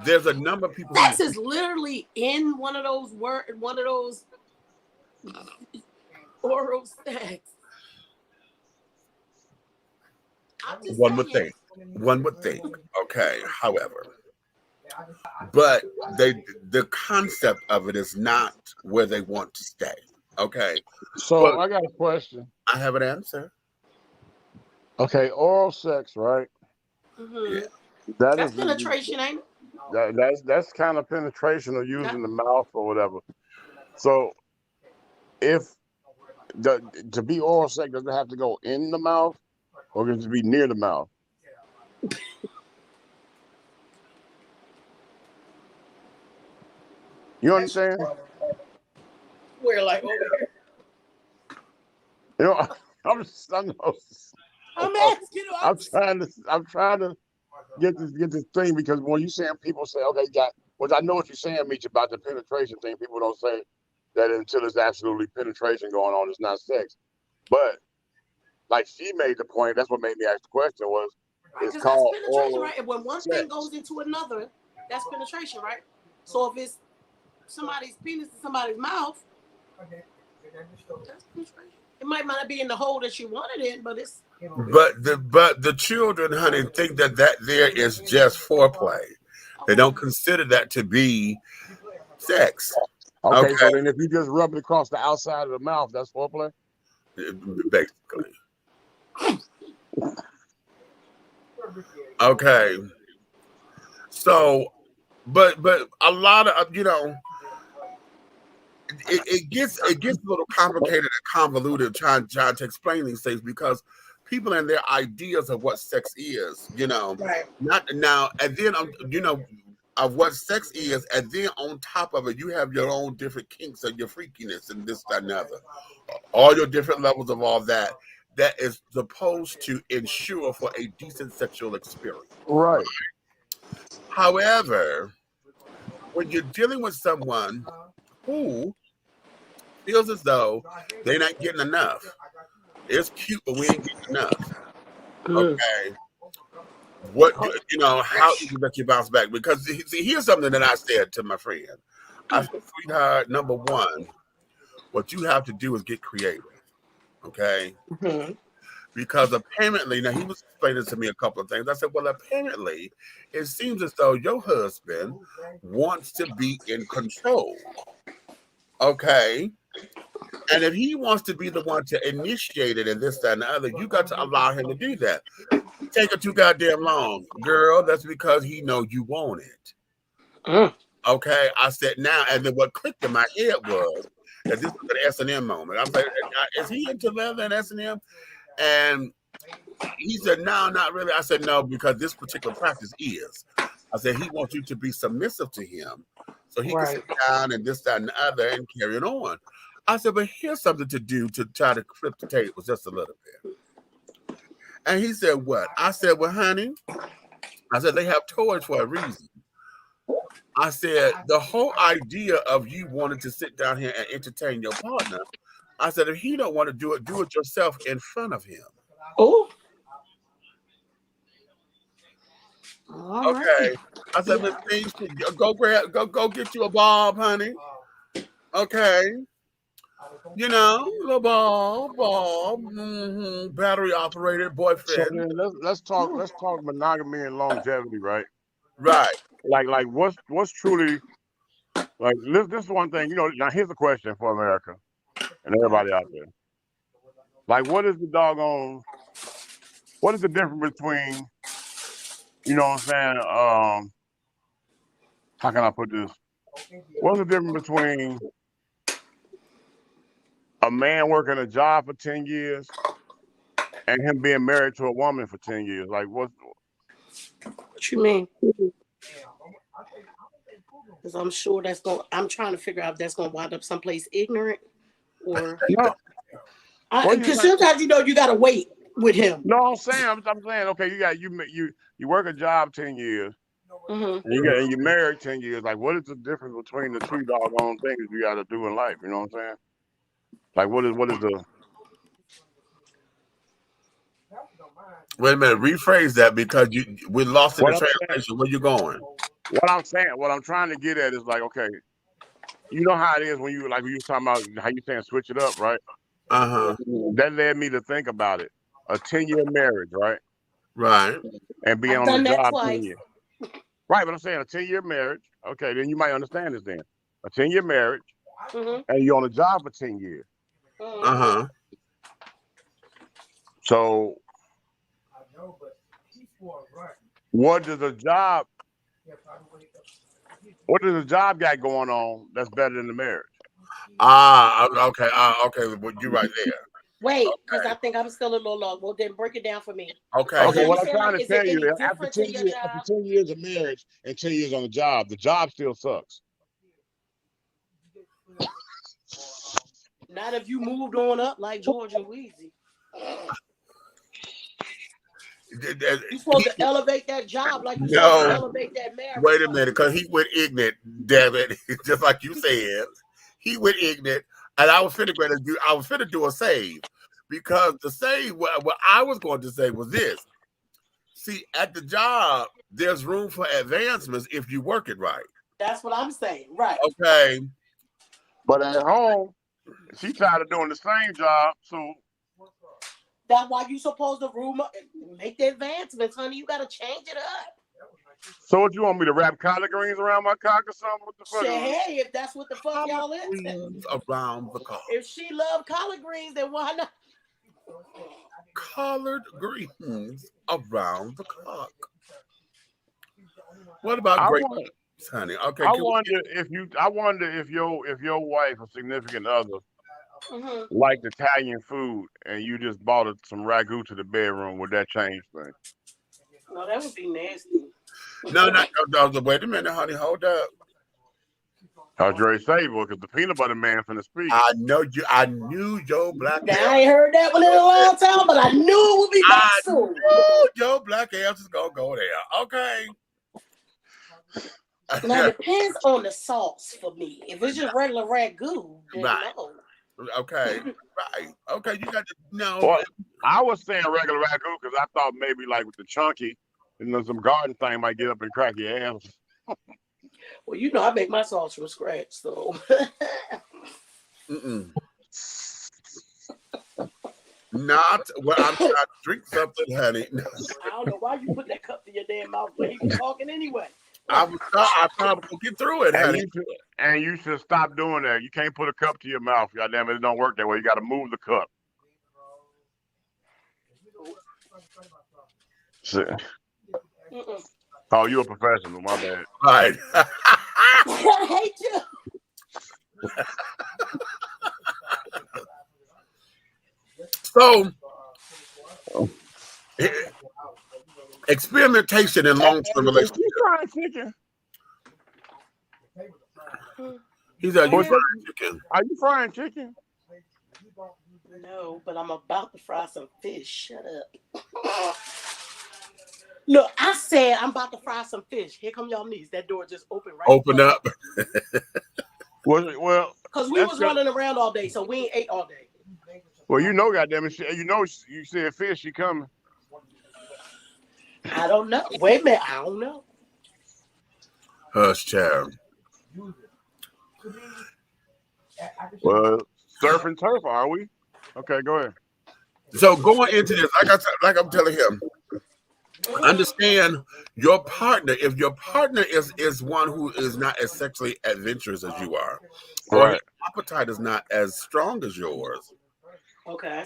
there's a number of people. Sex is literally in one of those oral sex. One would think. Okay. However, but the concept of it is not where they want to stay. Okay. So but I got a question. I have an answer. Okay, oral sex, right? Mm-hmm. Yeah. That's penetration, ain't it? That's kind of penetration or using the mouth or whatever. So if to be oral sex, does it have to go in the mouth or does it be near the mouth? You understand? We're like over here. You know, I'm asking. I'm trying to get this thing because when you saying people say, okay, which I know what you're saying, Meech, about the penetration thing. People don't say that until there's absolutely penetration going on, it's not sex. But like she made the point, that's what made me ask the question was, Because that's called penetration, oral right? And when one sex. thing goes into another, that's penetration, right? So if it's somebody's penis in somebody's mouth, that's penetration. It might not be in the hole that you wanted it, but it's. But the children, honey, think that there is just foreplay. They don't consider that to be sex. Okay, Okay, so then if you just rub it across the outside of the mouth, that's foreplay? basically. Okay. So, but a lot of it gets a little complicated and convoluted trying to explain these things because people and their ideas of what sex is, Right. not now, and then of what sex is, and then on top of it, you have your own different kinks and your freakiness and this, that, and other, all your different levels of all that is supposed to ensure for a decent sexual experience. Right. However, when you're dealing with someone who feels as though they're not getting enough, it's cute, but we ain't getting enough. Okay. How do you let you bounce back? Because see, here's something that I said to my friend. I said, sweetheart, number one, what you have to do is get creative. Okay. Mm-hmm. Because apparently, now he was explaining to me a couple of things. I said, well, apparently, it seems as though your husband wants to be in control. Okay. And if he wants to be the one to initiate it and this, that, and the other, you got to allow him to do that. Take it too goddamn long. Girl, that's because he know you want it. Okay. I said now, and then what clicked in my head was that this was an S&M moment. I'm like, is he into leather and S&M? And he said, no, not really. I said, no, because this particular practice is. I said, he wants you to be submissive to him so he can sit down and this, that, and the other and carry it on. I said, but here's something to do to try to flip the tables just a little bit. And he said, what? I said, well, honey, I said, they have toys for a reason. I said, the whole idea of you wanting to sit down here and entertain your partner, I said, if he don't want to do it yourself in front of him. Oh. Okay. I said, Miss Page, go get you a bulb, honey. Okay. Little bulb, battery operated boyfriend. So then let's talk monogamy and longevity, right? Right. Like what's truly like this is one thing, now here's a question for America and everybody out there. Like what is the difference between, what I'm saying, how can I put this? What's the difference between a man working a job for 10 years and him being married to a woman for 10 years? Like what you mean? Because I'm sure I'm trying to figure out if that's going to wind up someplace ignorant or. No. Because sometimes, you got to wait with him. No, I'm saying, okay, you work a job 10 years, and you're married 10 years. Like, what is the difference between the two doggone things you got to do in life? You know what I'm saying? Like, what is the? Wait a minute, rephrase that because we lost in the translation. Where you going? What I'm trying to get at is like, okay, you know how it is when you were talking about how you saying switch it up, right? That led me to think about it. A 10-year marriage, right? Right. And being on the job 10 years. Right, but I'm saying a 10-year marriage. Okay, then you might understand this then. A 10-year marriage, and you're on the job for 10 years. So, what does the job got going on that's better than the marriage? Okay. Okay. Well, you're right there. Wait, because I think I'm still a little low. Well, then break it down for me. Okay. Okay, what I'm trying to tell you is after 10 years of marriage and 10 years on the job still sucks. Not if you moved on up like George and Weezy. You're supposed to elevate that job like you're supposed to elevate that marriage. Wait a minute, because he went ignorant, damn it. Just like you said. He went ignorant. And I was finna do a save. Because the save, what I was going to say was this. See, at the job, there's room for advancements if you work it right. That's what I'm saying. Right. Okay. But at home, she tired of doing the same job. So that's why you supposed to make the advancements, honey. You gotta change it up. So what you want me to wrap collard greens around my cock or something? What the fuck? Hey, if that's what the fuck y'all is. Around the cock. If she love collard greens, then why not? Collard greens around the cock. What about great honey? Okay. I wonder if your wife or significant other liked Italian food and you just bought her some ragu to the bedroom, would that change things? No, that would be nasty. No. Wait a minute, honey. Hold up. I was ready to say, because the peanut butter man finna speak. I knew your black ass. I ain't heard that one in a long time, but I knew it would be back soon. Your black ass is gonna go there. Okay. Now it depends on the sauce for me. If it's just regular ragu, then no. Okay. Right. Okay. You got to know. Well, I was saying regular ragu because I thought maybe like with the chunky, and then some garden thing might get up and crack your ass. Well, you know I make my sauce from scratch, so. Not when I'm trying to drink something, honey. I don't know why you put that cup to your damn mouth when he was talking anyway. I probably will get through it, honey. And you should stop doing that. You can't put a cup to your mouth. Goddamn it don't work that way. You got to move the cup. Oh, you're a professional. My bad. Right. I hate you. So, experimentation in long-term relationships. He said, "You frying chicken? Are you frying chicken?" No, but I'm about to fry some fish. Shut up. Look, I said I'm about to fry some fish. Here come y'all knees. That door just opened right. Open up. Well, because we was running around all day, so we ain't ate all day. Well, you know, goddamn it, you know, you said fish, she coming. I don't know. Wait a minute, I don't know. Hush, child. Well, surf and turf, are we? Okay, go ahead. So going into this, like I'm telling him, understand your partner. If your partner is one who is not as sexually adventurous as you are, or his appetite is not as strong as yours, okay,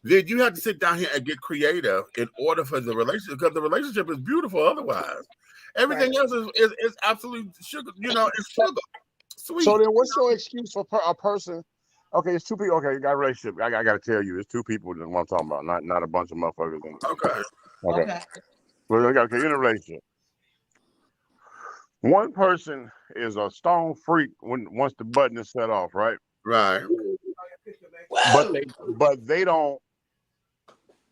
then you have to sit down here and get creative in order for the relationship, because the relationship is beautiful otherwise. Everything else is absolutely sugar. You know, it's sugar. Sweet. So then, what's your excuse for a person? Okay, it's two people. Okay, you got a relationship. I got to tell you, it's two people that I'm talking about, not a bunch of motherfuckers. Okay. Well, okay, you're in a relationship. One person is a stone freak once the button is set off, right? Right. But they don't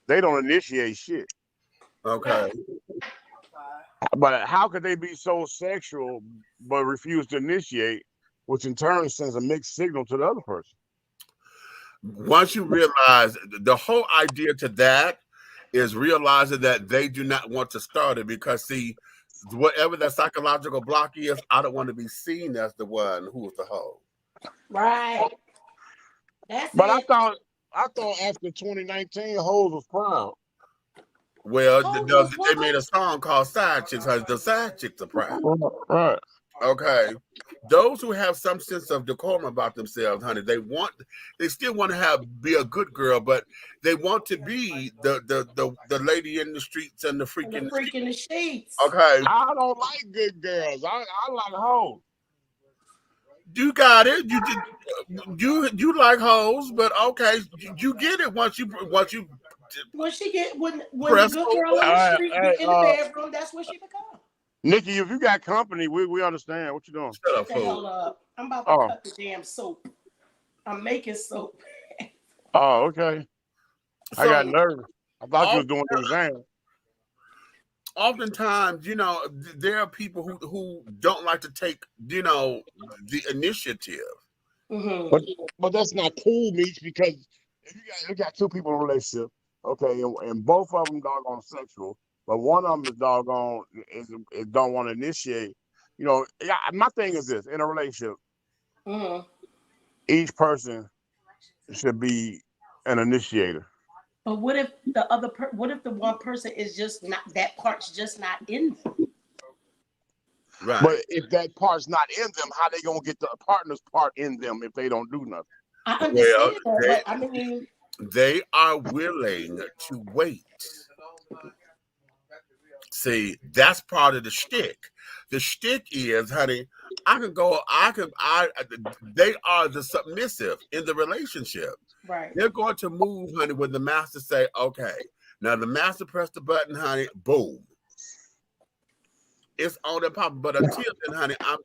initiate shit. Okay. But how could they be so sexual but refuse to initiate, which in turn sends a mixed signal to the other person? Once you realize, the whole idea to that is realizing that they do not want to start it, because see, whatever that psychological block is, I don't want to be seen as the one who is the hoe. Right. But I thought after 2019, hoes was proud. Well, they made a song called Side Chicks. The side chicks are proud. Right. Okay. Those who have some sense of decorum about themselves, honey, they still want to be a good girl, but they want to be the lady in the streets and the freak in the sheets. Okay. I don't like good girls. I like hoes. You got it. You like hoes, but okay, you get it once you when the good girl on the street in the bedroom, that's what she becomes. Nikki, if you got company, we understand. What you doing? Shut up, the hell up. I'm about to cut the damn soap. I'm making soap. Oh, okay. I got nervous. I thought you was doing the exam. Oftentimes, there are people who don't like to take, the initiative. Mm-hmm. But that's not cool, Meech, because if you got two people in a relationship, okay, and both of them doggone sexual, but one of them is doggone is don't want to initiate. You know, my thing is this: in a relationship, each person should be an initiator. But what if the what if the one person is just not, that part's just not in them? Right. But if that part's not in them, how they gonna get the partner's part in them if they don't do nothing? I understand that, but I mean, they are willing to wait. See, that's part of the shtick. The shtick is, honey, they are the submissive in the relationship. right. They're going to move, honey, when the master say, okay. Now the master press the button, honey, boom. It's on the pop. But until then, honey, and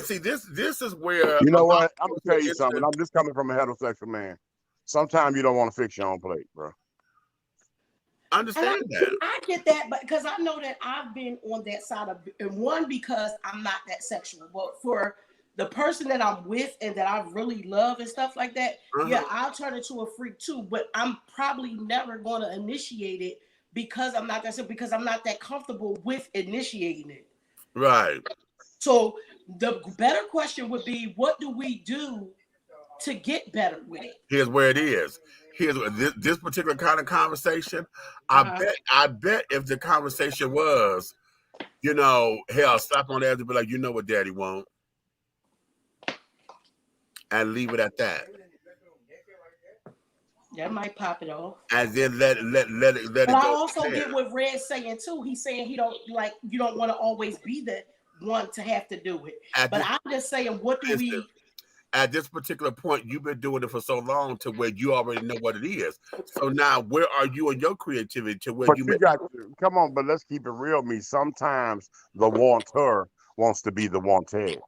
see, this is where, you know what? I'm gonna tell you something. I'm just coming from a heterosexual man. Sometimes you don't want to fix your own plate, bro. Understand that. I get that, but because I know that I've been on that side of and one, because I'm not that sexual, but for the person that I'm with and that I really love and stuff like that, yeah, I'll turn into a freak too. But I'm probably never going to initiate it because I'm not that comfortable with initiating it. Right. So the better question would be, what do we do to get better with it? Here's where it is. Here's this particular kind of conversation. I bet if the conversation was, you know, hell, slap on the edge and be like, you know what daddy won't, and leave it at that. That might pop it off. And then let it but go. I also get what Red's saying too. He's saying you don't want to always be the one to have to do it. But I'm just saying, what do we? At this particular point, you've been doing it for so long to where you already know what it is. So now, where are you in your creativity to where you got to come on? But let's keep it real. Sometimes the wanter wants to be the wanted.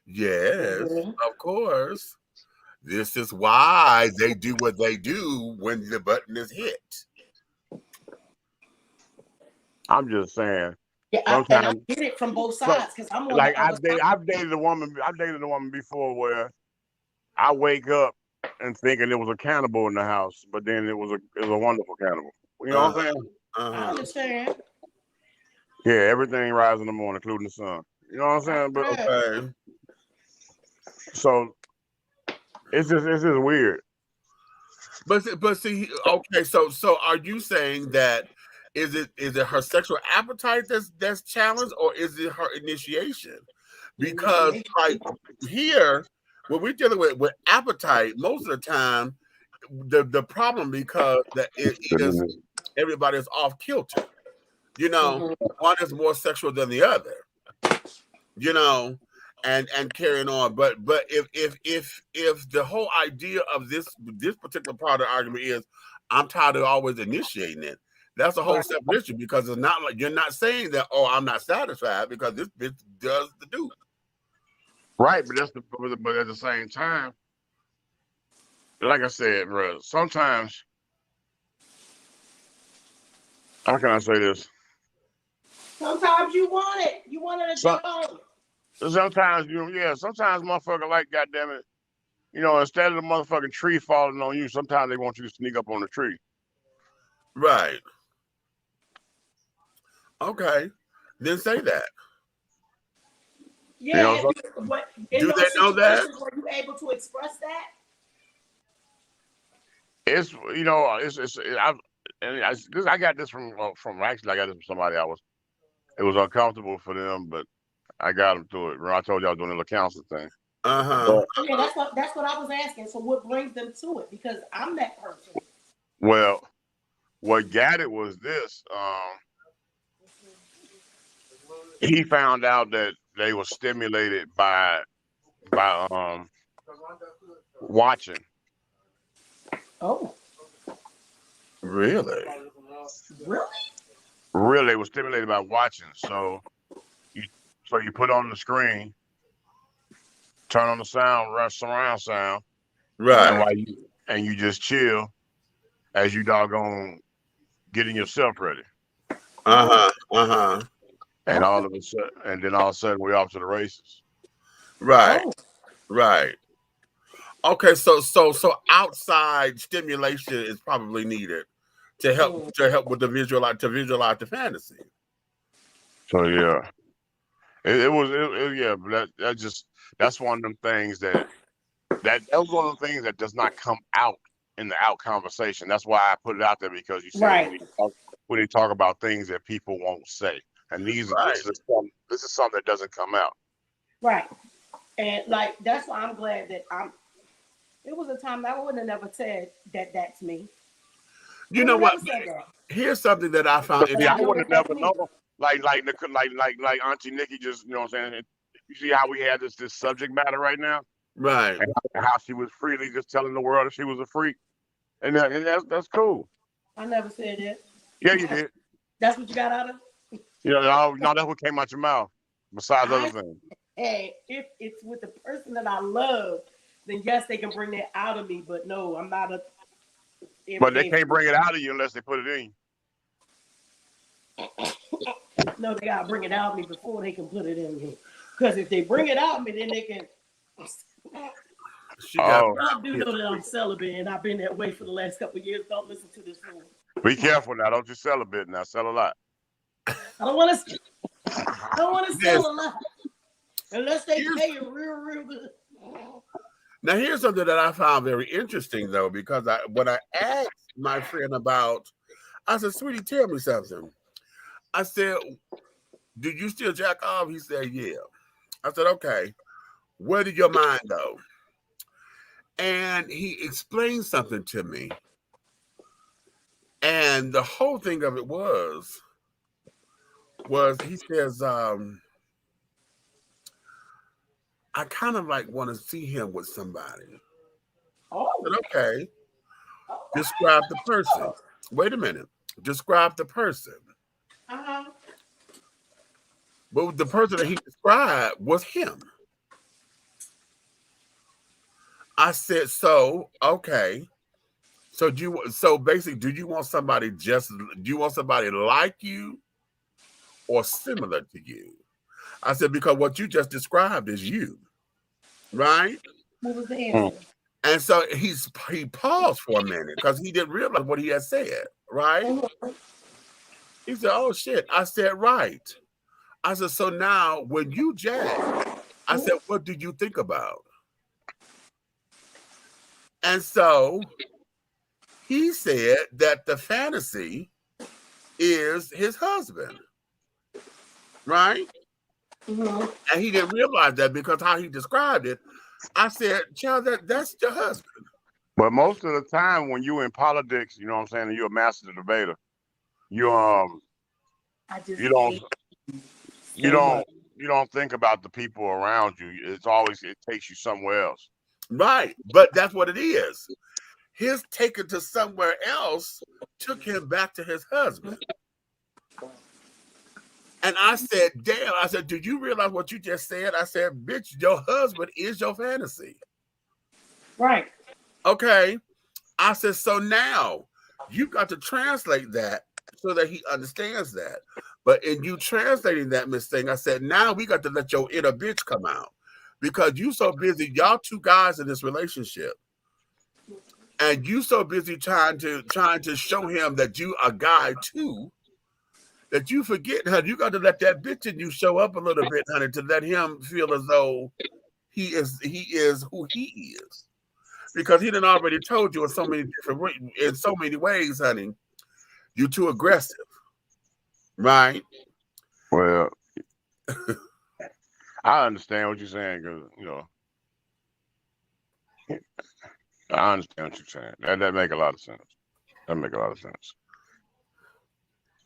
Yes, of course. This is why they do what they do when the button is hit. I'm just saying. Yeah, and I get it from both sides because I'm like I've dated a woman before where I wake up and thinking it was a cannibal in the house, but then it was a wonderful cannibal. You know what I'm saying? I understand. Yeah, everything rises in the morning, including the sun. You know what I'm saying? But okay. So it's just weird. But see, okay, so are you saying that is it her sexual appetite that's challenged, or is it her initiation? Because like here, when we're dealing with appetite, most of the time, the problem because that it is everybody is off kilter. You know, one is more sexual than the other. You know, and carrying on. But if the whole idea of this particular part of the argument is I'm tired of always initiating it, that's a whole separate issue, because it's not like you're not saying that, oh, I'm not satisfied because this bitch does the do. Right, but but at the same time, like I said, bro, sometimes how can I say this? Sometimes you want it. You want it to jump on. Sometimes sometimes motherfucker, like, goddamn it, you know, instead of the motherfucking tree falling on you, sometimes they want you to sneak up on the tree. Right. Okay. Then say that. Yeah. You know, do they know that? Were you able to express that? It's, you know, I got this from actually I got this from somebody it was uncomfortable for them, but I got them through it. I told you I was doing a little counseling thing. Yeah, that's what I was asking. So what brings them to it? Because I'm that person. Well, what got it was this. He found out that they were stimulated by watching. Oh. Really? Really, they were stimulated by watching. So you put on the screen, turn on the sound, surround sound, right? And you just chill as you doggone getting yourself ready. And all of a sudden, we're off to the races. Right, right. Okay, so outside stimulation is probably needed to help with the visualize the fantasy. So yeah, it was yeah. But that's one of them things that was one of the things that does not come out in the out conversation. That's why I put it out there, because you said Right. when they talk about things that people won't say, and this is something that doesn't come out. Right. And like that's why I'm glad that it was a time that I wouldn't have never said that that's me. You know what? Here's something that I found. Yeah, I would have never known. Like Auntie Nikki just, you know what I'm saying? You see how we had this subject matter right now? Right. And how she was freely just telling the world that she was a freak. And that's cool. I never said that. Yeah, you did. That's what you got out of it? No, that's what came out your mouth, besides other things. Hey, if it's with the person that I love, then yes, they can bring that out of me. But no, I'm not a. But they can't bring it out of you unless they put it in you. No, they gotta bring it out of me before they can put it in me. Because if they bring it out of me, then they can. I do know that I'm celibate, and I've been that way for the last couple of years. Don't listen to this fool. Be careful now. Don't you sell a bit now. Sell a lot. I don't want to sell a lot unless they pay you real good. Now, here's something that I found very interesting, though, because when I asked my friend about, I said, "Sweetie, tell me something." I said, "Did you still jack off?" He said, "Yeah." I said, "Okay, where did your mind go?" And he explained something to me. And the whole thing of it was he says, I kind of like want to see him with somebody. I said, okay, describe the person. Wait a minute. Describe the person. But the person that he described was him. I said, so, okay. So basically, do you want somebody like you or similar to you? I said, because what you just described is you, right? What was the answer? And so he paused for a minute because he didn't realize what he had said, right? He said, oh shit. I said, right. I said, so now when you jack, I said, what do you think about? And so he said that the fantasy is his husband, right? And he didn't realize that because how he described it. I said, child, that's your husband. But most of the time when you're in politics, you know what I'm saying, and you're a master debater, you don't think about the people around you. It takes you somewhere else. Right. But that's what it is. His taken to somewhere else took him back to his husband. And I said, damn, I said, did you realize what you just said? I said, bitch, your husband is your fantasy. Right. Okay. I said, so now you got to translate that so that he understands that. But in you translating that, Miss Thing, I said, now we got to let your inner bitch come out because you so busy, y'all two guys in this relationship. And you so busy trying to show him that you a guy too, that you forget, honey, you got to let that bitch in you show up a little bit, honey, to let him feel as though he is who he is. Because he done already told you in so many ways, honey, you're too aggressive. Right? Well, I understand what you're saying, because I understand what you're saying. That make a lot of sense. That make a lot of sense.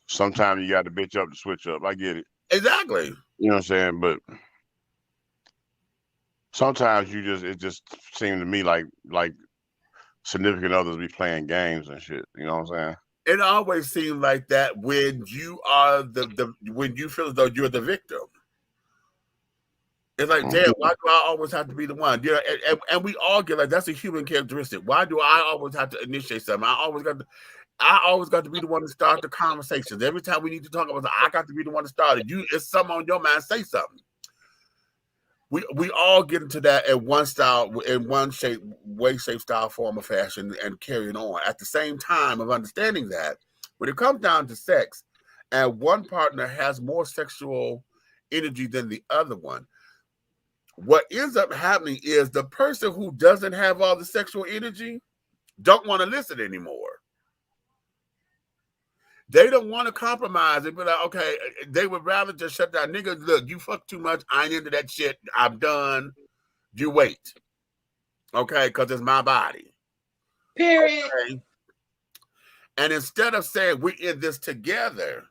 Sometimes you got to bitch up to switch up. I get it. Exactly. You know what I'm saying? But sometimes it just seems to me like significant others be playing games and shit. You know what I'm saying? It always seems like that when you are when you feel as though you're the victim. It's like, damn, why do I always have to be the one? You know, and we all get like, that's a human characteristic. Why do I always have to initiate something? I always got to be the one to start the conversations. Every time we need to talk about it, I got to be the one to start it. It's something on your mind, say something. we all get into that in one style, in one shape, way, shape, style, form, or fashion, and carrying on. At the same time of understanding that, when it comes down to sex, and one partner has more sexual energy than the other one, what ends up happening is the person who doesn't have all the sexual energy don't want to listen anymore. They don't want to compromise. They be like, okay, they would rather just shut down. Nigga, look, you fuck too much. I ain't into that shit. I'm done. You wait. Okay, because it's my body. Period. Okay? And instead of saying we're in this together,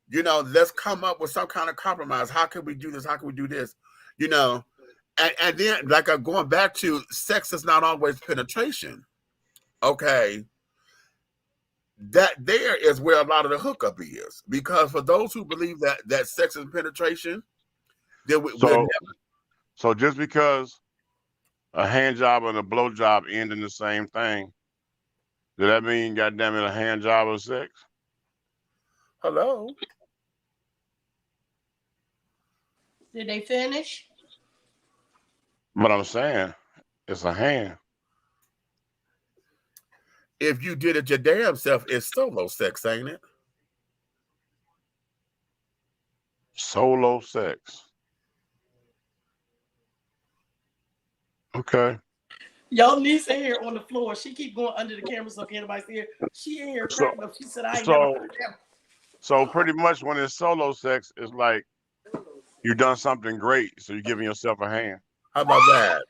you know, let's come up with some kind of compromise. How can we do this? How can we do this? You know, and then like I'm going back to sex is not always penetration. Okay. That there is where a lot of the hookup is. Because for those who believe that sex is penetration, then so just because a hand job and a blow job end in the same thing, does that mean, goddamn it, a hand job is sex? Hello? Did they finish? But I'm saying, it's a hand. If you did it your damn self, it's solo sex, ain't it? Solo sex. Okay. Y'all niece in here on the floor. She keep going under the camera so can't nobody see her. She in here cracking up. She said, I ain't never heard that. So pretty much when it's solo sex, it's like you done something great, so you're giving yourself a hand. How about that?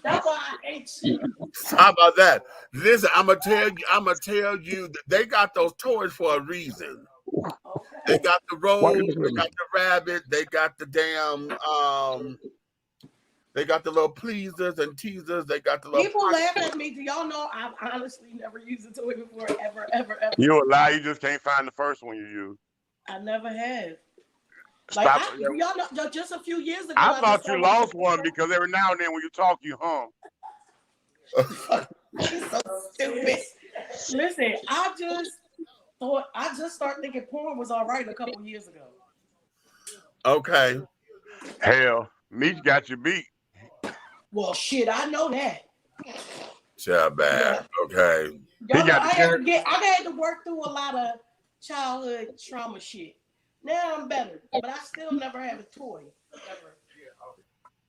That's why I hate you. How about that? Listen, I'm gonna tell you that they got those toys for a reason. They got the rose, they got the rabbit, they got the damn they got the little pleasers and teasers, they got the little people laugh at me. Do y'all know I've honestly never used a toy before, ever. You a lie, you just can't find the first one you used. I never have. Stop. Y'all know, just a few years ago. I thought you lost one because every now and then when you talk, you hum. You're so stupid. Listen, I just started thinking porn was all right a couple years ago. Okay. Hell, Meech got you beat. Well, shit, I know that. Yeah, bad. Okay. Y'all know, I had to work through a lot of childhood trauma shit. Now I'm better, but I still never had a toy. Ever.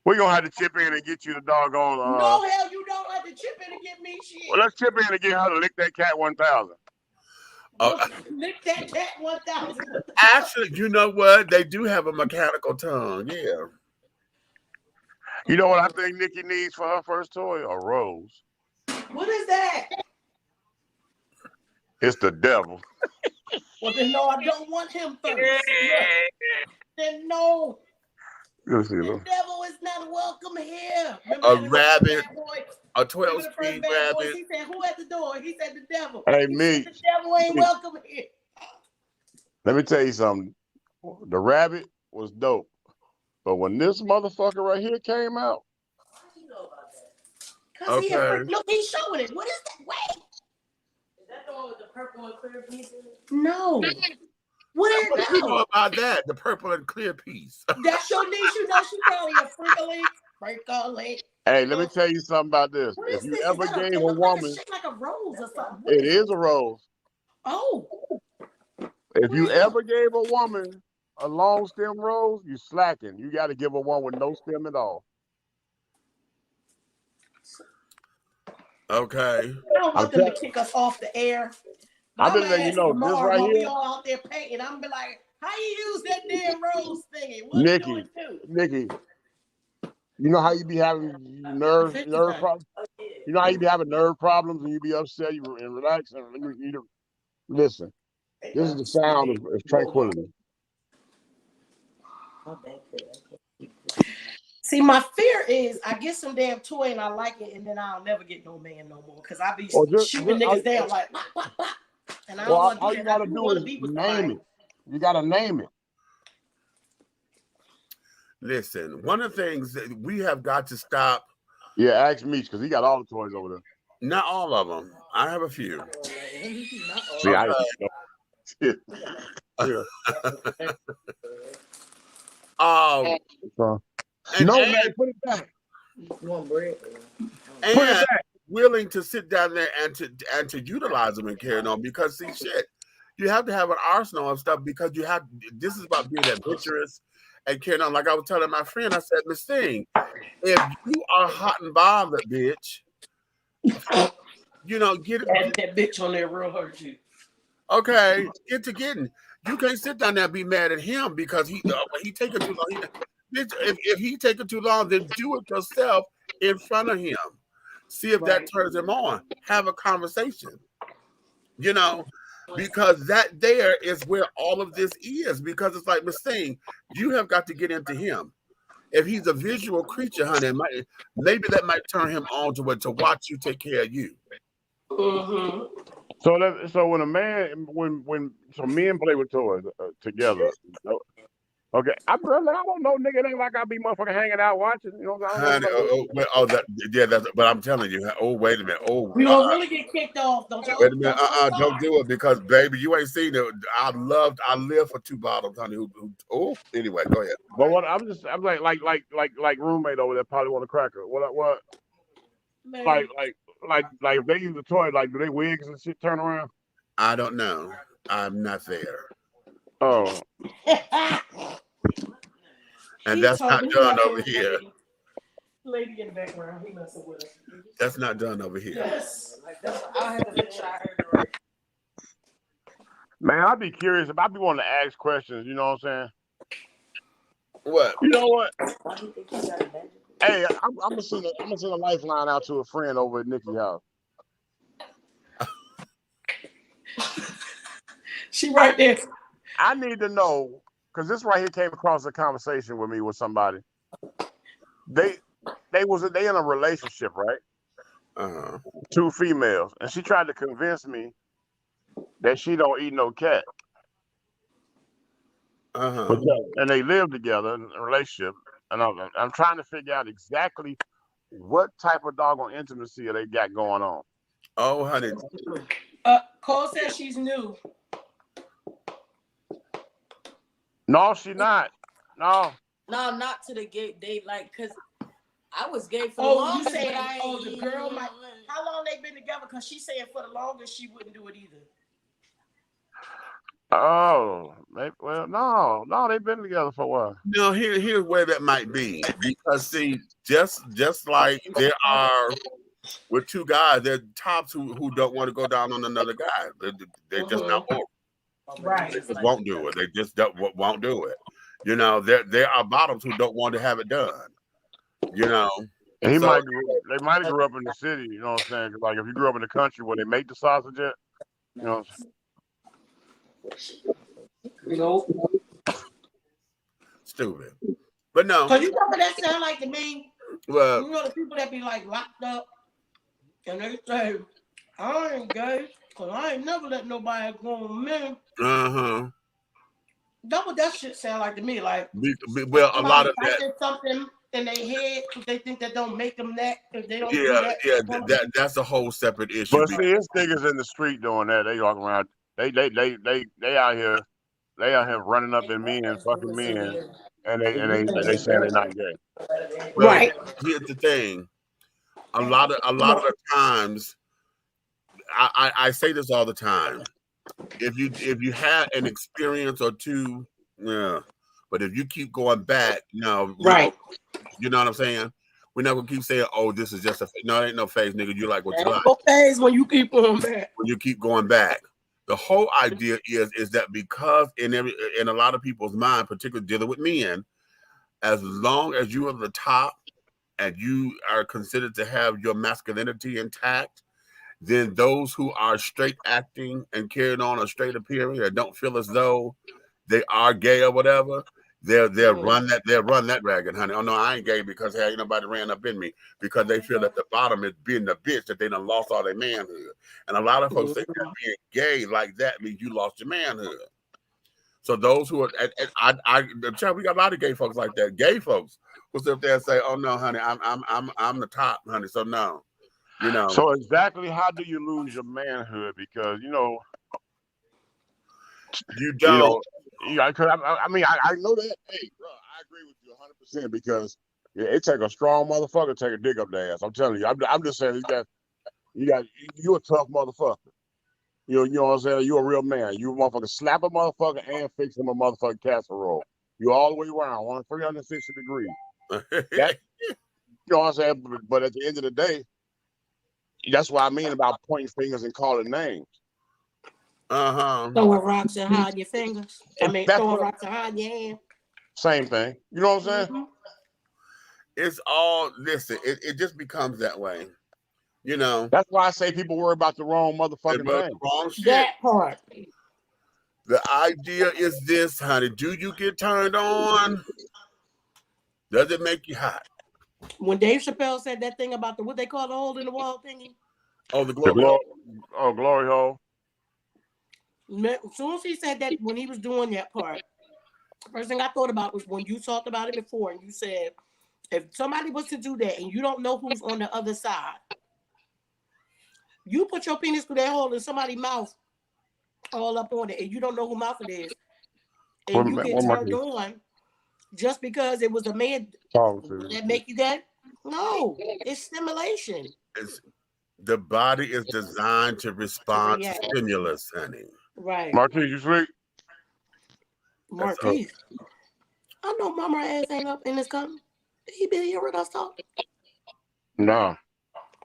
We're gonna have to chip in and get you the doggone. No, hell, you don't have to chip in and get me shit. Well, let's chip in and get her to lick that cat 1000. Lick that cat 1000. Actually, you know what? They do have a mechanical tongue. Yeah. You know what I think Nikki needs for her first toy? A rose. What is that? It's the devil. Well, then no, I don't want him first. Then no. The devil is not welcome here. Remember a rabbit, a 12-speed rabbit. He said, "Who at the door?" He said, "The devil." Hey, me. The devil ain't welcome here. Let me tell you something. The rabbit was dope, but when this motherfucker right here came out, okay. Look, he's showing it. What is that? Wait. Is that the one with the purple and clear piece? No. What do you know about that? The purple and clear piece. That's your niece. You know she probably a freakily. Hey, let me tell you something about this. If you ever gave a woman, like a rose or something. It is a rose. Oh. If you ever gave a woman a long stem rose, you slacking. You got to give her one with no stem at all. Okay. I don't want them to kick us off the air. I'm just letting you know, this right here. We all out there painting. I'm be like, how you use that damn rose thingy? What you doing too? Nikki, you know how you be having nerve problems? You know how you be having nerve problems and you be upset, you and relax and you listen. This is the sound of tranquility. See, my fear is I get some damn toy and I like it, and then I'll never get no man no more because I be shooting niggas down like, bop, bop, bop. And I don't want to do all you gotta do is name it. You gotta name it. Listen, one of the things that we have got to stop. Yeah, ask Meech because he got all the toys over there. Not all of them. I have a few. See, I No, man, put it back. And willing to sit down there and to utilize them and carry on, because see, shit, you have to have an arsenal of stuff, because this is about being adventurous and carrying on. Like I was telling my friend, I said, Miss Thing, if you are hot and bothered, bitch, get that bitch on there real hurt you. Okay, get to getting. You can't sit down there and be mad at him because he taking too long. Bitch, if he taking too long, then do it yourself in front of him. See if that turns him on. Have a conversation. Because that there is where all of this is. Because it's like Miss Thing, you have got to get into him. If he's a visual creature, honey, maybe that might turn him on to watch you take care of you. Mm-hmm. So when a man, when men play with toys together, okay, I don't know, nigga. It ain't like I be motherfucking hanging out watching. You know what I'm saying? But I'm telling you. Oh, wait a minute. Oh, we gonna really get kicked off. Don't wait a minute. Don't do it, because baby, you ain't seen it. I live for 2 bottles, honey. Anyway, go ahead. But what I'm like roommate over there probably want a cracker. What? Man. Like if they use a toy, like do they wigs and shit turn around? I don't know. I'm not there. Oh. And that's not done over here. Lady in the background, he messing with us. That's not done over here. Yes. I have to make sure I heard it right. Man, I'd be curious if I be wanting to ask questions, you know what I'm saying? What? You know what? Hey, I'm gonna send a lifeline out to a friend over at Nikki's house. She right there. I need to know, because this right here came across a conversation with me with somebody. They in a relationship, right? Uh-huh. 2 females, and she tried to convince me that she don't eat no cat. Uh-huh. And they live together in a relationship, and I'm trying to figure out exactly what type of doggone intimacy they got going on. Oh, honey. Cole says she's new. No, she not. No, not to the gay. They because I was gay for the longest. You saying the girl might? How long they been together? Because she's saying for the longest she wouldn't do it either. Oh, no, they've been together for a while. No, here's where that might be, because see, just like there are with 2 guys, there are tops who don't want to go down on another guy. They're just not over. Right. They just won't do it. They just won't do it. There are bottoms who don't want to have it done. They might have grew up in the city, you know what I'm saying? Like if you grew up in the country where they make the sausage at, you know. Stupid. But no. Cause you know what that sound like to me? Well, you know the people that be like locked up and they say, I ain't gay, cause I ain't never let nobody go on me. Uh-huh. That's what that shit sound like to me. Like well, a lot of that something in their head, they think that don't make them that if they don't do that. That's a whole separate issue. But see, it's niggas in the street doing that. They walk around. They out here. They out here running up in men, fucking men, and they saying they're not gay. Well, right. Here's the thing. A lot of the times, I say this all the time. If you had an experience or 2, yeah. But if you keep going back, right? You know what I'm saying? We're not gonna keep saying, "Oh, this is just a no." It ain't no phase, nigga. You like what you like. No phase when you keep going back. When you keep going back, the whole idea is that because in a lot of people's mind, particularly dealing with men, as long as you are the top and you are considered to have your masculinity intact, then those who are straight acting and carrying on a straight appearing and don't feel as though they are gay or whatever, they'll run that dragon, honey. Oh no, I ain't gay because hey, ain't nobody ran up in me, because they feel at the bottom is being the bitch that they done lost all their manhood. And a lot of folks think that being gay like that means you lost your manhood. So those who are, we got a lot of gay folks like that. Gay folks will sit there and say, "Oh no, honey, I'm the top, honey." So no, So exactly how do you lose your manhood? Because you don't. I know that. Hey, bro, I agree with you 100% because Yeah, it take a strong motherfucker to take a dick up the ass. I'm telling you. I'm just saying you a tough motherfucker. You know what I'm saying? You a real man. You a motherfucker slap a motherfucker and fix him a motherfucking casserole. You all the way around, 360 degrees. That, you know what I'm saying? But at the end of the day, that's what I mean about pointing fingers and calling names. Throwing rocks and hiding your fingers. Throwing rocks and hiding your hand. Same thing. You know what I'm saying? Mm-hmm. It's all, listen, it just becomes that way. You know. That's why I say people worry about the wrong motherfucking thing. Wrong shit. That part. The idea is this, honey. Do you get turned on? Does it make you hot? When Dave Chappelle said that thing about what they call the hole in the wall thingy. Oh, the glory hole. Oh, glory hole. As soon as he said that, when he was doing that part, the first thing I thought about was when you talked about it before and you said, if somebody was to do that and you don't know who's on the other side, you put your penis through that hole in somebody's mouth all up on it and you don't know who mouth it is. And you get turned on just because it was a man that make you that? No, it's stimulation. The body is designed to respond to stimulus, honey. Right. Marquise, you sleep? Marquise. I know mama ass ain't up in this coming. He been here with us talking? No.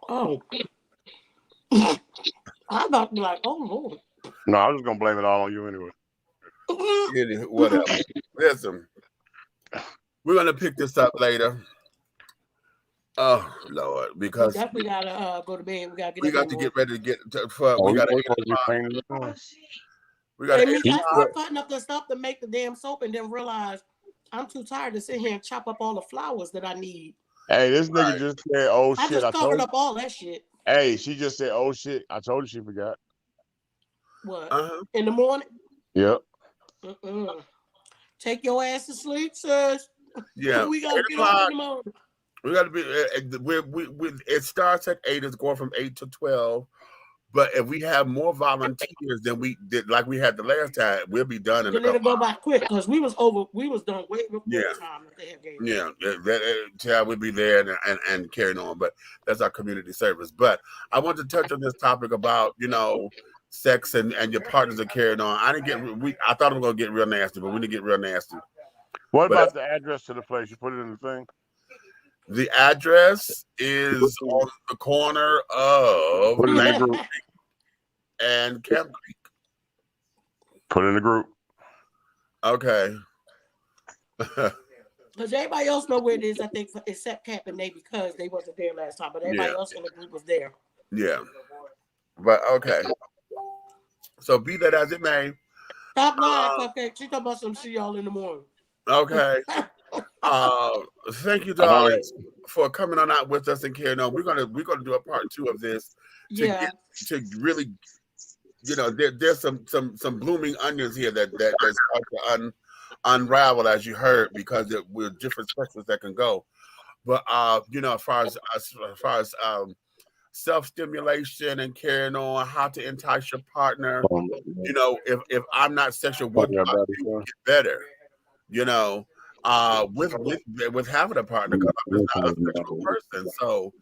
Oh. I'm about to be like, oh Lord. No, I was just gonna blame it all on you anyway. Whatever. Listen, we're gonna pick this up later. Oh Lord, because we definitely gotta go to bed. We got to get ready to get to. We got to. I'm cutting up the stuff to make the damn soap, and then realize I'm too tired to sit here and chop up all the flowers that I need. Hey, this nigga just said, "Oh shit!" I just covered up all that shit. Hey, she just said, "Oh shit!" I told her she forgot. What? In the morning? Yep. Take your ass to sleep, sis. Yeah. We gotta get up in the morning. We got to be. It starts at 8. It's going from 8 to 12. But if we have more volunteers than we did, like we had the last time, we'll be done in a couple. It'll go by quick because we was done way before the time that they had gave. Yeah, that we'll be there and carrying on. But that's our community service. But I want to touch on this topic about sex and your partners are carrying on. I thought it was gonna get real nasty, but we didn't get real nasty. What about the address to the place? You put it in the thing. The address is on the corner of Main Creek and Camp Creek. Put it in the group. Okay. Because everybody else know where it is, I think, except Cap and Nate because they wasn't there last time. But everybody else in the group was there. Yeah. But okay. So be that as it may. Stop lying, Cupcake. She talking about some see y'all in the morning. Okay. Thank you, darling, for coming on out with us and carrying on. We're gonna do a part 2 of this to really, there's some blooming onions here that start to unravel, as you heard, because we're different sections that can go. But as far as self-stimulation and carrying on, how to entice your partner, if I'm not sexual, what do I do to get better? With having a partner, because I'm just not a sexual person. So,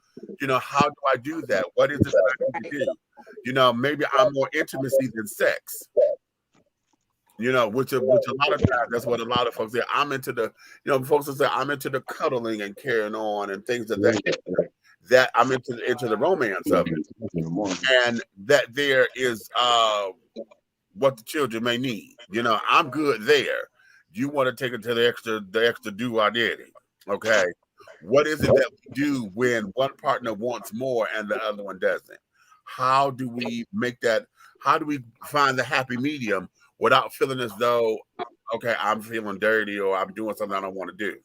how do I do that? What is it that I need to do? Maybe I'm more intimacy than sex. Which a lot of times that's what a lot of folks say. I'm into the, folks will say I'm into the cuddling and carrying on and things of that I'm into the romance of it, and that there is what the children may need. I'm good there. You want to take it to the extra do-I-did-it. Okay. What is it that we do when one partner wants more and the other one doesn't? How do we make that? How do we find the happy medium without feeling as though, okay, I'm feeling dirty or I'm doing something I don't want to do?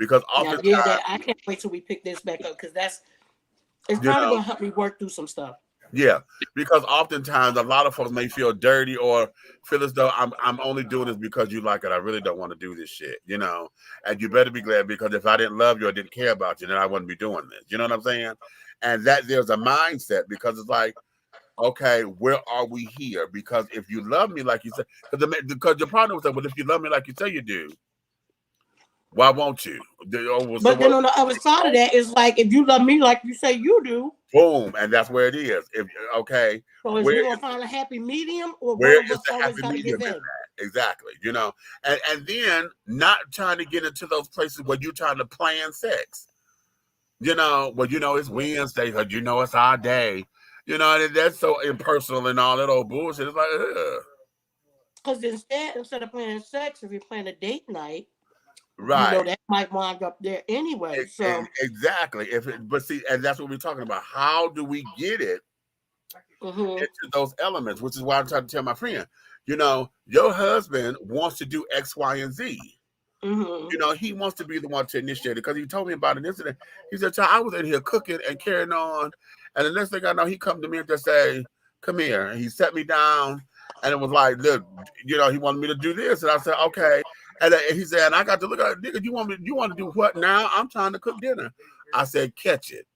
Because oftentimes, I can't wait till we pick this back up because it's probably gonna help me work through some stuff. Yeah, because oftentimes a lot of folks may feel dirty or feel as though I'm only doing this because you like it. I really don't want to do this shit, And you better be glad, because if I didn't love you or didn't care about you, then I wouldn't be doing this. You know what I'm saying? And that there's a mindset, because it's like, okay, where are we here? Because if you love me like you said, because your partner was like, well, if you love me like you say you do, Why won't you? But then on the other side of that, it's like if you love me like you say you do, boom, and that's where it is. If okay, so is we gonna find a happy medium, or where one of is us the always happy gotta medium give in in? that? Exactly, you know, and then not trying to get into those places where you're trying to plan sex. You know, well, you know, it's Wednesday, because you know it's our day. You know, and that's so impersonal and all that old bullshit. It's like, ugh. Because instead of planning sex, if you're planning a date night, Right. you know that might wind up there anyway. So exactly. But see, and that's what we're talking about. How do we get it into those elements? Which is why I'm trying to tell my friend, you know, your husband wants to do X, Y, and Z. You know, he wants to be the one to initiate it, because he told me about an incident. He said, "Child, I was in here cooking and carrying on, and the next thing I know, he come to me and just say, 'Come here.' And he set me down, and it was like, look, you know, he wanted me to do this, and I said, okay. And he said, and I got to look at it, nigga, you want to do what now? I'm trying to cook dinner. I said, catch it.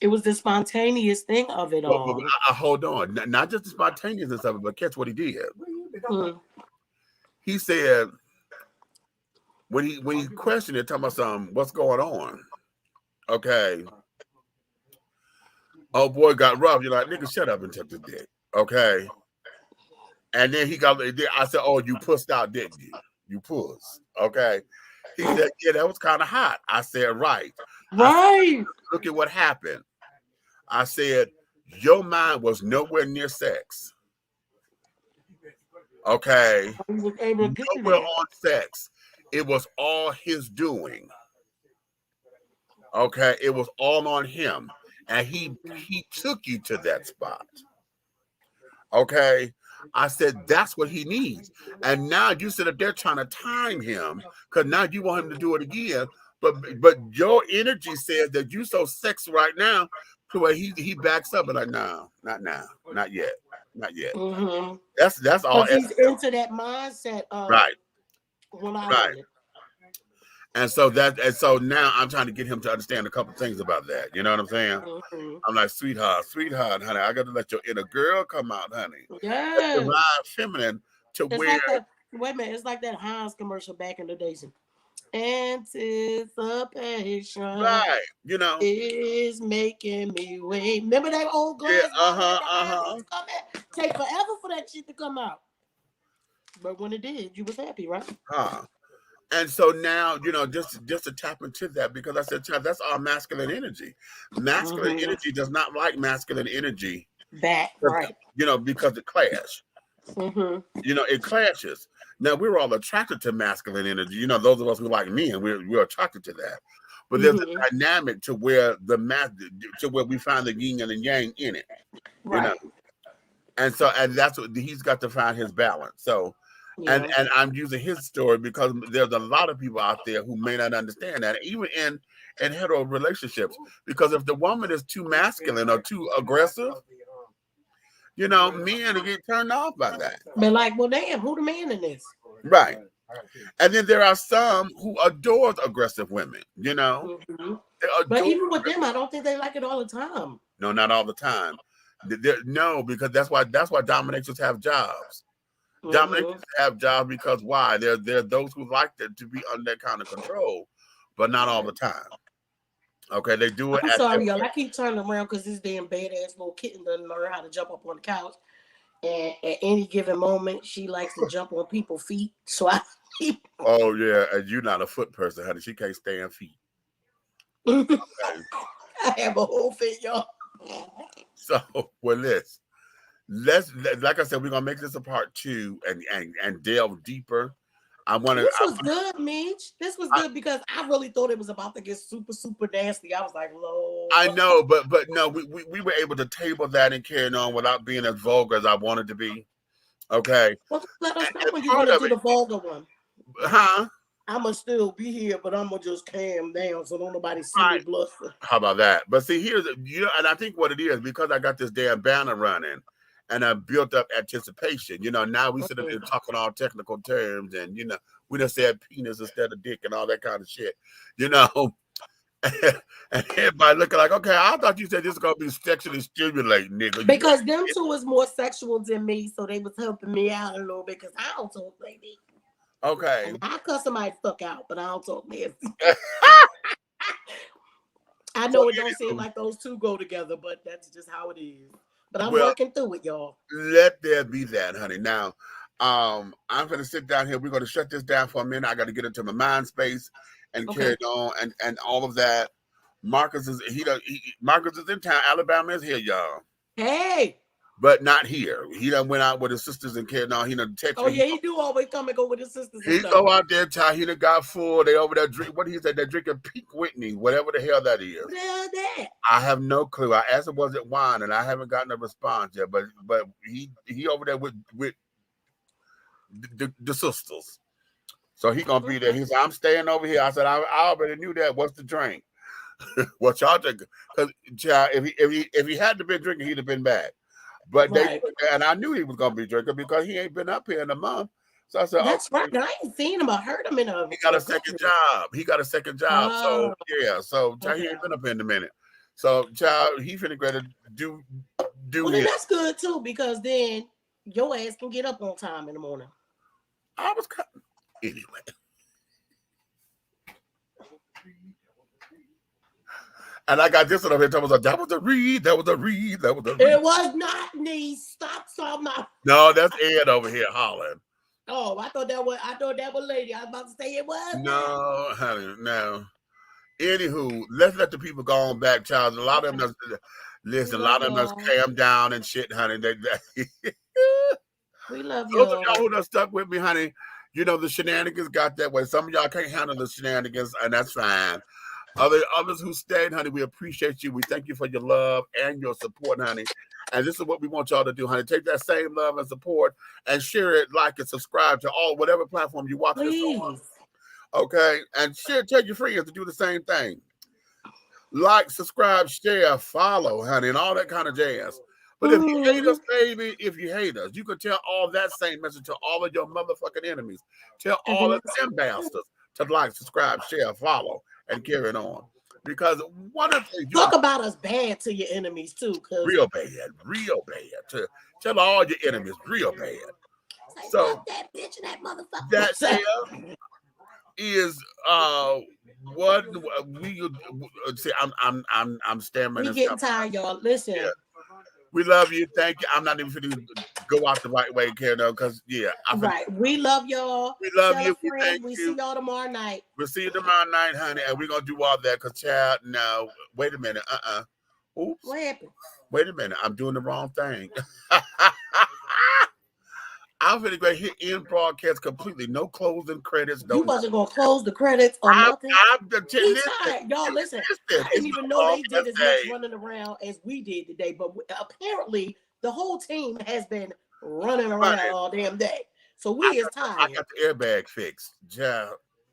It was the spontaneous thing of it all. But hold on, not just the spontaneousness of it, but catch what he did. He said, when he questioned it, talking about something, what's going on? Okay. Oh boy, got rough. You're like, nigga, shut up and take the dick. Okay. And then he got, I said, oh, you pussed out, didn't you? You pussed. Okay. He said, yeah, that was kind of hot. I said, right. Right. Said, look at what happened. I said, your mind was nowhere near sex. Okay. Nowhere on sex. It was all his doing. Okay. It was all on him. And he took you to that spot. Okay. I said, that's what he needs. And now you sit up there trying to time him, because now you want him to do it again. But your energy says that you so sexy right now to where he backs up and like, no, not now, not yet, not yet. That's all. He's into that mindset of right. When I want it. And so now I'm trying to get him to understand a couple things about that. You know what I'm saying? I'm like, sweetheart, honey, I got to let your inner girl come out, honey. Yeah. Divine feminine to it's where. Like that, wait a minute, it's like that Heinz commercial back in the days. Anticipation, right? You know, is making me wait. Remember that old glass? Yeah, Take forever for that shit to come out. But when it did, you was happy, right? And so now, you know, just to tap into that, because I said, child, that's our masculine energy. Masculine energy does not like masculine energy. Back, right. You know, because it clashes. You know, it clashes. Now, we're all attracted to masculine energy. You know, those of us who like men, we're attracted to that. But there's a dynamic to where we find the yin and the yang in it. Right. You know? And that's what he's got to find his balance. So, and I'm using his story because there's a lot of people out there who may not understand that, even in hetero relationships. Because if the woman is too masculine or too aggressive, you know, men get turned off by that. But like, well, damn, who the man in this? Right. And then there are some who adore aggressive women, you know. But even with them, I don't think they like it all the time. No, not all the time. No, because that's why dominatrix have jobs. Dominatrix have jobs because why? There are those who like to be under that kind of control, but not all the time. Okay, they do it. I'm sorry, y'all. I keep turning around because this damn badass little kitten doesn't learn how to jump up on the couch. And at any given moment, she likes to jump on people's feet. So I keep. Oh yeah, and you're not a foot person, honey. She can't stand feet. Okay. I have a whole fit, y'all. So with this, let's like I said, we're gonna make this a part 2 and delve deeper. This was good, Mitch. This was good because I really thought it was about to get super, super nasty. I was like, Lord. I know, but no, we were able to table that and carry on without being as vulgar as I wanted to be. Okay. Well, let us know when you want to do the vulgar one. Huh? I'm going to still be here, but I'm going to just calm down so don't nobody see me bluster. How about that? But see, and I think what it is, because I got this damn banner running, and I built up anticipation. You know, now we sit there talking all technical terms, and you know, we just said penis instead of dick and all that kind of shit. You know, and everybody looking like, okay, I thought you said this is gonna be sexually stimulating, nigga. Because them two was more sexual than me, so they was helping me out a little bit because I don't talk like that. Okay. And I cuss somebody fuck out, but I don't talk nasty. I know it don't seem like those two go together, but that's just how it is. But I'm working through it, y'all. Let there be that, honey. Now, I'm gonna sit down here. We're gonna shut this down for a minute. I got to get into my mind space and carry it on and all of that. Marcus is Marcus is in town. Alabama is here, y'all. Hey. But not here. He done went out with his sisters and carried on. He done text me. Oh yeah, he do always come and go with his sisters. He go out there, child. He done got full. They over there drink. What he said? They're drinking Peak Whitney, whatever the hell that is. What the hell that? I have no clue. I asked him, was it wine, and I haven't gotten a response yet. But he over there with the sisters. So he gonna be there. He said, I'm staying over here. I said, I already knew that. What's the drink? What y'all drinking? Because child, if he hadn't been drinking, he'd have been back. But and I knew he was gonna be drinking because he ain't been up here in a month. So I said, that's right. I ain't seen him. I heard him in a. He got a second job. So yeah. So child, he ain't been up here in a minute. So child, he finna go to do. Well, then that's good too, because then your ass can get up on time in the morning. I was anyway. And I got this one over here talking about that was a read, that was a read, that was a read. It was not me. Stop my. No, that's Ed over here hollering. Oh, I thought that was lady. I was about to say it was. No, honey, no. Anywho, let's let the people go on back, child. A lot of them listen, a lot of them cam down and shit, honey. We love you. Those of y'all who done stuck with me, honey, you know the shenanigans got that way. Some of y'all can't handle the shenanigans, and that's fine. Others who stayed, honey, we appreciate you. We thank you for your love and your support, honey. And this is what we want y'all to do, honey. Take that same love and support and share it, like and subscribe to whatever platform you watch this on. Okay? And tell your friends to do the same thing. Like, subscribe, share, follow, honey, and all that kind of jazz. But if you hate us, baby, if you hate us, you can tell all that same message to all of your motherfucking enemies. Tell all of them bastards to like, subscribe, share, follow, and carry it on. Because one of the things talk about us bad to your enemies too. Real bad. Tell all your enemies real bad. Like, so that bitch and that motherfucker. That is what we see. I'm stammering. We getting tired, y'all. Listen. Yeah. We love you. Thank you. I'm not even going to go out the right way, Karen, because, right. We love y'all. We love you. We see y'all tomorrow night. We'll see you tomorrow night, honey, and we're going to do all that because, child, no. Wait a minute. Oops. What happened? Wait a minute. I'm doing the wrong thing. I'm going to go hit end broadcast completely. No closing credits. You wasn't going to close the credits or nothing? Y'all, listen. I didn't even know they did as much running around as we did today, but apparently the whole team has been running around all damn day. So we is tired. I got the airbag fixed. Yeah.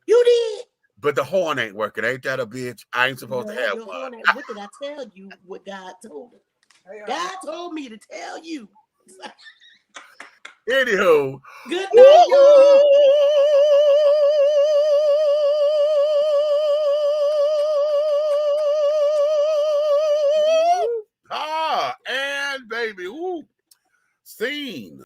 You did? But the horn ain't working. Ain't that a bitch? I ain't supposed to have one. What did I tell you what God told me? God told me to tell you. Anywho, good night, y'all. And baby, scene.